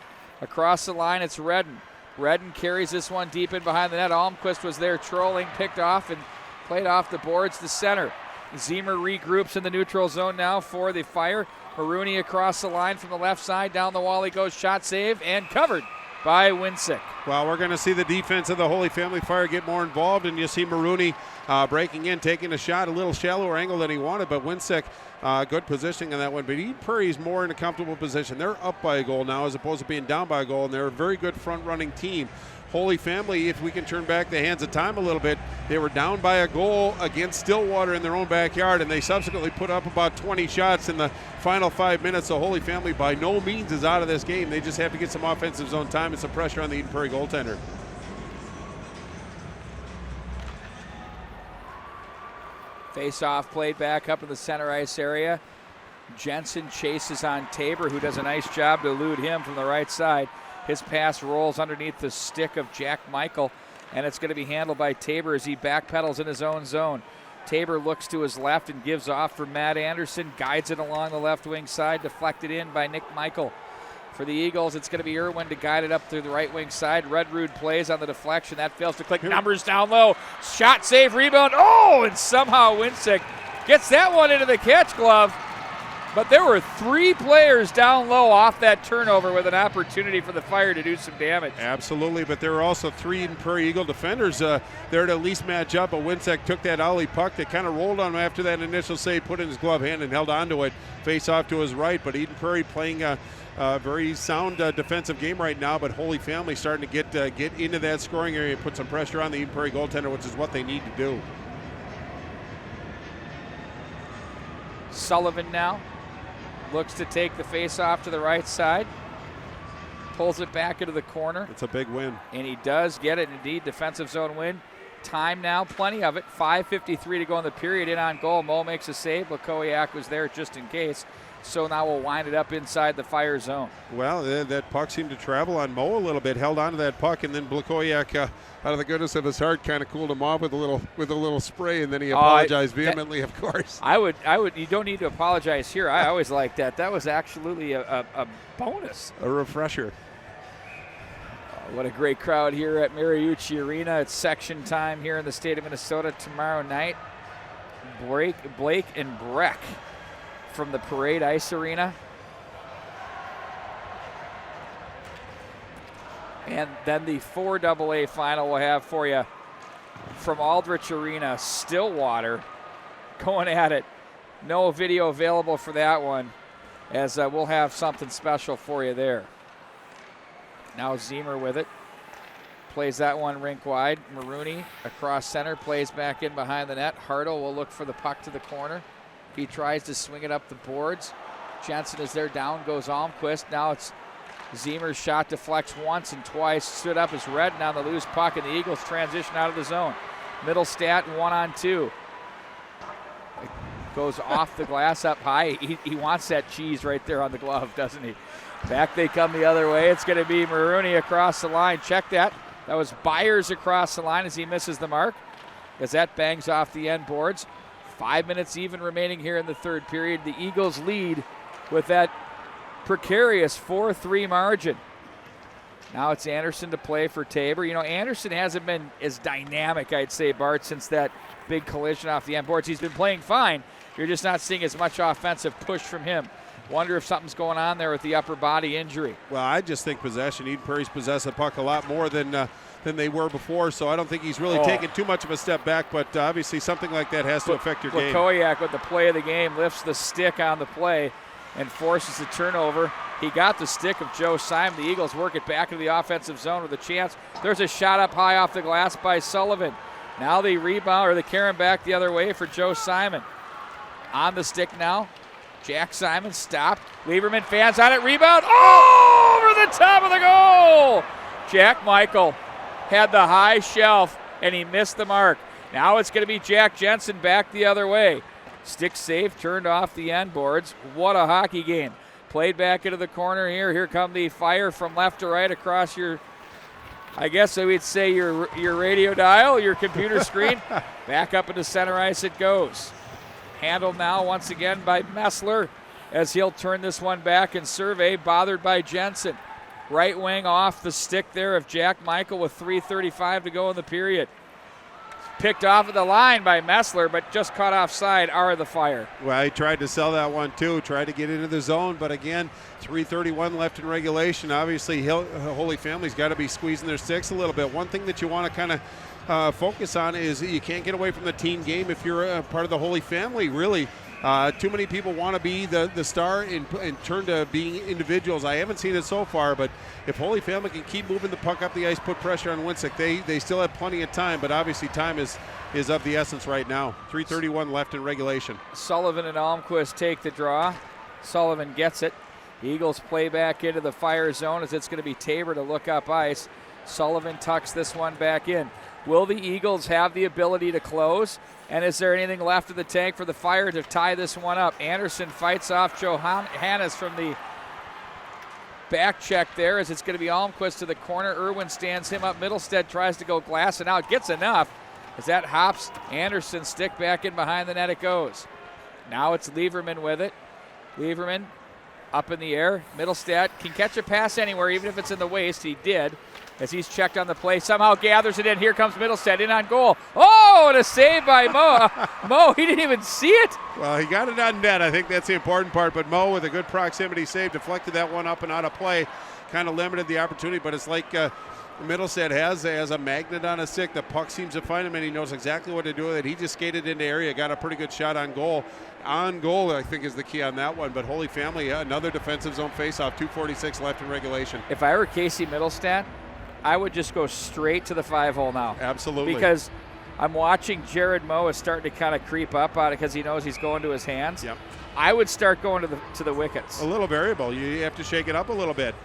Across the line, it's Redden. Redden carries this one deep in behind the net. Almquist was there trolling, picked off, and played off the boards to center. Zemer regroups in the neutral zone now for the Fire. Marooney across the line from the left side. Down the wall he goes, shot save, and covered by Winsick. Well, we're going to see the defense of the Holy Family Fire get more involved, and you see Marooney breaking in, taking a shot, a little shallower angle than he wanted, but Winsick, good positioning on that one. But Eden Prairie is more in a comfortable position. They're up by a goal now as opposed to being down by a goal, and they're a very good front-running team. Holy Family, if we can turn back the hands of time a little bit, they were down by a goal against Stillwater in their own backyard, and they subsequently put up about 20 shots in the final 5 minutes. So Holy Family by no means is out of this game. They just have to get some offensive zone time and some pressure on the Eden Prairie goaltender. Face-off played back up in the center ice area. Jensen chases on Tabor, who does a nice job to elude him from the right side. His pass rolls underneath the stick of Jack Michael, and it's going to be handled by Tabor as he backpedals in his own zone. Tabor looks to his left and gives off for Matt Anderson, guides it along the left wing side, deflected in by Nick Michael. For the Eagles, it's going to be Irwin to guide it up through the right wing side. Redrude plays on the deflection. That fails to click. Numbers down low. Shot, save, rebound. Oh, and somehow Winsick gets that one into the catch glove. But there were 3 players down low off that turnover with an opportunity for the Fire to do some damage. Absolutely, but there were also 3 Eden Prairie Eagle defenders there to at least match up. But Winsick took that alley puck that kind of rolled on him after that initial save, put in his glove hand and held onto it. Face off to his right, but Eden Prairie playing a very sound defensive game right now, but Holy Family starting to get into that scoring area and put some pressure on the Eden Prairie goaltender, which is what they need to do. Sullivan now looks to take the face-off to the right side. Pulls it back into the corner. It's a big win. And he does get it, indeed, defensive zone win. Time now, plenty of it. 5:53 to go in the period. In on goal, Mo makes a save. Blakowiak was there just in case. So now we'll wind it up inside the Fire zone. Well, that puck seemed to travel on Mo a little bit, held onto that puck, and then Blakowiak, out of the goodness of his heart, kind of cooled him off with a little spray, and then he apologized vehemently, of course. I would. You don't need to apologize here. I always like that. That was absolutely a bonus. A refresher. What a great crowd here at Mariucci Arena. It's section time here in the state of Minnesota tomorrow night. Blake and Breck from the Parade Ice Arena. And then the 4AA final we'll have for you from Aldrich Arena, Stillwater, going at it. No video available for that one, as we'll have something special for you there. Now Zemer with it. plays that one rink wide. Marooney across center, plays back in behind the net. Hartle will look for the puck to the corner. He tries to swing it up the boards. Jensen is there, down goes Almquist. Now it's Zemer's shot deflects once and twice. Stood up as Redden on the loose puck, and the Eagles transition out of the zone. Middlestat 1-on-2. It goes off the glass up high. He wants that cheese right there on the glove, doesn't he? Back they come the other way. It's going to be Marooney across the line. Check that. That was Byers across the line as he misses the mark, as that bangs off the end boards. 5 minutes even remaining here in the third period. The Eagles lead with that precarious 4-3 margin. Now it's Anderson to play for Tabor. You know, Anderson hasn't been as dynamic, I'd say, Bart, since that big collision off the end boards. He's been playing fine. You're just not seeing as much offensive push from him. Wonder if something's going on there with the upper body injury. Well, I just think possession. Eden Prairie's possessed the puck a lot more than they were before, so I don't think he's really taken too much of a step back, but obviously something like that has to affect your game. Koyak with the play of the game lifts the stick on the play and forces the turnover. He got the stick of Joe Simon. The Eagles work it back into the offensive zone with a chance. There's a shot up high off the glass by Sullivan. Now the rebound, or the carry back the other way for Joe Simon. On the stick now. Jack Simon stopped. Lieberman fans on it. Rebound. Oh, over the top of the goal. Jack Michael had the high shelf, and he missed the mark. Now it's going to be Jack Jensen back the other way. Stick safe, turned off the end boards. What a hockey game. Played back into the corner here. Here come the Fire from left to right across your, I guess we'd say your radio dial, your computer screen. Back up into center ice it goes. Handled now once again by Messler as he'll turn this one back and survey, bothered by Jensen. Right wing off the stick there of Jack Michael with 3:35 to go in the period. Picked off of the line by Messler, but just caught offside are the Fire. Well, he tried to sell that one too, tried to get into the zone, but again, 3:31 left in regulation. Obviously, Holy Family's got to be squeezing their sticks a little bit. One thing that you want to kind of focus on is you can't get away from the team game if you're a part of the Holy Family, really. Too many people want to be the star and turn to being individuals. I haven't seen it so far, but if Holy Family can keep moving the puck up the ice, put pressure on Winsick, they still have plenty of time, but obviously time is of the essence right now. 3:31 left in regulation. Sullivan and Almquist take the draw. Sullivan gets it. The Eagles play back into the Fire zone as it's going to be Tabor to look up ice. Sullivan tucks this one back in. Will the Eagles have the ability to close? And is there anything left in the tank for the Fire to tie this one up? Anderson fights off Johannes from the back check there as it's going to be Almquist to the corner. Irwin stands him up. Middlestead tries to go glass and out. Gets enough as that hops Anderson stick back in behind the net it goes. Now it's Lieberman with it. Lieberman up in the air. Middlestead can catch a pass anywhere, even if it's in the waist. He did. As he's checked on the play, somehow gathers it in. Here comes Middlestead in on goal. Oh, and a save by Mo. Mo, he didn't even see it. Well, he got it on net. I think that's the important part. But Mo, with a good proximity save, deflected that one up and out of play. Kind of limited the opportunity, but it's like Middlestead has a magnet on his stick. The puck seems to find him, and he knows exactly what to do with it. He just skated into area, got a pretty good shot on goal. On goal, I think, is the key on that one. But Holy Family, another defensive zone faceoff, 2:46 left in regulation. If I were Casey Middlestead, I would just go straight to the 5-hole now. Absolutely. Because I'm watching Jared Moe is starting to kind of creep up on it because he knows he's going to his hands. Yep. I would start going to the wickets. A little variable. You have to shake it up a little bit.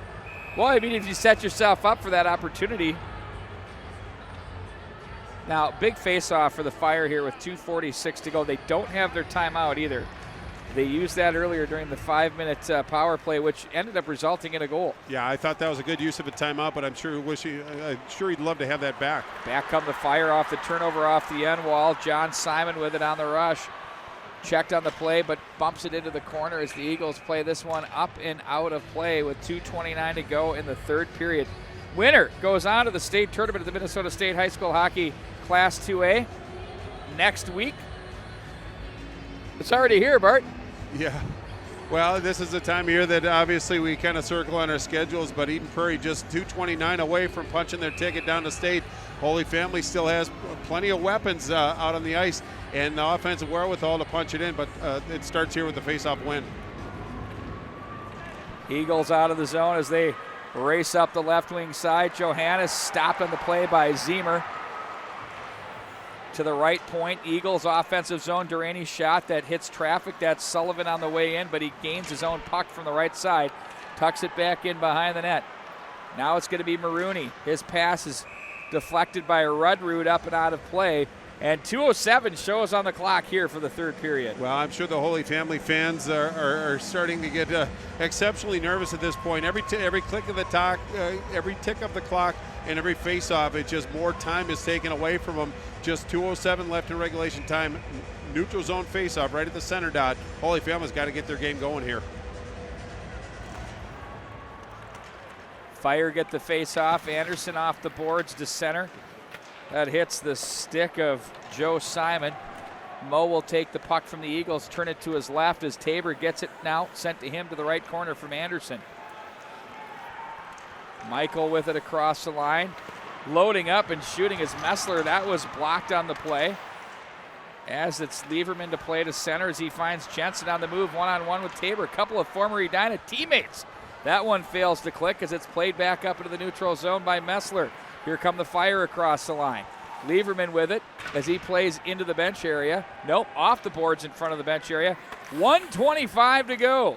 Well, I mean, if you set yourself up for that opportunity. Now, big face-off for the Fire here with 2:46 to go. They don't have their timeout either. They used that earlier during the 5-minute power play, which ended up resulting in a goal. Yeah, I thought that was a good use of a timeout, but I'm sure he'd love to have that back. Back come the Fire off the turnover off the end wall. John Simon with it on the rush. Checked on the play, but bumps it into the corner as the Eagles play this one up and out of play with 2:29 to go in the third period. Winner goes on to the state tournament at the Minnesota State High School Hockey Class 2A next week. It's already here, Bart. Yeah. Well, this is the time of year that obviously we kind of circle on our schedules, but Eden Prairie just 2:29 away from punching their ticket down to state. Holy Family still has plenty of weapons out on the ice and the offensive wherewithal to punch it in, but it starts here with the face-off win. Eagles out of the zone as they Race up the left wing side. Johannes stopped on the play by Zemer. To the right point, Eagles offensive zone. Durrani shot that hits traffic. That's Sullivan on the way in, but he gains his own puck from the right side. Tucks it back in behind the net. Now it's going to be Marooney. His pass is deflected by Rudrud up and out of play. And 2:07 shows on the clock here for the third period. Well, I'm sure the Holy Family fans are starting to get exceptionally nervous at this point. Every click of the talk, every tick of the clock, and every face-off, it's just more time is taken away from them. Just 2:07 left in regulation time. Neutral zone face-off right at the center dot. Holy Family's got to get their game going here. Fire get the face-off. Anderson off the boards to center. That hits the stick of Joe Simon. Mo will take the puck from the Eagles, turn it to his left as Tabor gets it now, sent to him to the right corner from Anderson. Michael with it across the line. Loading up and shooting is Messler. That was blocked on the play. As it's Lieberman to play to center as he finds Jensen on the move, one-on-one with Tabor. A couple of former Edina teammates. That one fails to click as it's played back up into the neutral zone by Messler. Here come the Fire across the line. Lieberman with it as he plays into the bench area. Nope, off the boards in front of the bench area. 1:25 to go.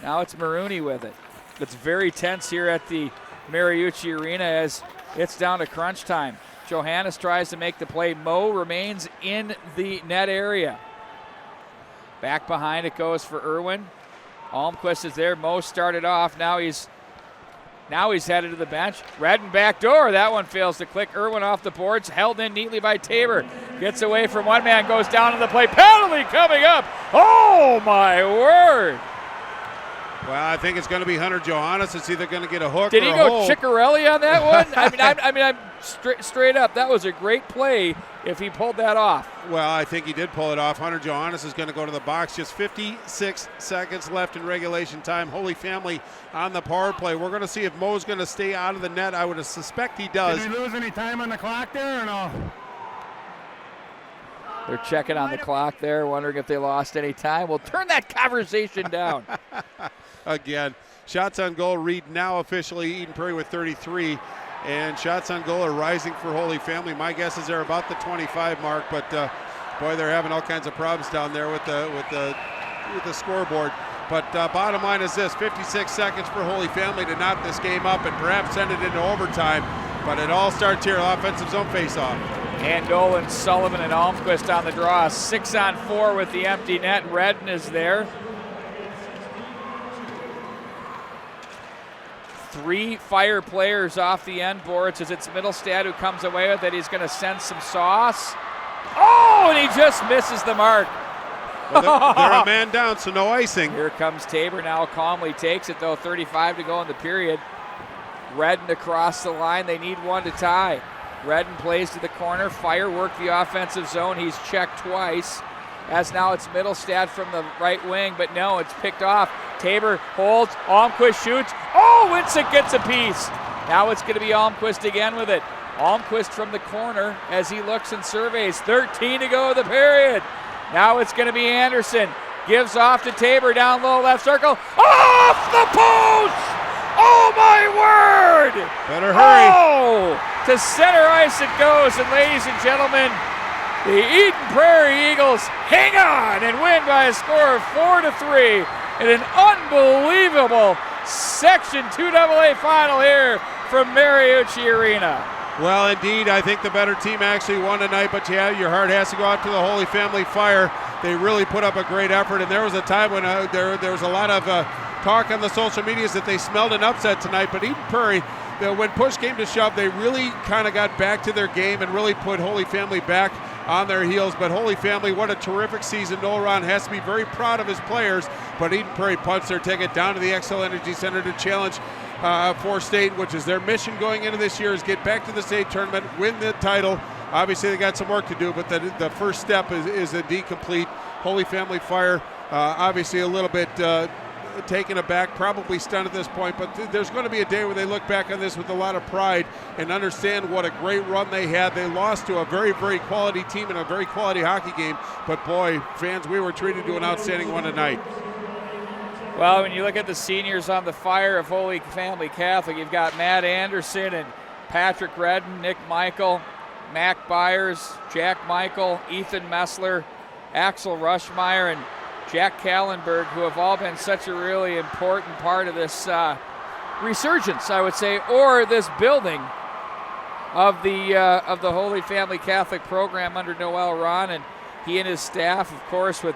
Now it's Marooney with it. It's very tense here at the Mariucci Arena as it's down to crunch time. Johannes tries to make the play. Mo remains in the net area. Back behind it goes for Irwin. Almquist is there. Mo started off. Now he's headed to the bench. Redden back door. That one fails to click. Irwin off the boards. Held in neatly by Tabor. Gets away from one man. Goes down to the play. Penalty coming up. Oh, my word. Well, I think it's going to be Hunter Johannes. It's either going to get a hook Did or he a go hold. Chickarelli on that one? I'm straight up. That was a great play if he pulled that off. Well, I think he did pull it off. Hunter Johannes is going to go to the box. Just 56 seconds left in regulation time. Holy Family on the power play. We're going to see if Mo's going to stay out of the net. I would suspect he does. Did we lose any time on the clock there or no? They're checking on the clock there, wondering if they lost any time. We'll turn that conversation down. Again, shots on goal read now officially Eden Prairie with 33, and shots on goal are rising for Holy Family. My guess is they're about the 25 mark, but boy, they're having all kinds of problems down there with the scoreboard. But bottom line is this: 56 seconds for Holy Family to knot this game up and perhaps send it into overtime. But it all starts here, offensive zone face-off. And Dolan, Sullivan, and Almquist on the draw. 6-on-4 with the empty net. Redden is there. 3 Fire players off the end boards as it's Middlestad who comes away with it. He's going to send some sauce. Oh, and he just misses the mark. Well, they're a man down, so no icing. Here comes Tabor now, calmly takes it though. 35 to go in the period. Redden across the line. They need one to tie. Redden plays to the corner. Fire work the offensive zone. He's checked twice. As now it's Middlestad from the right wing, but no, it's picked off. Tabor holds. Almquist shoots. Oh, Winsett gets a piece. Now it's going to be Almquist again with it. Almquist from the corner as he looks and surveys. 13 to go in the period. Now it's going to be Anderson. Gives off to Tabor down low left circle. Off the post! Oh, my word! Better hurry. Oh! To center ice it goes, and ladies and gentlemen, the Eden Prairie Eagles hang on and win by a score of 4-3 in an unbelievable Section 2AA final here from Mariucci Arena. Well, indeed, I think the better team actually won tonight, but yeah, your heart has to go out to the Holy Family Fire. They really put up a great effort, and there was a time when there was a lot of talk on the social medias that they smelled an upset tonight, but Eden Prairie, when push came to shove, they really kind of got back to their game and really put Holy Family back on their heels. But Holy Family, what a terrific season. Noel Ron has to be very proud of his players, but Eden Prairie punched their ticket down to the XL Energy Center to challenge for state, which is their mission going into this year, is get back to the state tournament, win the title. Obviously, they got some work to do, but the first step is indeed complete. Holy Family Fire, obviously a little bit taken aback, probably stunned at this point, but there's going to be a day where they look back on this with a lot of pride and understand what a great run they had. They lost to a very, very quality team in a very quality hockey game, but boy, fans, we were treated to an outstanding one tonight. Well, when you look at the seniors on the Fire of Holy Family Catholic, you've got Matt Anderson and Patrick Redden, Nick Michael, Mac Byers, Jack Michael, Ethan Messler, Axel Rushmeyer, and Jack Kallenberg, who have all been such a really important part of this resurgence, I would say, or this building of the Holy Family Catholic program under Noel Ron, and he and his staff, of course, with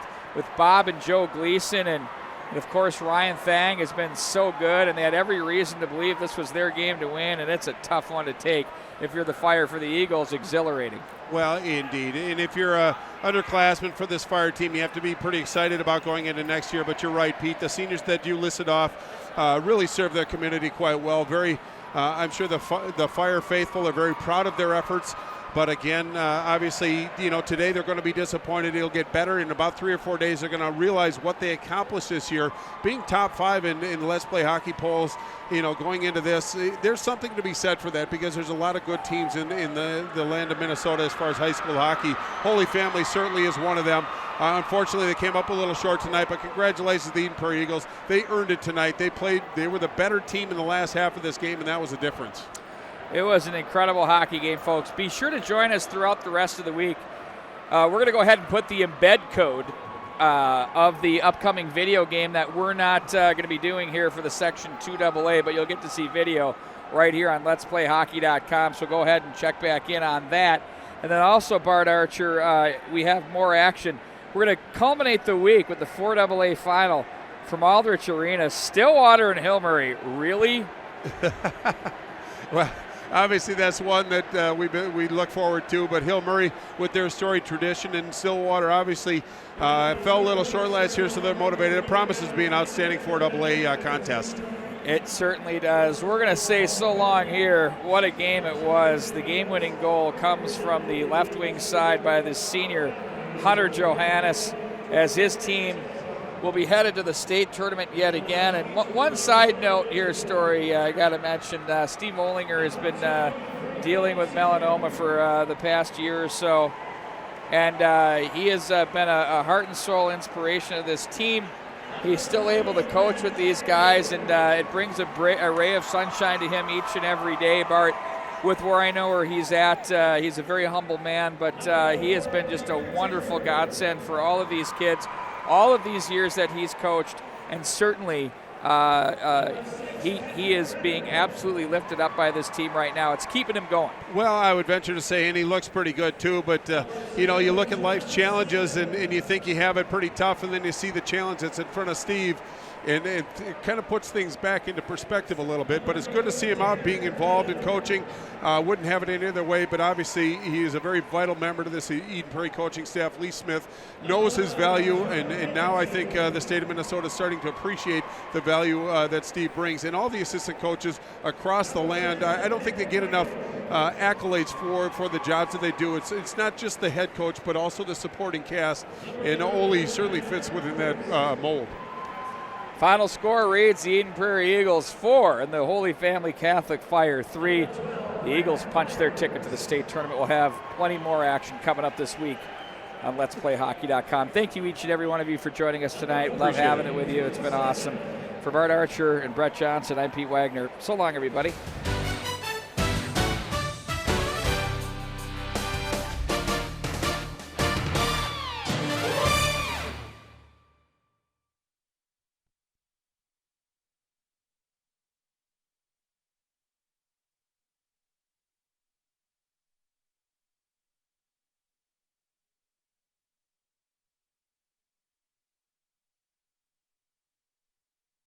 Bob and Joe Gleason, and of course Ryan Thang has been so good, and they had every reason to believe this was their game to win, and it's a tough one to take if you're the Fire for the Eagles. Exhilarating. Well, indeed. And if you're a underclassman for this Fire team, you have to be pretty excited about going into next year. But you're right, Pete. The seniors that you listed off really serve their community quite well. I'm sure the Fire faithful are very proud of their efforts. But again, obviously, today they're going to be disappointed. It'll get better. In about 3 or 4 days, they're going to realize what they accomplished this year. Being top 5 in Let's Play Hockey polls, going into this, there's something to be said for that, because there's a lot of good teams in the land of Minnesota as far as high school hockey. Holy Family certainly is one of them. Unfortunately, they came up a little short tonight, but congratulations to the Eden Prairie Eagles. They earned it tonight. They were the better team in the last half of this game, and that was the difference. It was an incredible hockey game, folks. Be sure to join us throughout the rest of the week. We're going to go ahead and put the embed code of the upcoming video game that we're not going to be doing here for the Section 2AA, but you'll get to see video right here on letsplayhockey.com, so go ahead and check back in on that. And then also, Bart Archer, we have more action. We're going to culminate the week with the 4AA final from Aldrich Arena. Stillwater and Hill Murray, really? Well, obviously that's one that we look forward to, but Hill Murray with their storied tradition, and Stillwater obviously fell a little short last year, so they're motivated. It promises to be an outstanding 4AA contest. It certainly does. We're going to say so long here. What a game it was. The game-winning goal comes from the left wing side by the senior Hunter Johannes, as his team will be headed to the state tournament yet again. And one side note here, Story, I got to mention, Steve Olinger has been dealing with melanoma for the past year or so. And he has been a heart and soul inspiration of this team. He's still able to coach with these guys, and it brings a ray of sunshine to him each and every day, Bart. With where I know where he's at, he's a very humble man, but he has been just a wonderful godsend for all of these kids, all of these years that he's coached, and certainly he is being absolutely lifted up by this team right now. It's keeping him going. Well, I would venture to say, and he looks pretty good too, but you look at life's challenges and you think you have it pretty tough, and then you see the challenge that's in front of Steve, and it kind of puts things back into perspective a little bit. But it's good to see him out being involved in coaching. Wouldn't have it any other way, but obviously he is a very vital member to this Eden Prairie coaching staff. Lee Smith knows his value, and now I think the state of Minnesota is starting to appreciate the value that Steve brings. And all the assistant coaches across the land, I don't think they get enough accolades for the jobs that they do. It's not just the head coach, but also the supporting cast, and Ole certainly fits within that mold. Final score reads the Eden Prairie Eagles 4 and the Holy Family Catholic Fire 3. The Eagles punch their ticket to the state tournament. We'll have plenty more action coming up this week on letsplayhockey.com. Thank you, each and every one of you, for joining us tonight. Love having it with you. It's been awesome. For Bart Archer and Brett Johnson, I'm Pete Wagner. So long, everybody.